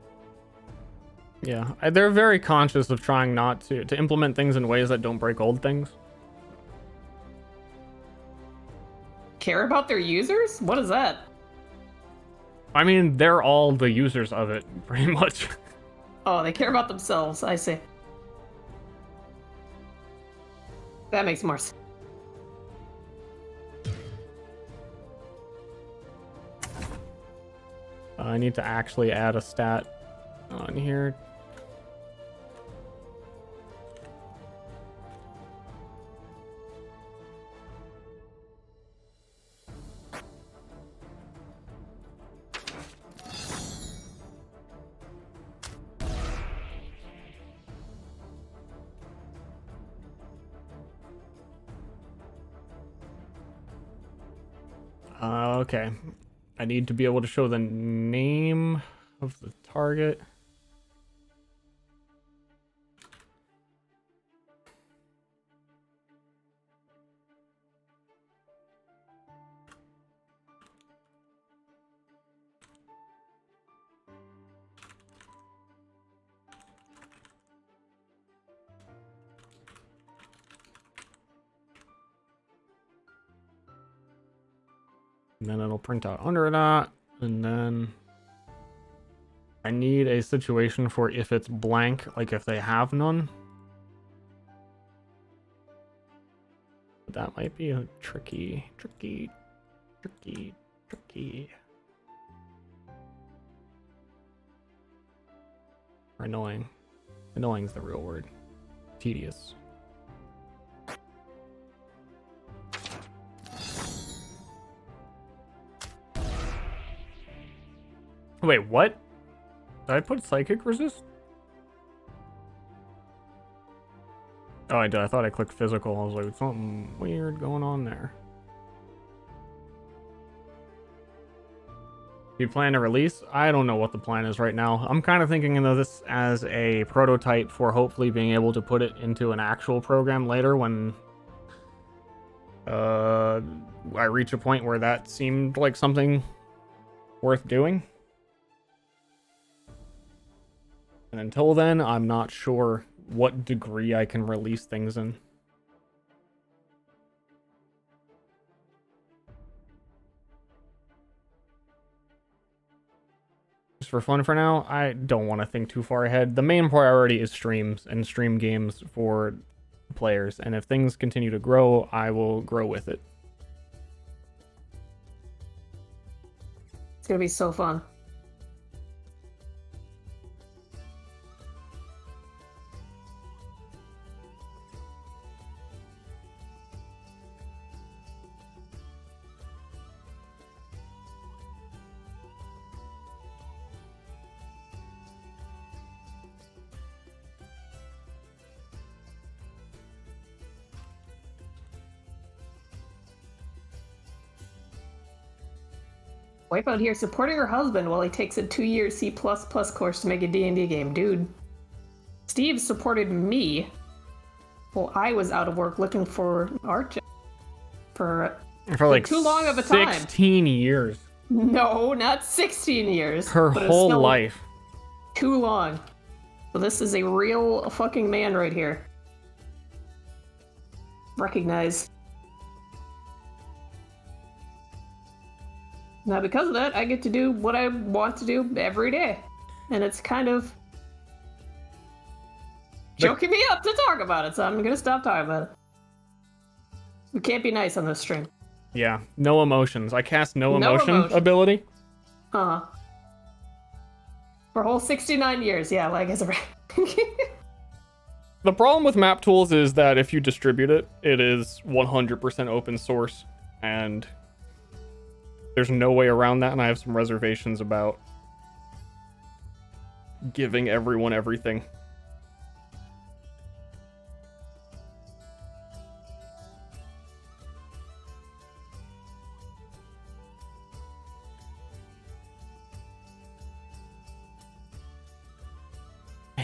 Yeah, they're very conscious of trying not to implement things in ways that don't break old things. Care about their users? What is that? I mean, they're all the users of it, pretty much. Oh, they care about themselves. I see. That makes more sense. I need to actually add a stat on here. Okay. I need to be able to show the name of the target. And then it'll print out under that. And then I need a situation for if it's blank, like if they have none. But that might be a tricky. Or annoying. Annoying is the real word. Tedious. Wait, what? Did I put psychic resist? Oh, I did. I thought I clicked physical. I was like, something weird going on there. Do you plan to release? I don't know what the plan is right now. I'm kind of thinking of this as a prototype for hopefully being able to put it into an actual program later when I reach a point where that seemed like something worth doing. And until then, I'm not sure what degree I can release things in. Just for fun for now, I don't want to think too far ahead. The main priority is streams and stream games for players. And if things continue to grow, I will grow with it. It's gonna be so fun. Wipeout here supporting her husband while he takes a 2-year C++ course to make a D&D game. Dude. Steve supported me while I was out of work looking for art job for like too long of a time. 16 years. No, not 16 years. Her but it's whole still life. Too long. So this is a real fucking man right here. Recognize. Now, because of that, I get to do what I want to do every day. And it's kind of choking me up to talk about it, so I'm gonna stop talking about it. We can't be nice on this stream. Yeah, no emotions. I cast no emotion ability. For a whole 69 years, yeah, like as a The problem with map tools is that if you distribute it, it is 100% open source, and there's no way around that, and I have some reservations about giving everyone everything.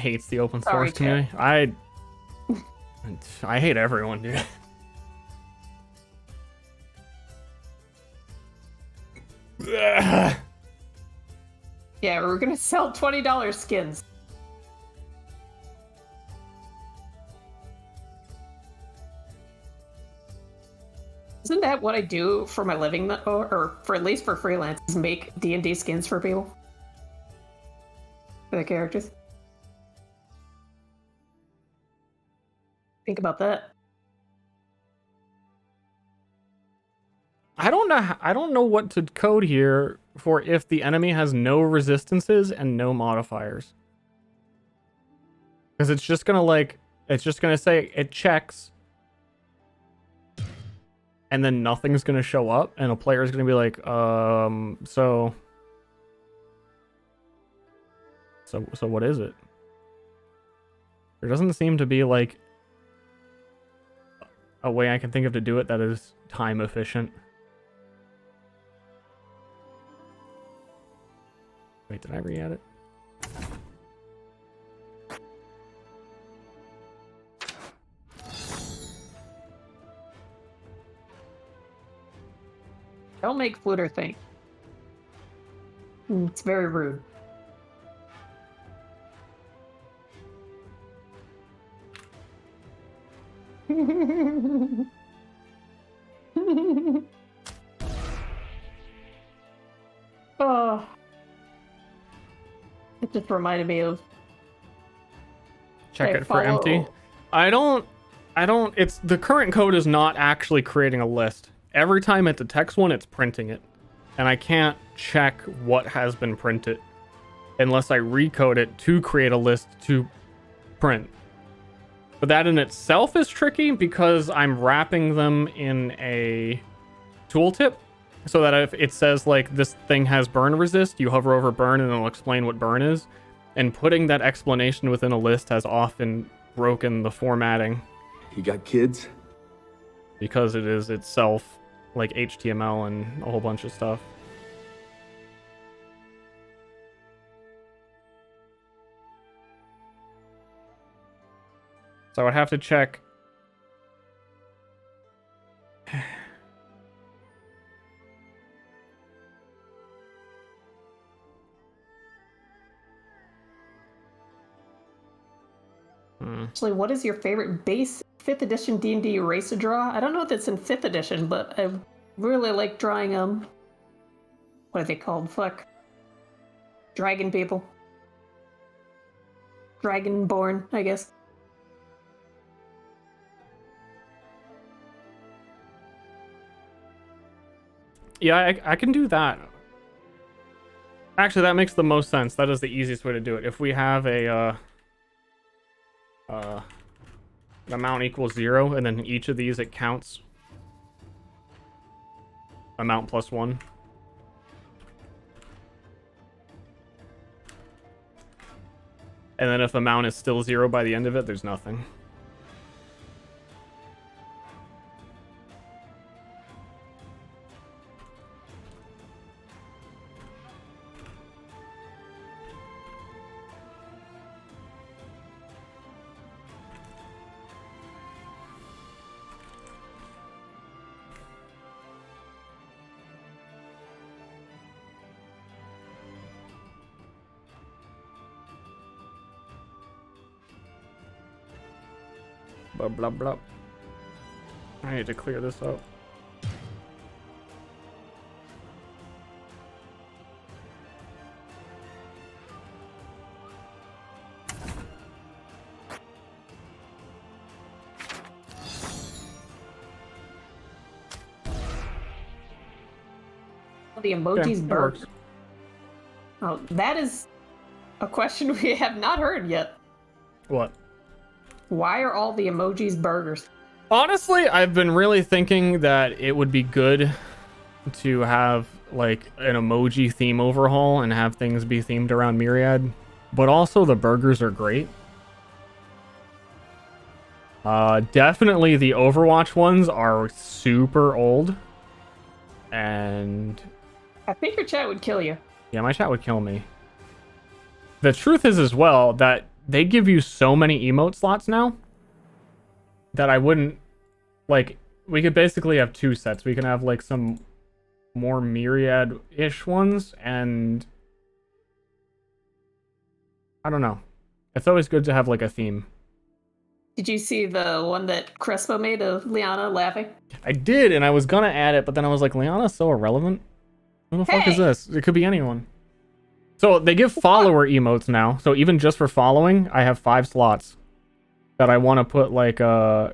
hates the open Sorry, source community. I hate everyone, dude. Yeah, we're gonna sell $20 skins. Isn't that what I do for my living, or for at least for freelance, is make D&D skins for people? For the characters? Think about that. I don't know what to code here for if the enemy has no resistances and no modifiers. Because it's just gonna say it checks, and then nothing's gonna show up, and a player's gonna be like, so what is it? There doesn't seem to be like a way I can think of to do it that is time efficient. Wait, did I re-add it? Don't make Fluter think. It's very rude. Oh. It just reminded me of... Check it for empty. I don't, it's, the current code is not actually creating a list. Every time it detects one, it's printing it. And I can't check what has been printed unless I recode it to create a list to print. But that in itself is tricky because I'm wrapping them in a tooltip so that if it says like this thing has burn resist, you hover over burn and it'll explain what burn is. And putting that explanation within a list has often broken the formatting. You got kids? Because it is itself like HTML and a whole bunch of stuff. So I would have to check. Actually, what is your favorite base 5th edition D&D eraser draw? I don't know if it's in 5th edition, but I really like drawing what are they called? Fuck. Dragon people. Dragonborn, I guess. Yeah, I can do that. Actually, that makes the most sense. That is the easiest way to do it. If we have a amount equals 0, and then each of these it counts amount plus 1. And then if amount is still 0 by the end of it, there's nothing. Blah, blah, blah. I need to clear this up. The emojis that works. Oh, that is a question we have not heard yet. What? Why are all the emojis burgers? Honestly, I've been really thinking that it would be good to have like an emoji theme overhaul and have things be themed around Myriad, but also the burgers are great. Definitely the Overwatch ones are super old, and I think your chat would kill you. yeah, my chat would kill me. The truth is as well that they give you so many emote slots now that I wouldn't like. We could basically have two sets. We can have like some more Myriad-ish ones, and I don't know. It's always good to have like a theme. Did you see the one that Crespo made of Liana laughing? I did, and I was gonna add it, but then I was like, Liana's so irrelevant. Who the fuck is this? It could be anyone. So they give follower emotes now. So even just for following, I have 5 slots that I want to put like I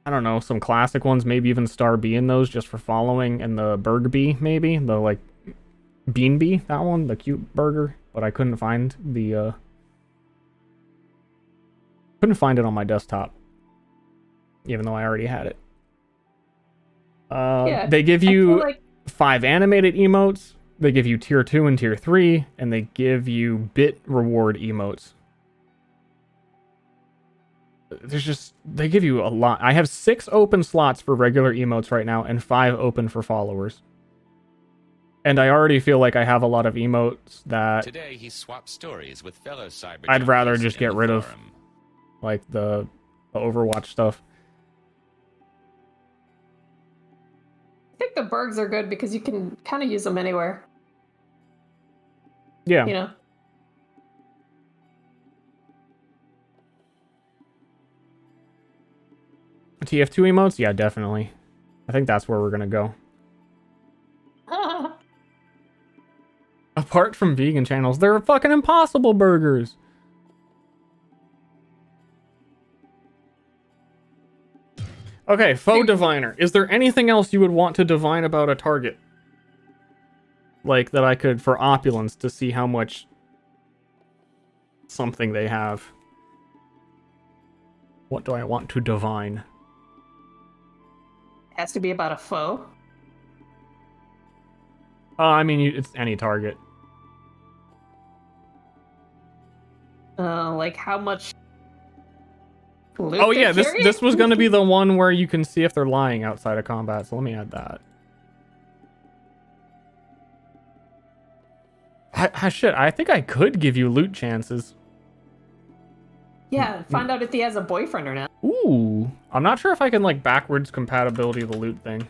don't know, some classic ones, maybe even Star B in those just for following, and the Berg Bee maybe, the like Bean Bee, that one, the cute burger, but I couldn't find the couldn't find it on my desktop, even though I already had it. Yeah, they give you like 5 animated emotes. They give you tier 2 and tier 3, and they give you bit reward emotes. There's just, they give you a lot. I have 6 open slots for regular emotes right now, and 5 open for followers. And I already feel like I have a lot of emotes that Today he swapped stories with fellow cyber I'd rather junkies just in get the rid of, forum. like the Overwatch stuff. I think the Bergs are good because you can kind of use them anywhere. Yeah. You know? TF2 emotes? Yeah, definitely. I think that's where we're gonna go. Apart from vegan channels, they're fucking impossible burgers. Okay, faux diviner. Is there anything else you would want to divine about a target? Like that I could, for opulence, to see how much something they have. What do I want to divine? Has to be about a foe. I mean, it's any target. Like how much loot Oh yeah, they're this was carrying? gonna be the one where you can see if they're lying outside of combat, so let me add that. Shit, I think I could give you loot chances. Yeah, find out if he has a boyfriend or not. Ooh, I'm not sure if I can like backwards compatibility the loot thing.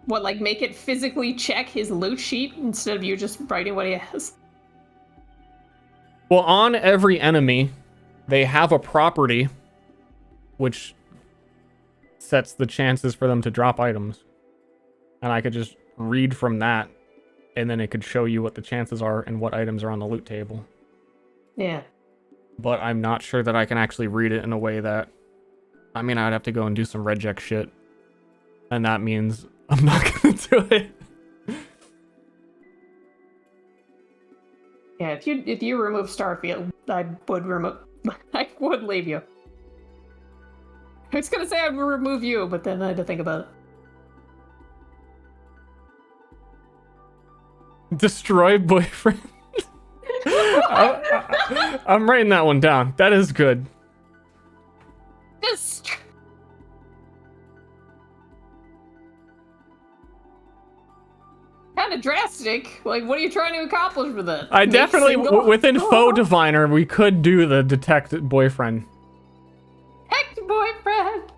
What, like make it physically check his loot sheet instead of you just writing what he has? Well, on every enemy, they have a property which sets the chances for them to drop items. And I could just read from that, and then it could show you what the chances are and what items are on the loot table. Yeah. But I'm not sure that I can actually read it in a way that... I mean, I'd have to go and do some regex shit. And that means I'm not gonna do it. Yeah, if you remove Starfield, I would leave you. I was gonna say I would remove you, but then I had to think about it. Destroy boyfriend. I'm writing that one down. That is good. Kind of drastic. Like, what are you trying to accomplish with it? I Make definitely, single- within faux diviner, we could do the detect boyfriend. Hex boyfriend.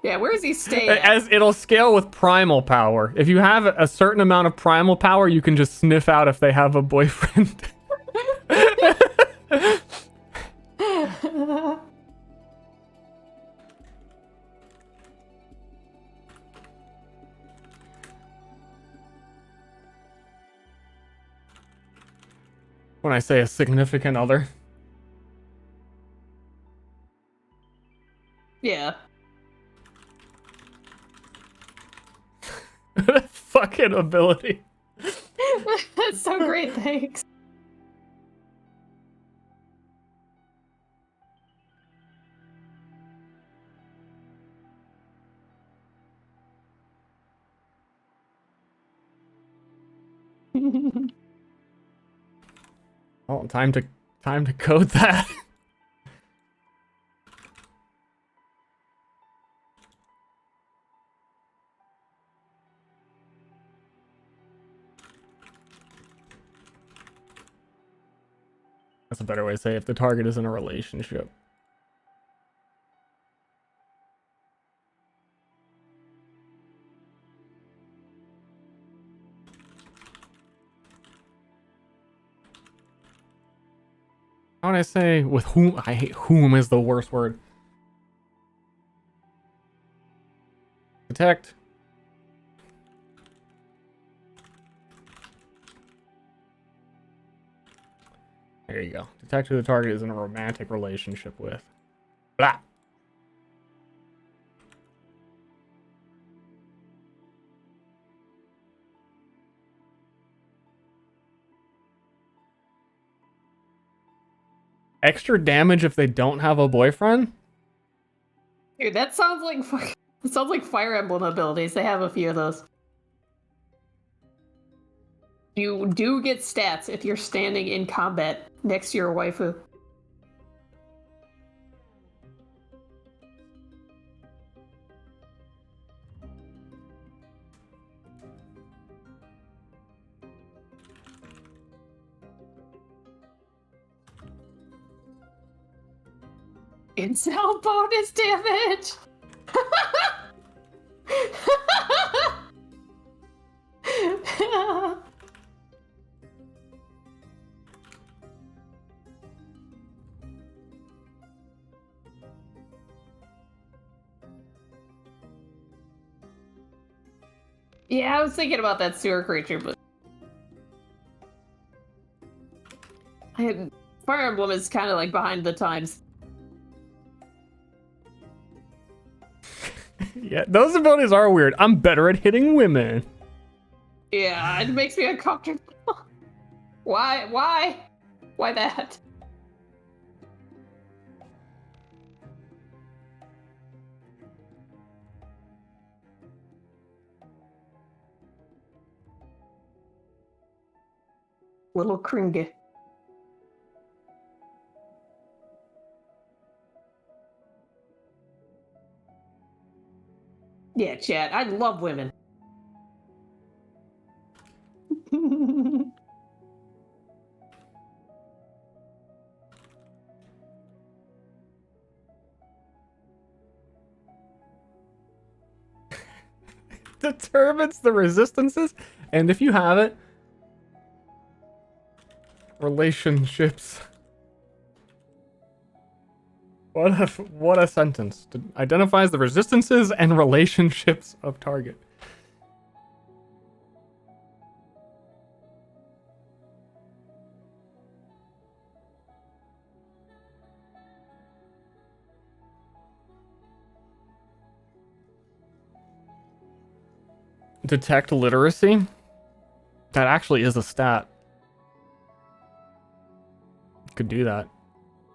Yeah, where is he staying? As it'll scale with primal power. If you have a certain amount of primal power, you can just sniff out if they have a boyfriend. When I say a significant other. Yeah. Fucking ability. That's so great, thanks. Oh, time to code that. That's a better way to say if the target is in a relationship. How would I say with whom? I hate whom is the worst word. Detect. There you go. Detect who the target is in a romantic relationship with. Blah. Extra damage if they don't have a boyfriend? Dude, that sounds like it sounds like Fire Emblem abilities. They have a few of those. You do get stats if you're standing in combat next to your waifu. Incel bonus damage! Yeah, I was thinking about that sewer creature, but Fire Emblem is kind of like behind the times. Yeah, those abilities are weird. I'm better at hitting women. Yeah, it makes me uncomfortable. Why? Why that? Little Kringe. Yeah, chat. I love women. Determines the resistances, and if you have it, relationships. What a sentence. Identifies the resistances and relationships of target. Detect literacy? That actually is a stat. Could do that.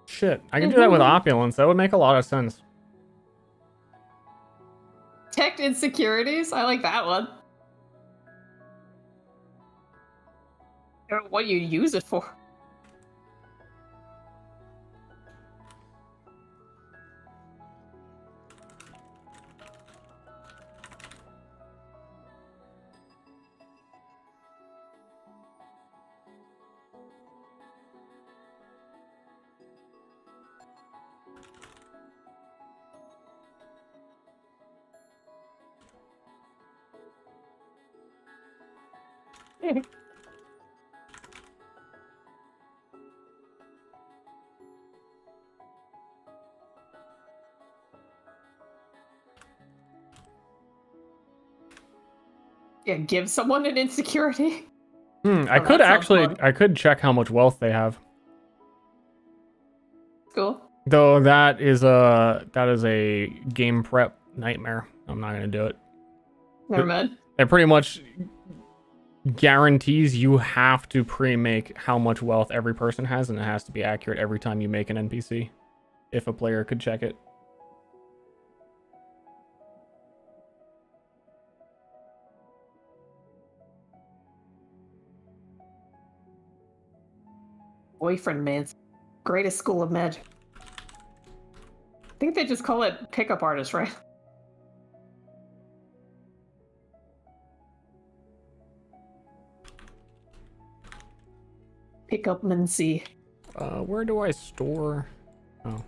Shit, I could do that with opulence. That would make a lot of sense. Detect insecurities? I like that one. I don't know what you use it for. Yeah, give someone an insecurity. I could actually, I could check how much wealth they have. Cool. Though that is a game prep nightmare. I'm not gonna do it. Never mind. It pretty much guarantees you have to pre-make how much wealth every person has, and it has to be accurate every time you make an NPC. If a player could check it. Boyfriend man's greatest school of magic. I think they just call it pickup artist, right? Pickupmancy. Where do I store? Oh.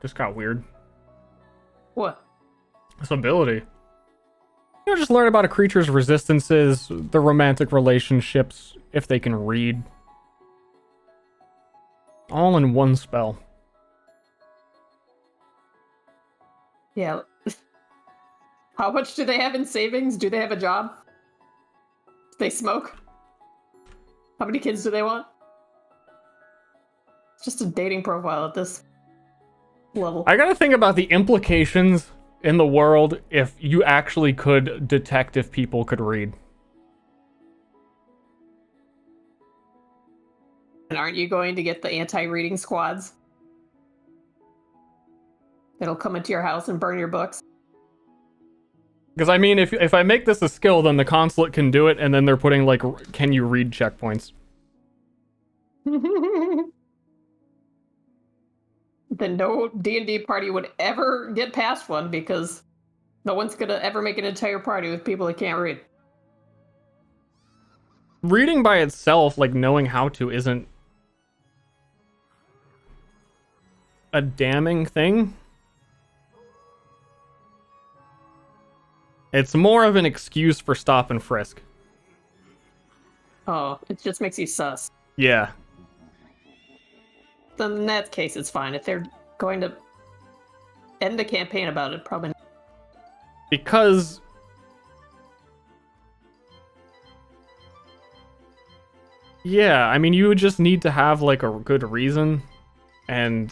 This got weird. What? This ability. You know, just learn about a creature's resistances, the romantic relationships, if they can read. All in one spell. Yeah. How much do they have in savings? Do they have a job? Do they smoke? How many kids do they want? It's just a dating profile at this level. I gotta think about the implications in the world if you actually could detect if people could read. And aren't you going to get the anti-reading squads? That'll come into your house and burn your books. Because I mean, if I make this a skill, then the consulate can do it, and then they're putting like, can you read checkpoints? Then no D&D party would ever get past one because no one's gonna ever make an entire party with people that can't read. Reading by itself, like knowing how to, isn't a damning thing. It's more of an excuse for stop and frisk. Oh, it just makes you sus. Yeah. Then in that case, it's fine. If they're going to end the campaign about it, probably not. Because yeah, I mean, you would just need to have like a good reason, and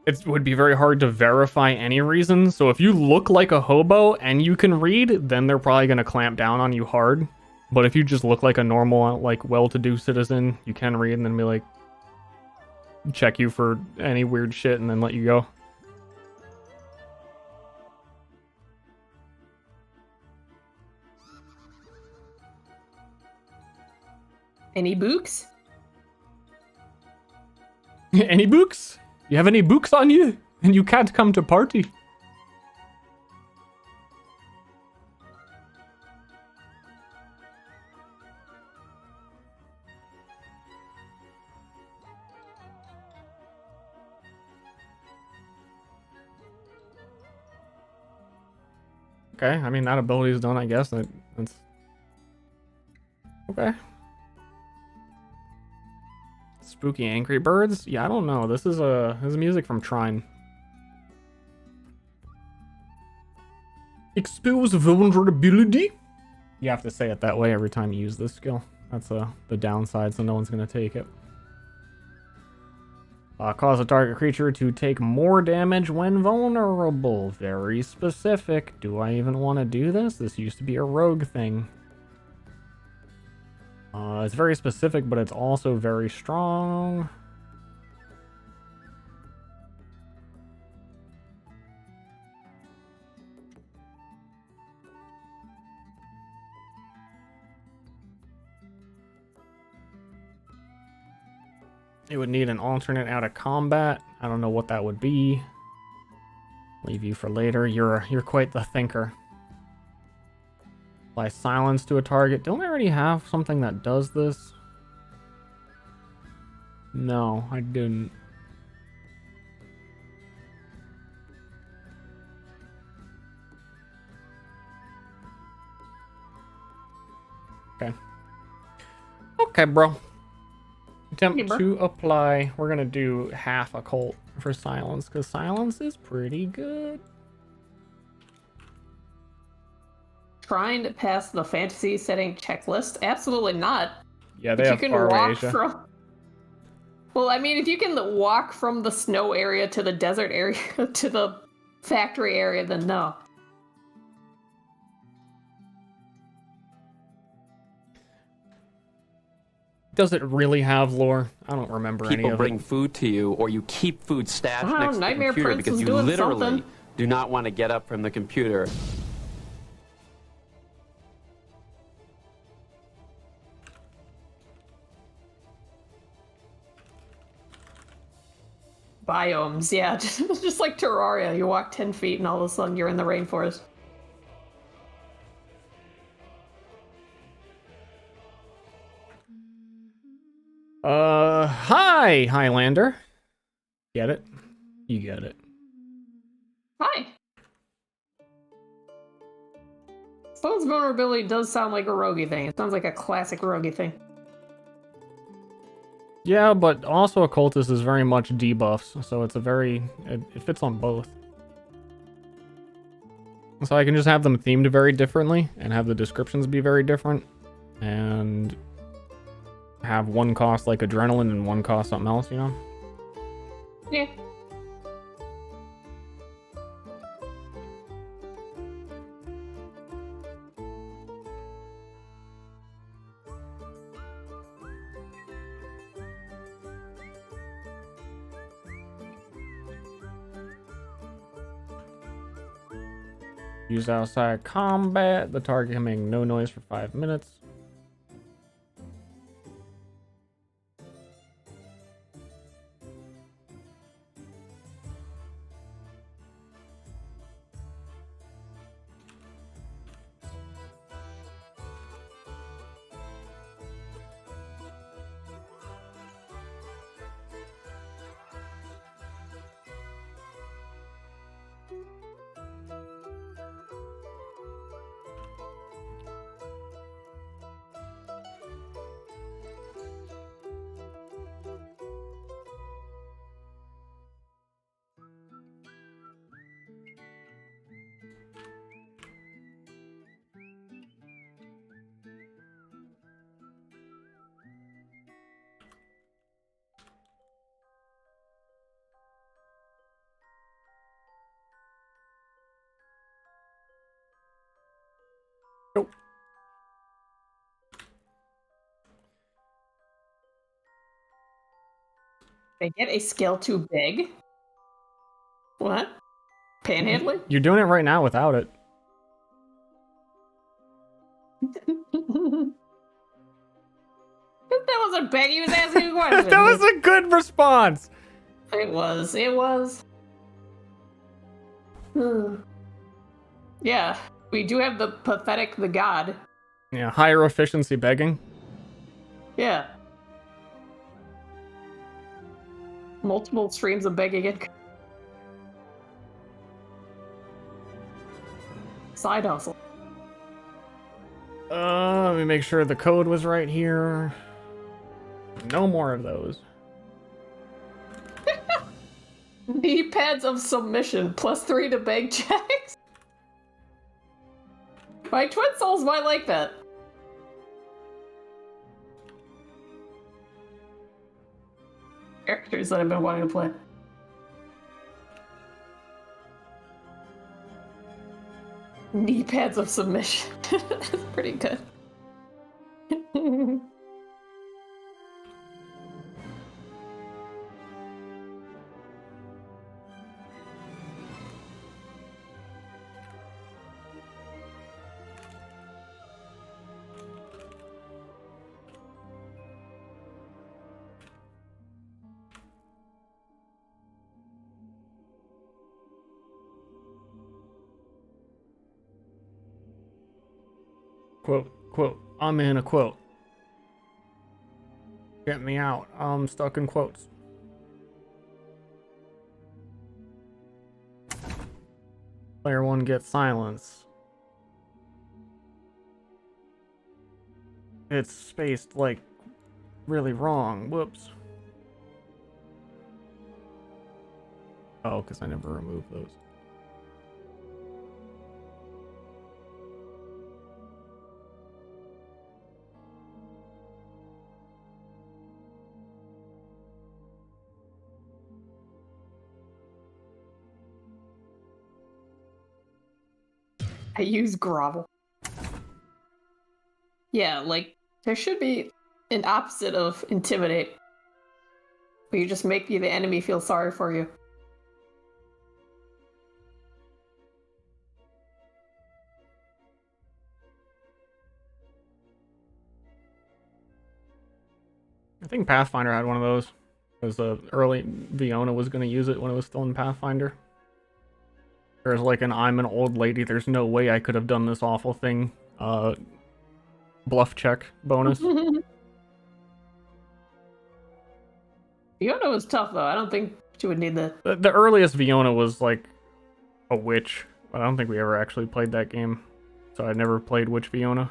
it would be very hard to verify any reason. So if you look like a hobo and you can read, then they're probably going to clamp down on you hard. But if you just look like a normal, like well-to-do citizen, you can read, and then be like, check you for any weird shit and then let you go. Any books? Any books? You have any books on you? And you can't come to party? Okay, I mean, that ability's done, I guess. That's okay. Spooky Angry Birds? Yeah, I don't know. This is music from Trine. Expose vulnerability? You have to say it that way every time you use this skill. That's the downside, so no one's gonna take it. Cause a target creature to take more damage when vulnerable. Very specific. Do I even want to do this? This used to be a rogue thing. It's very specific, but it's also very strong. It would need an alternate out of combat. I don't know what that would be. Leave you for later. You're quite the thinker. Apply silence to a target. Don't I already have something that does this? No, I didn't. Okay. Okay, bro. Attempt to apply. We're gonna do half occult for silence, because silence is pretty good. trying to pass the fantasy setting checklist? Absolutely not. Yeah, they If you have can far walk Asia. from. Well, I mean, if you can walk from the snow area to the desert area to the factory area, then no. Does it really have lore? I don't remember any People of bring it. food to you, or you keep food stashed Wow, next to the Nightmare computer Prince because was you doing literally something. do not want to get up from the computer. Biomes, yeah. Just like Terraria. You walk 10 feet and all of a sudden you're in the rainforest. Hi, Highlander. Get it? You get it. Hi. Suppose vulnerability does sound like a roguey thing. It sounds like a classic roguey thing. Yeah, but also occultist is very much debuffs, so it's a very... it fits on both. So I can just have them themed very differently, and have the descriptions be very different, and have one cost like adrenaline and one cost something else, you know? Yeah. Use outside combat, the target can make no noise for 5 minutes. Nope. They get a skill too big? What? Panhandling? You're doing it right now without it. That wasn't big. He was asking a question. That was a good response! It was. It was. Yeah. We do have the pathetic the god. Yeah, higher efficiency begging. Yeah. Multiple streams of begging it. Side hustle. Let me make sure the code was right here. No more of those. Knee pads of submission, +3 to beg checks. My twin souls might like that. Characters that I've been wanting to play. Knee pads of submission. That's pretty good. Quote. I'm in a quote. Get me out. I'm stuck in quotes. Player 1 gets silence. It's spaced like really wrong. Whoops. Oh, because I never removed those. I use grovel. Yeah, like, there should be an opposite of intimidate. Where you just make the enemy feel sorry for you. I think Pathfinder had one of those. Because early Viona was going to use it when it was still in Pathfinder. There's like I'm an old lady. There's no way I could have done this awful thing. Bluff check bonus. Fiona was tough, though. I don't think she would need that. The earliest Viona was like a witch. But I don't think we ever actually played that game. So I never played Witch Viona.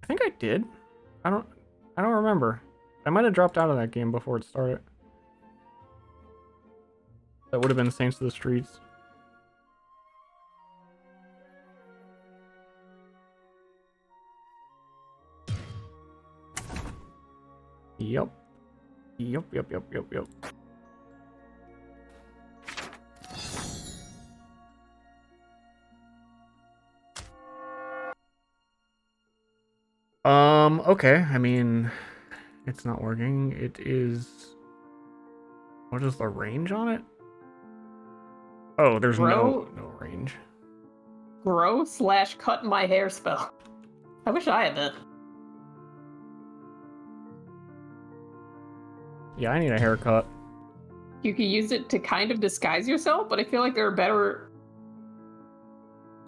I think I did. I don't remember. I might have dropped out of that game before it started. That would have been Saints of the Streets. Yep. Yep. Okay. I mean, it's not working. It is... What is the range on it? Oh, there's no range. Grow / cut my hair spell. I wish I had that. Yeah, I need a haircut. You can use it to kind of disguise yourself, but I feel like there are better,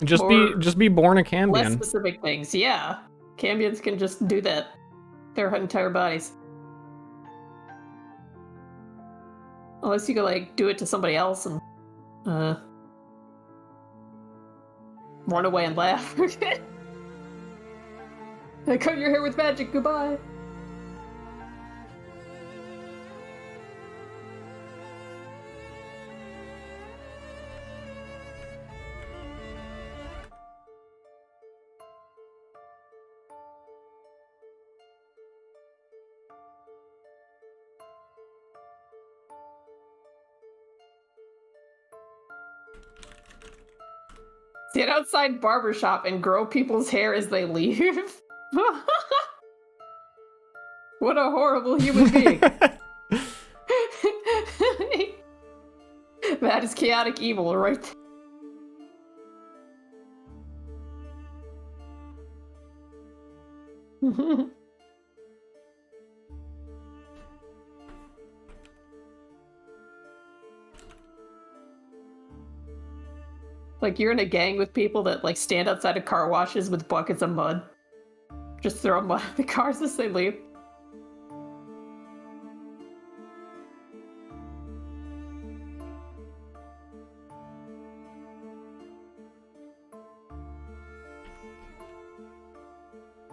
Just be born a Cambion. less specific things. Yeah, Cambions can just do that. Their entire bodies. Unless you could like do it to somebody else and run away and laugh. I cut your hair with magic. Goodbye. Sit outside barbershop and grow people's hair as they leave. What a horrible human being. That is chaotic evil right there. Like, you're in a gang with people that, like, stand outside of car washes with buckets of mud. Just throw mud at the cars as they leave.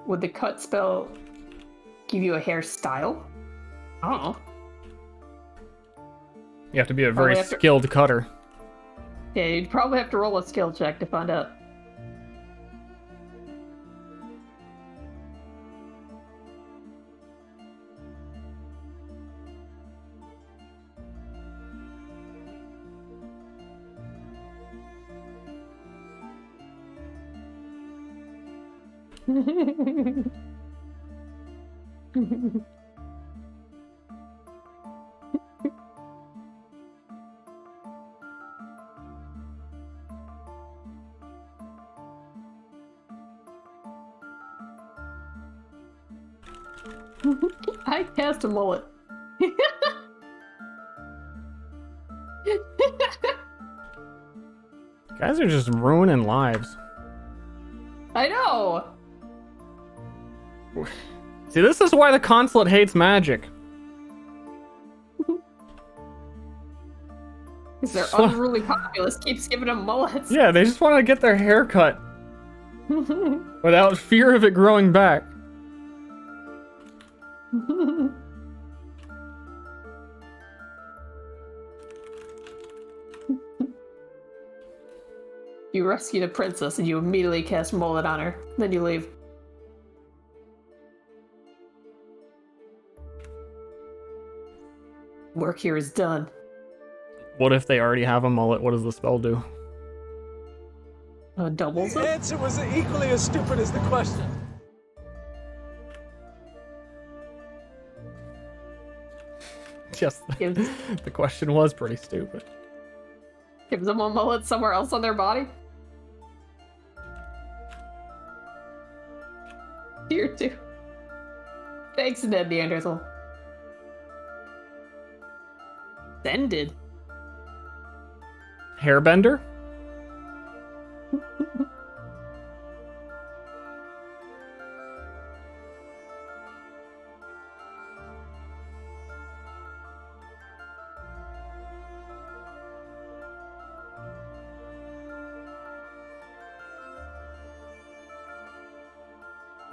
Would the cut spell give you a hairstyle? I don't know. You have to be a very skilled cutter. Yeah, you'd probably have to roll a skill check to find out. I cast a mullet. Guys are just ruining lives. I know! See, this is why the consulate hates magic. Because their unruly populace keeps giving them mullets. Yeah, they just want to get their hair cut. Without fear of it growing back. You rescue the princess and you immediately cast mullet on her. Then you leave. Work here is done. What if they already have a mullet? What does the spell do? Doubles The it? answer was equally as stupid as the question. Yes, Gives, the question was pretty stupid. gives them a mullet somewhere else on their body? Tier 2. Thanks, Ned Neanderthal. Sended. Hairbender?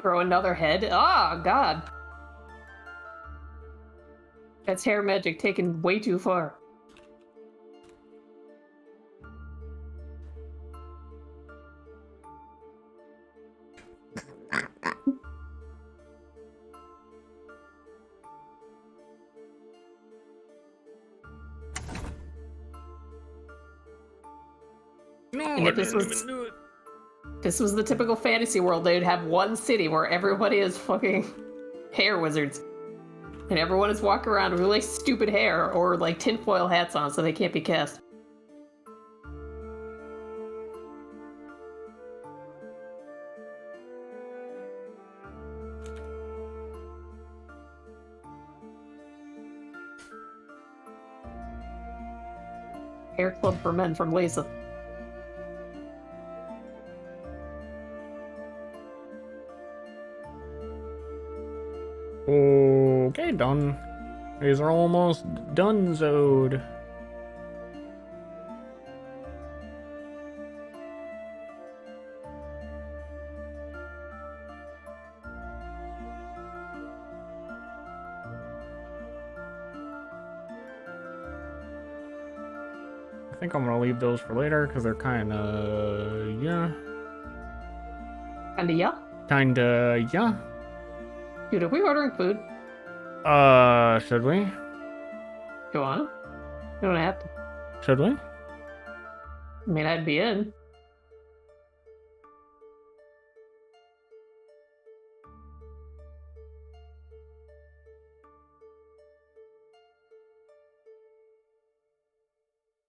Grow another head? Ah, God. That's hair magic taken way too far. No, And if this was the typical fantasy world, they'd have one city where everybody is fucking hair wizards. And everyone is walking around with really stupid hair or like tinfoil hats on so they can't be cast. Hair club for men from Lisa. Okay, done. These are almost done-zoed. I think I'm gonna leave those for later because they're kinda yeah. Dude, are we ordering food? Should we? You want to? You don't have to. Should we? I mean, I'd be in.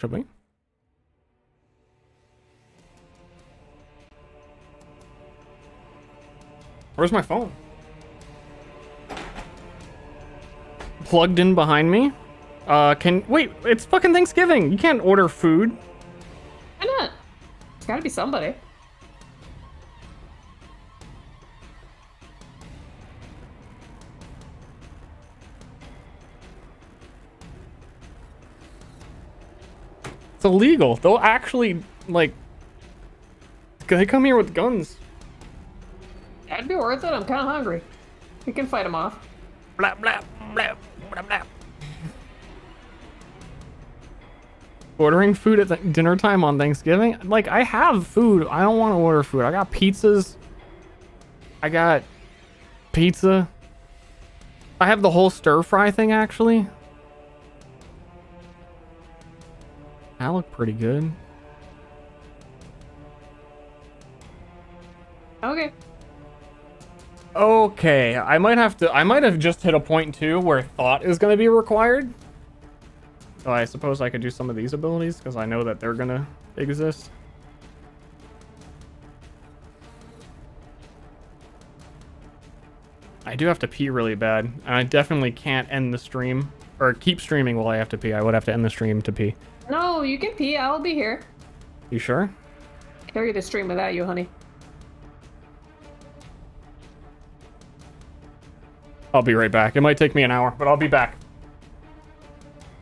Should we? Where's my phone? Plugged in behind me? Wait, it's fucking Thanksgiving. You can't order food. Why not? There's gotta be somebody. It's illegal. They'll actually, like, they come here with guns. That'd be worth it. I'm kind of hungry. We can fight them off. Blah, blah, blah, blah, blah. Ordering food at dinner time on Thanksgiving? Like, I have food. I don't want to order food. I got pizzas. I got pizza. I have the whole stir fry thing, actually. That looked pretty good. Okay. Okay, I might have just hit a point too where thought is going to be required. So I suppose I could do some of these abilities because I know that they're going to exist. I do have to pee really bad, and I definitely can't end the stream or keep streaming while I have to pee. I would have to end the stream to pee. No, you can pee. I'll be here. You sure? Carry the stream without you, honey. I'll be right back. It might take me an hour, but I'll be back.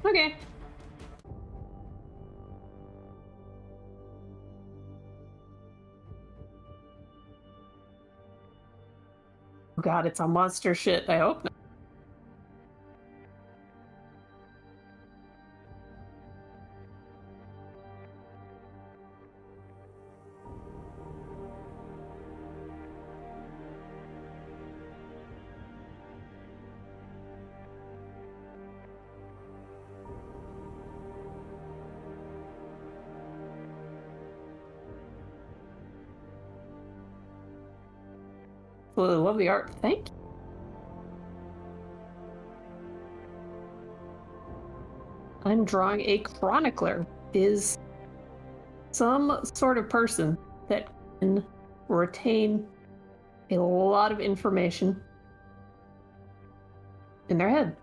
Okay. Oh God, it's a monster shit. I hope not. Absolutely love the art. Thank you. I'm drawing a chronicler. Is some sort of person that can retain a lot of information in their head.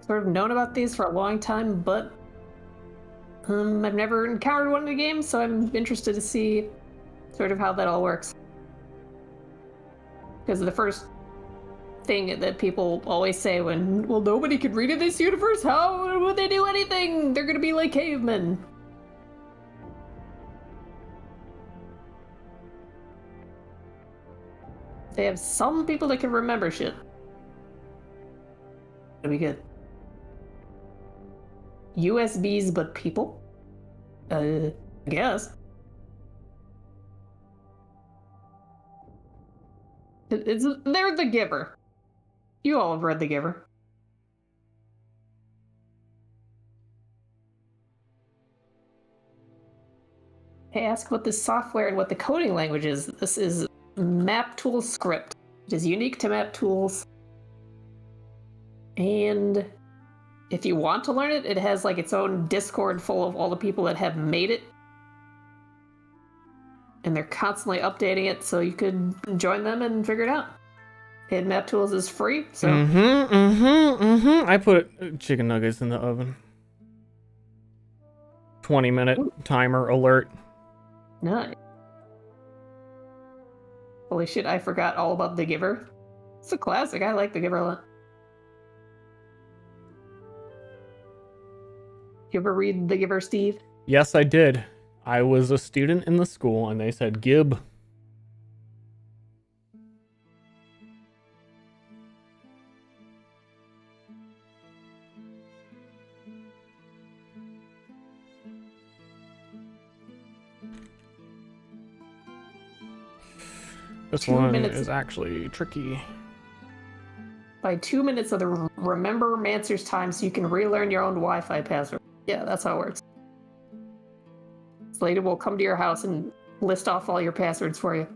Sort of known about these for a long time, but I've never encountered one in the game, so I'm interested to see sort of how that all works. Because the first thing that people always say when, well, nobody could read in this universe, how would they do anything? They're gonna be like cavemen. They have some people that can remember shit. That'd be good. USBs, but people? I guess. They're The Giver. You all have read The Giver. I ask what this software and what the coding language is. This is MapTool script. It is unique to MapTools. And if you want to learn it, it has like its own Discord full of all the people that have made it. And they're constantly updating it, so you could join them and figure it out. And MapTools is free, so... I put chicken nuggets in the oven. 20-minute timer alert. Nice. Holy shit, I forgot all about The Giver. It's a classic. I like The Giver a lot. You ever read The Giver, Steve? Yes, I did. I was a student in the school, and they said, Gib. This one is actually tricky. By 2 minutes of the Remember Mancer's time so you can relearn your own Wi-Fi password. Yeah, that's how it works. Slated will come to your house and list off all your passwords for you.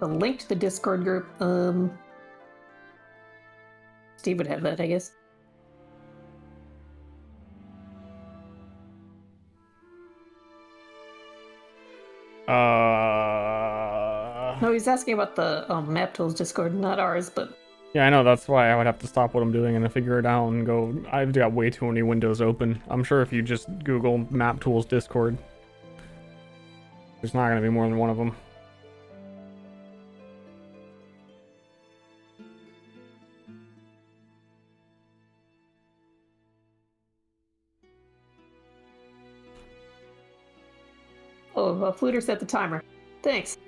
The link to the Discord group, Steve would have that, I guess. No, he's asking about the MapTools Discord, not ours, but... Yeah, I know, that's why I would have to stop what I'm doing and figure it out and go... I've got way too many windows open. I'm sure if you just Google MapTools Discord, there's not going to be more than one of them. Oh, Fluter set the timer. Thanks.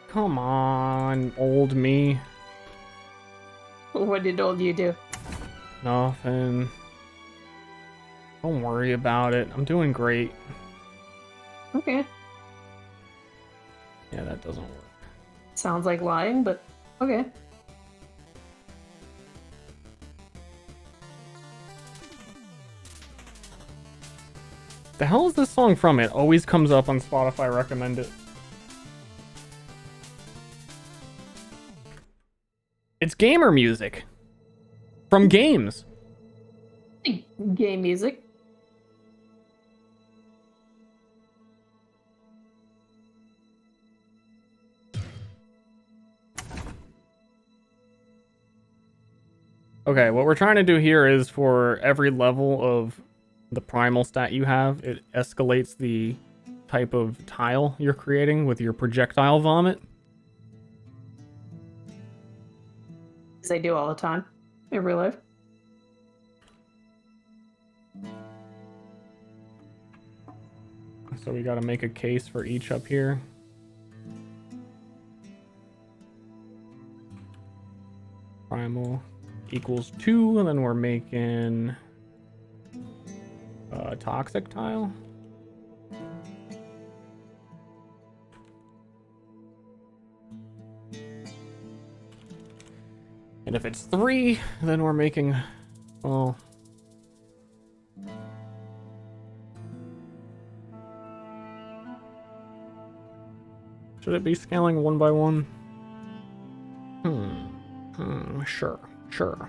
Come on, old me. What did old you do? Nothing. Don't worry about it. I'm doing great. Okay. Yeah, that doesn't work. Sounds like lying, but okay. The hell is this song from? It always comes up on Spotify recommended. It's gamer music. From games. Game music. Okay, what we're trying to do here is for every level of the primal stat you have, it escalates the type of tile you're creating with your projectile vomit. As I do all the time in real life. So we got to make a case for each up here. Primal equals 2, and then we're making a toxic tile. And if it's 3, then we're making, well, should it be scaling 1 by 1? Sure.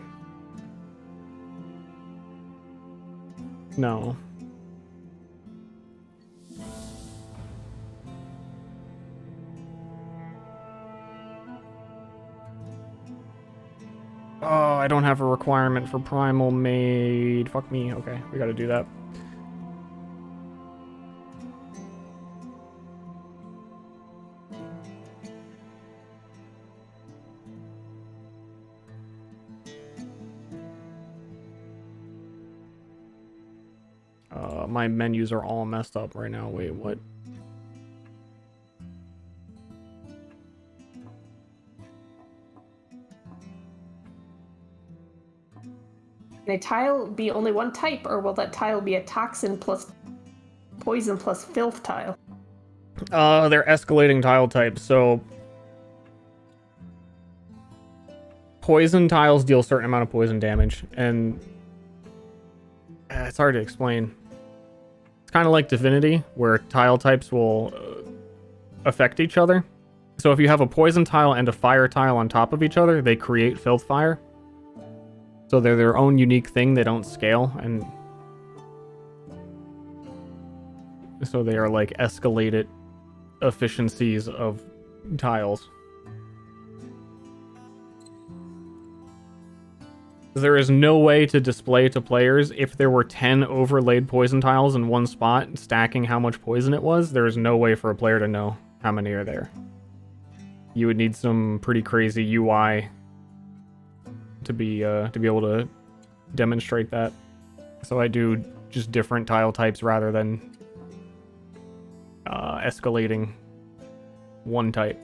No. Oh, I don't have a requirement for primal made. Fuck me. Okay, we gotta do that. My menus are all messed up right now. Wait, what? Can a tile be only one type, or will that tile be a toxin plus poison plus filth tile? They're escalating tile types, so poison tiles deal a certain amount of poison damage, and it's hard to explain. It's kind of like Divinity, where tile types will affect each other. So if you have a poison tile and a fire tile on top of each other, they create filth fire. So they're their own unique thing. They don't scale, and so they are like escalated efficiencies of tiles. There is no way to display to players if there were 10 overlaid poison tiles in one spot, stacking how much poison it was. There is no way for a player to know how many are there. You would need some pretty crazy UI to be able to demonstrate that. So I do just different tile types rather than escalating one type.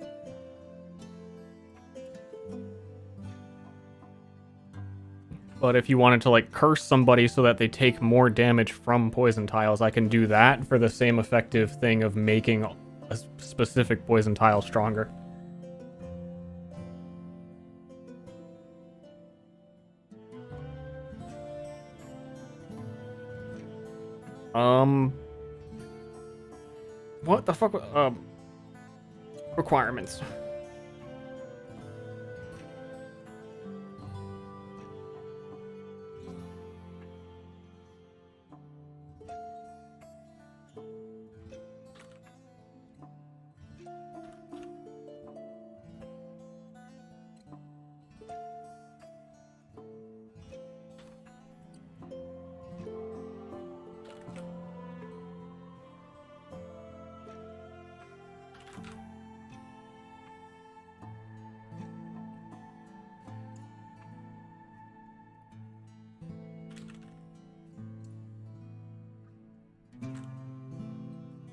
But if you wanted to like curse somebody so that they take more damage from poison tiles, I can do that for the same effective thing of making a specific poison tile stronger. What the fuck? Requirements.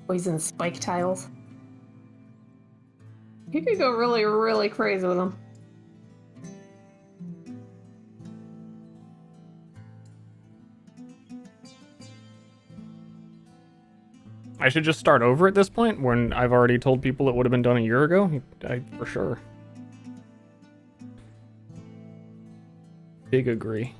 Poison spike tiles. You could go really, really crazy with them. I should just start over at this point when I've already told people it would have been done a year ago. For sure. Big agree.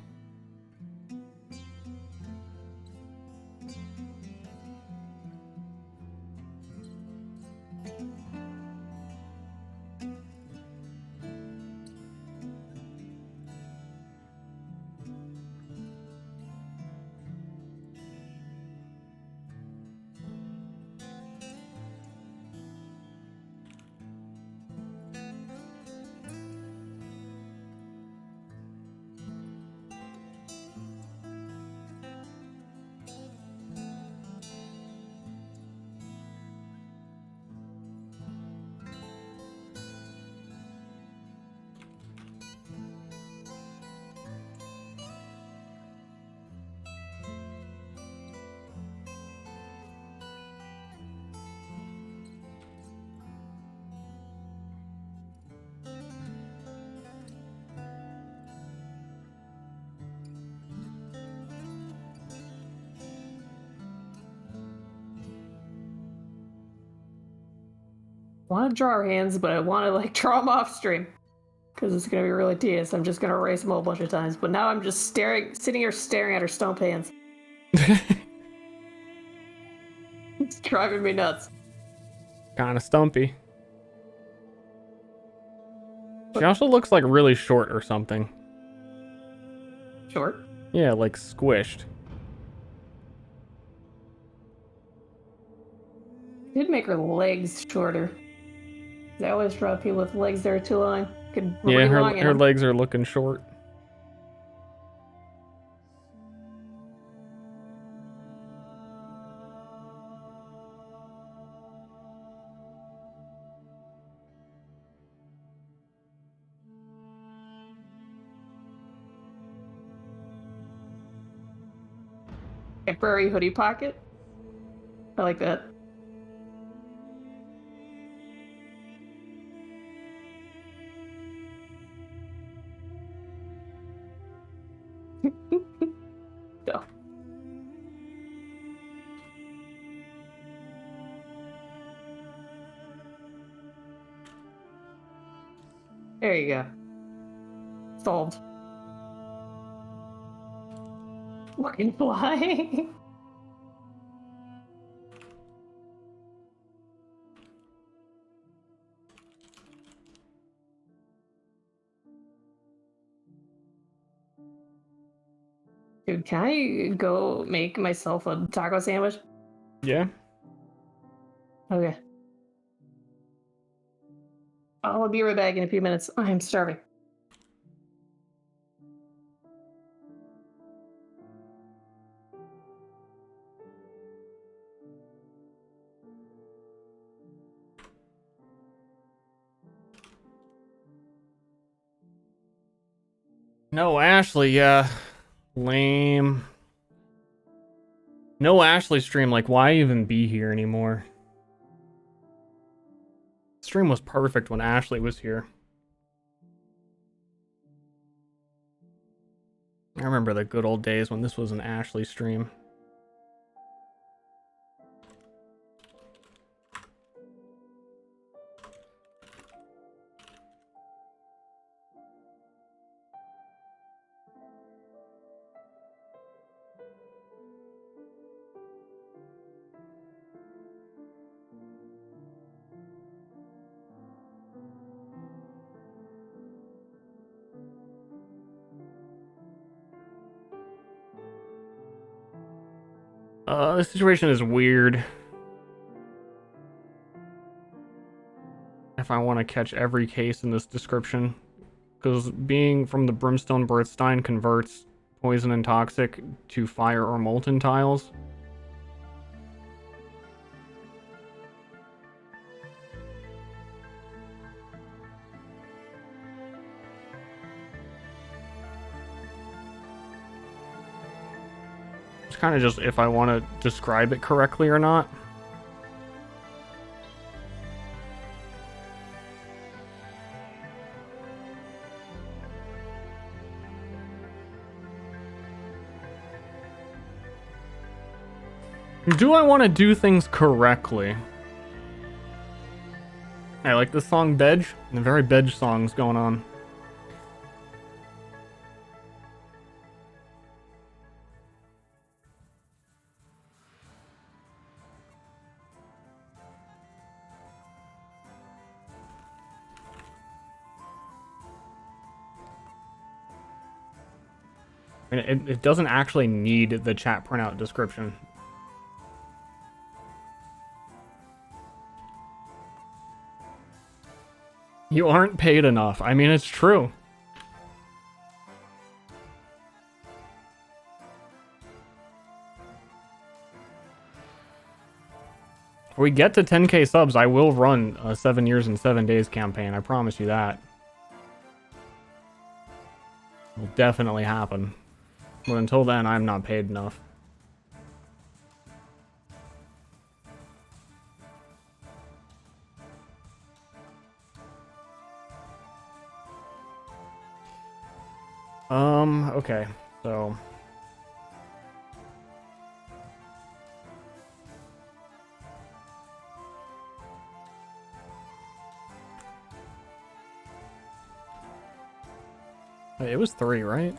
want to draw her hands, but I want to like draw them off stream because it's gonna be really tedious. I'm just gonna erase them a whole bunch of times. But now I'm just sitting here staring at her stump hands. It's driving me nuts. Kind of stumpy. She also looks like really short or something. Short? Yeah, like squished. Did make her legs shorter. I always draw people with legs that are too long. Yeah, her legs are looking short. Temporary hoodie pocket. I like that. No. There you go. Solved. Fucking fly. Dude, can I go make myself a taco sandwich? Yeah. Okay. I'll be right back in a few minutes. I'm starving. No Ashley, yeah. Lame. No Ashley stream, like why even be here anymore? Stream was perfect when Ashley was here. I remember the good old days when this was an Ashley stream. This situation is weird. If I want to catch every case in this description. Because being from the Brimstone Birthstein converts poison and toxic to fire or molten tiles. It's kind of just if I want to describe it correctly or not. Do I want to do things correctly? I like this song, Bedge. The very Bedge songs going on. I mean, it doesn't actually need the chat printout description. You aren't paid enough. I mean, it's true. If we get to 10k subs, I will run a 7 years and 7 days campaign. I promise you that. Will definitely happen. But until then, I'm not paid enough. Okay, so... It was 3, right?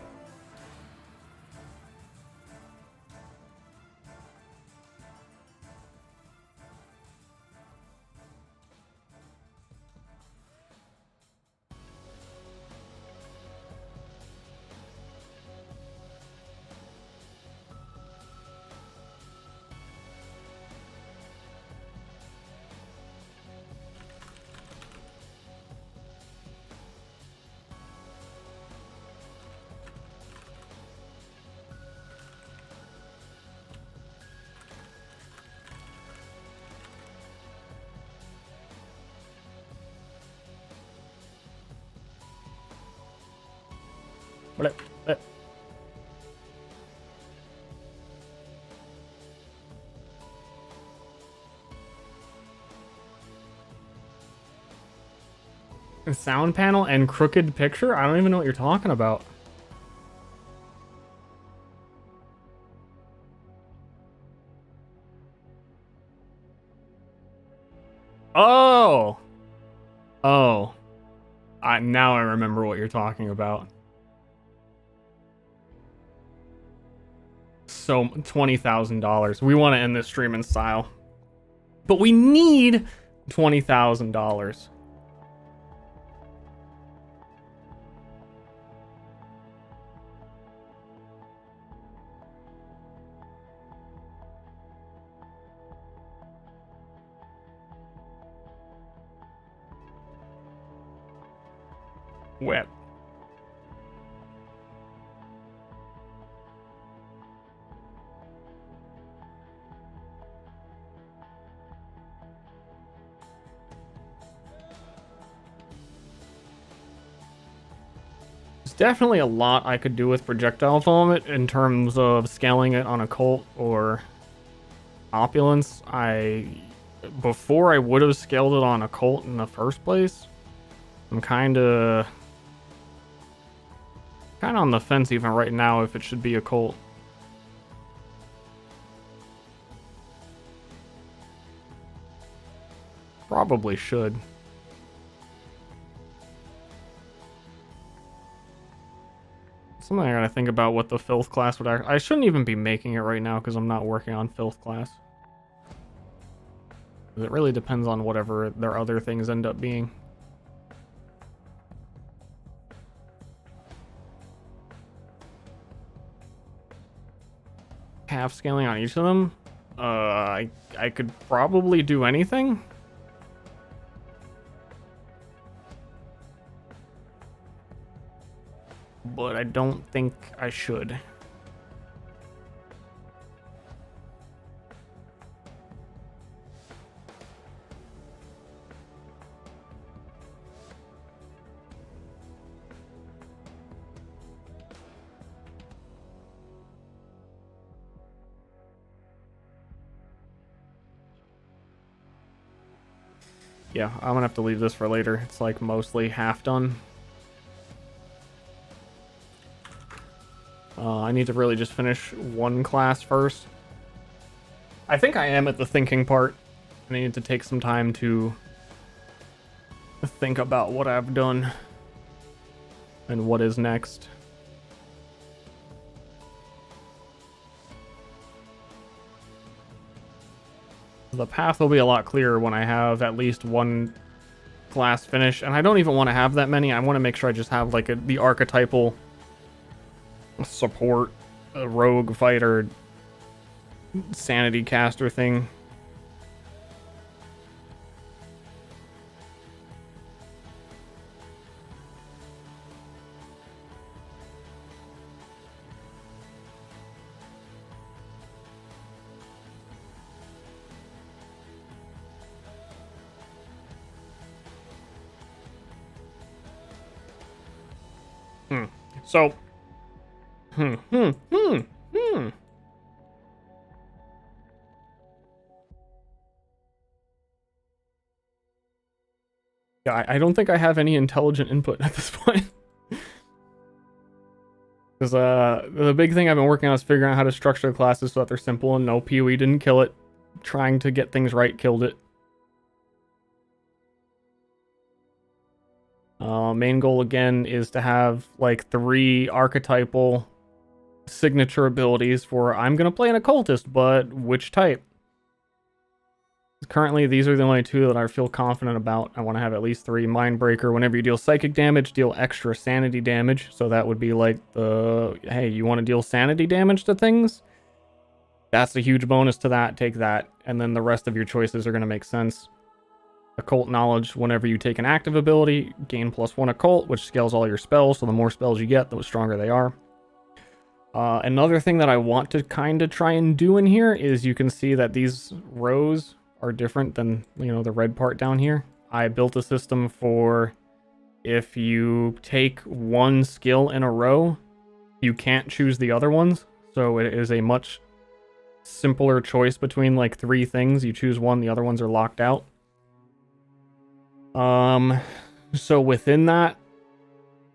What? Sound panel and crooked picture? I don't even know what you're talking about. Oh! Oh. Now I remember what you're talking about. So, $20,000. We want to end this stream in style. But we need $20,000. Wet. There's definitely a lot I could do with projectile vomit in terms of scaling it on occult or opulence. Before I would have scaled it on occult in the first place. I'm kind of on the fence even right now if it should be occult. Probably should. Something I gotta think about what the filth class would I shouldn't even be making it right now because I'm not working on filth class. It really depends on whatever their other things end up being. Half scaling on each of them. I could probably do anything. But I don't think I should. Yeah, I'm gonna have to leave this for later. It's like mostly half done. I need to really just finish one class first. I think I am at the thinking part. I need to take some time to think about what I've done and what is next. The path will be a lot clearer when I have at least one class finished, and I don't even want to have that many. I want to make sure I just have like the archetypal support, a rogue fighter, sanity caster thing. So, Yeah, I don't think I have any intelligent input at this point. Because the big thing I've been working on is figuring out how to structure the classes so that they're simple and no PoE didn't kill it. Trying to get things right killed it. Main goal again is to have like 3 archetypal signature abilities for I'm gonna play an occultist, but which type? Currently, these are the only 2 that I feel confident about. I want to have at least 3. Mindbreaker, whenever you deal psychic damage, deal extra sanity damage. So that would be like the, hey, you want to deal sanity damage to things? That's a huge bonus to that, take that. And then the rest of your choices are going to make sense. Occult knowledge, whenever you take an active ability, gain +1 occult, which scales all your spells. So the more spells you get, the stronger they are. Another thing that I want to kind of try and do in here is you can see that these rows are different than, you know, the red part down here. I built a system for if you take 1 skill in a row, you can't choose the other ones. So it is a much simpler choice between like 3 things. You choose one, the other ones are locked out. So within that,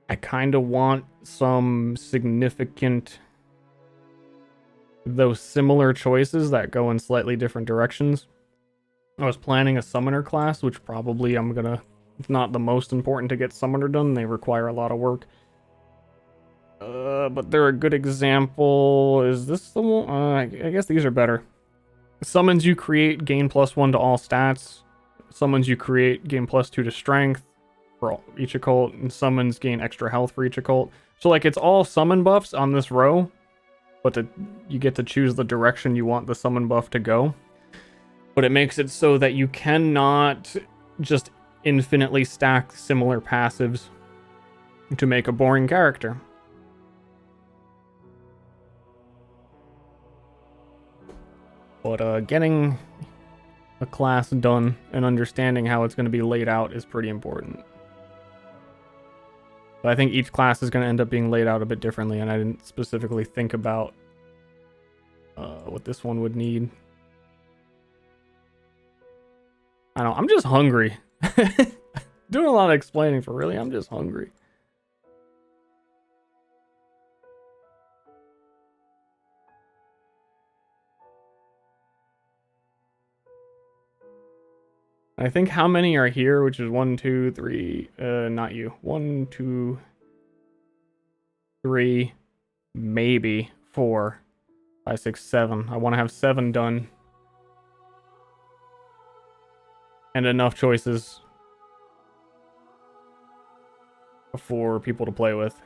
I kind of want some significant, those similar choices that go in slightly different directions. I was planning a summoner class, which probably I'm gonna, it's not the most important to get summoner done. They require a lot of work. But they're a good example. Is this the one? I guess these are better. Summons you create gain +1 to all stats. Summons you create gain +2 to strength for each occult. And summons gain extra health for each occult. So like it's all summon buffs on this row. But you get to choose the direction you want the summon buff to go. But it makes it so that you cannot just infinitely stack similar passives to make a boring character. But getting a class done and understanding how it's going to be laid out is pretty important. But I think each class is going to end up being laid out a bit differently, and I didn't specifically think about what this one would need. I don't know, I'm just hungry. Doing a lot of explaining for really, I'm just hungry. I think how many are here, which is 1, 2, 3, not you. 1, 2, 3, maybe 4, 5, 6, 7. I want to have 7 done. And enough choices for people to play with.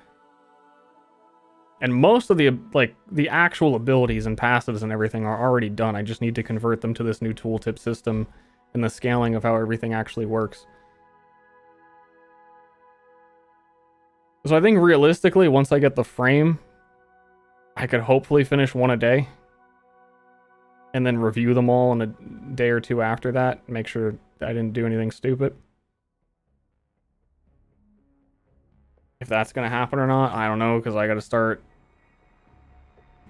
And most of the, like, the actual abilities and passives and everything are already done. I just need to convert them to this new tooltip system and the scaling of how everything actually works. So I think realistically, once I get the frame, I could hopefully finish 1 a day. And then review them all in a day or 2 after that. Make sure I didn't do anything stupid. If that's going to happen or not, I don't know, because I got to start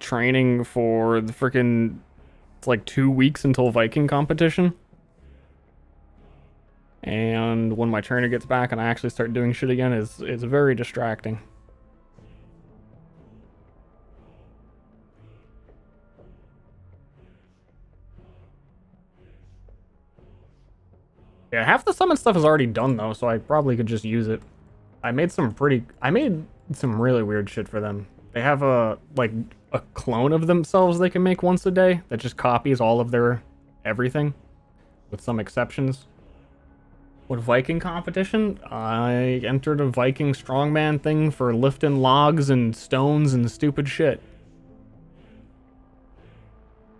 training for the freaking... It's like 2 weeks until Viking competition. And when my trainer gets back and I actually start doing shit again, it's very distracting. Yeah, half the summon stuff is already done though, so I probably could just use it. I made some really weird shit for them. They have a clone of themselves they can make once a day that just copies all of their everything, with some exceptions. What Viking competition? I entered a Viking strongman thing for lifting logs and stones and stupid shit.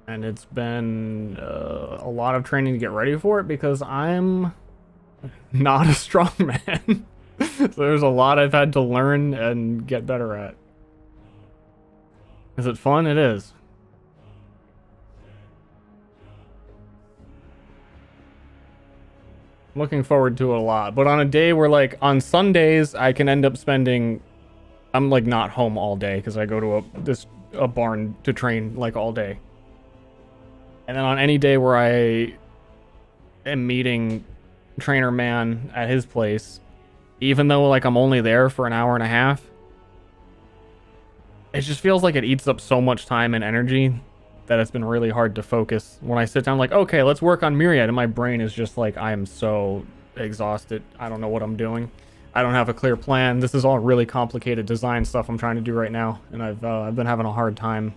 And it's been a lot of training to get ready for it because I'm not a strongman. So there's a lot I've had to learn and get better at. Is it fun? It is. I'm looking forward to it a lot. But on a day where, like, on Sundays, I can end up spending... I'm, like, not home all day because I go to a barn to train, like, all day. And then on any day where I am meeting Trainer Man at his place, even though, like, I'm only there for an hour and a half, it just feels like it eats up so much time and energy that it's been really hard to focus. When I sit down, like, okay, let's work on Myriad, and my brain is just like, I am so exhausted. I don't know what I'm doing. I don't have a clear plan. This is all really complicated design stuff I'm trying to do right now, and I've been having a hard time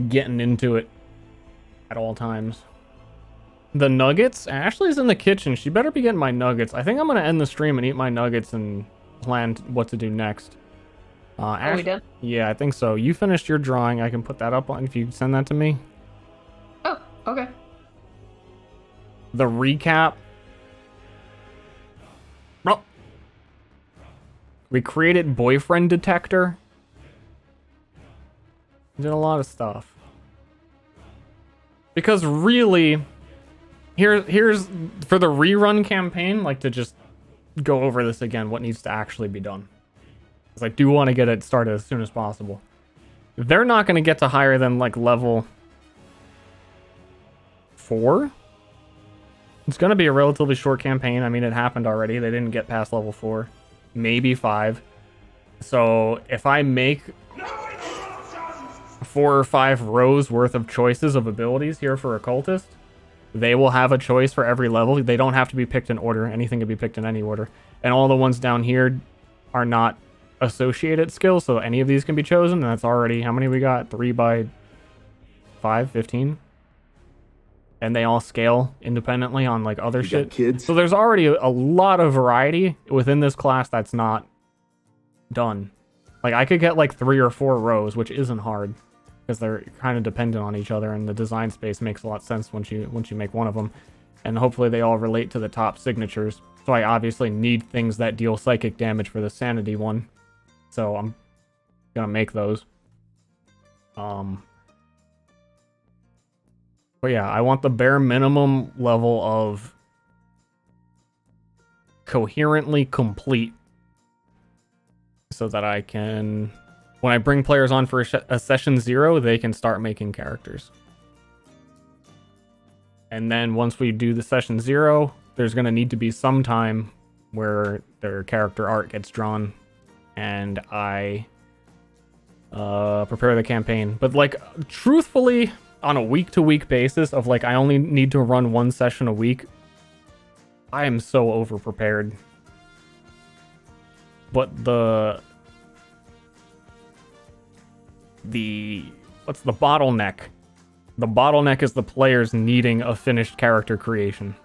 getting into it at all times. The nuggets? Ashley's in the kitchen. She better be getting my nuggets. I think I'm gonna end the stream and eat my nuggets and plan what to do next. Are we done? Yeah, I think so. You finished your drawing. I can put that up on if you send that to me. Oh, okay. The recap. Oh. We created boyfriend detector. We did a lot of stuff. Because really, here's for the rerun campaign, like to just go over this again, what needs to actually be done. Because I do want to get it started as soon as possible. They're not going to get to higher than like level 4. It's going to be a relatively short campaign. I mean, it happened already. They didn't get past level 4. Maybe 5. So if I make 4 or 5 rows worth of choices of abilities here for a cultist, they will have a choice for every level. They don't have to be picked in order. Anything can be picked in any order. And all the ones down here are not associated skills, so any of these can be chosen. And that's already, how many we got? 3 by 5, 15. And they all scale independently on like other shit. Kids. So there's already a lot of variety within this class that's not done. Like I could get like 3 or 4 rows, which isn't hard because they're kind of dependent on each other, and the design space makes a lot of sense once you make one of them. And hopefully they all relate to the top signatures. So I obviously need things that deal psychic damage for the sanity one. So I'm gonna make those. But yeah, I want the bare minimum level of coherently complete so that I can, when I bring players on for a session 0, they can start making characters. And then once we do the session 0, there's going to need to be some time where their character art gets drawn and I prepare the campaign. But like, truthfully, on a week-to-week basis of like, I only need to run 1 session a week, I am so over-prepared. But what's the bottleneck? The bottleneck is the players needing a finished character creation.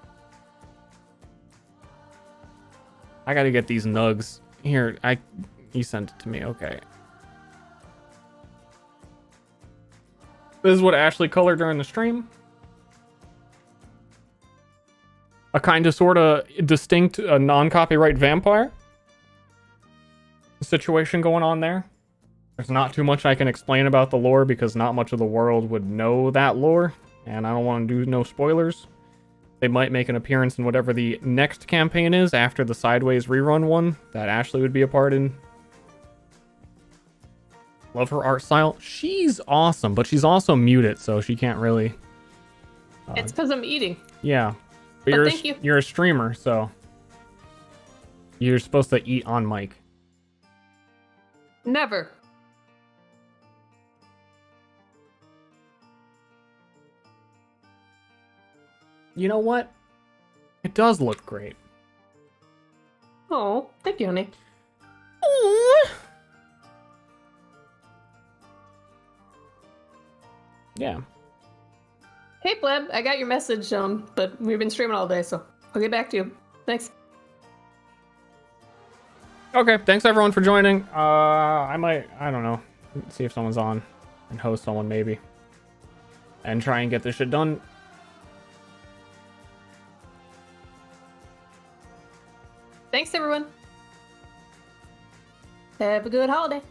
I gotta get these nugs. Here, you sent it to me, okay. This is what Ashley colored during the stream. A kind of sort of distinct non-copyright vampire situation going on there. There's not too much I can explain about the lore because not much of the world would know that lore, and I don't want to do no spoilers. They might make an appearance in whatever the next campaign is after the Sideways rerun one that Ashley would be a part in. Love her art style. She's awesome, but she's also muted, so she can't really... It's because I'm eating. Yeah. But you're thank you. You're a streamer, so... You're supposed to eat on mic. Never. You know what? It does look great. Oh, thank you, honey. Aww. Yeah. Hey, Pleb, I got your message, but we've been streaming all day, so I'll get back to you. Thanks. Okay, thanks everyone for joining. I don't know, see if someone's on and host someone maybe. And try and get this shit done. Thanks, everyone. Have a good holiday.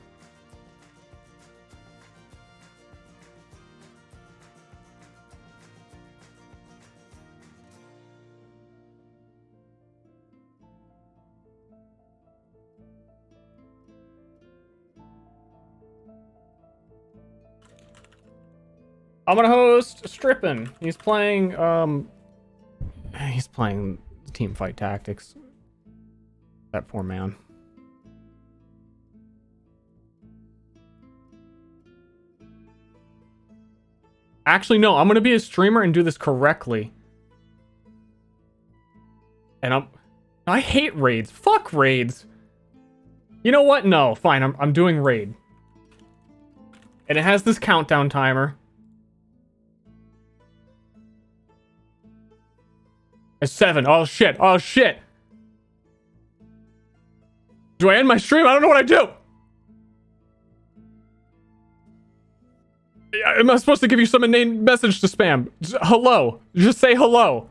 I'm gonna host Strippin'. He's playing team fight tactics. That poor man. Actually, no, I'm gonna be a streamer and do this correctly. And I hate raids. Fuck raids. You know what? No, fine. I'm doing raid. And it has this countdown timer. It's 7. Oh shit. Oh shit. Do I end my stream? I don't know what I do. Am I supposed to give you some inane message to spam? Hello. Just say hello.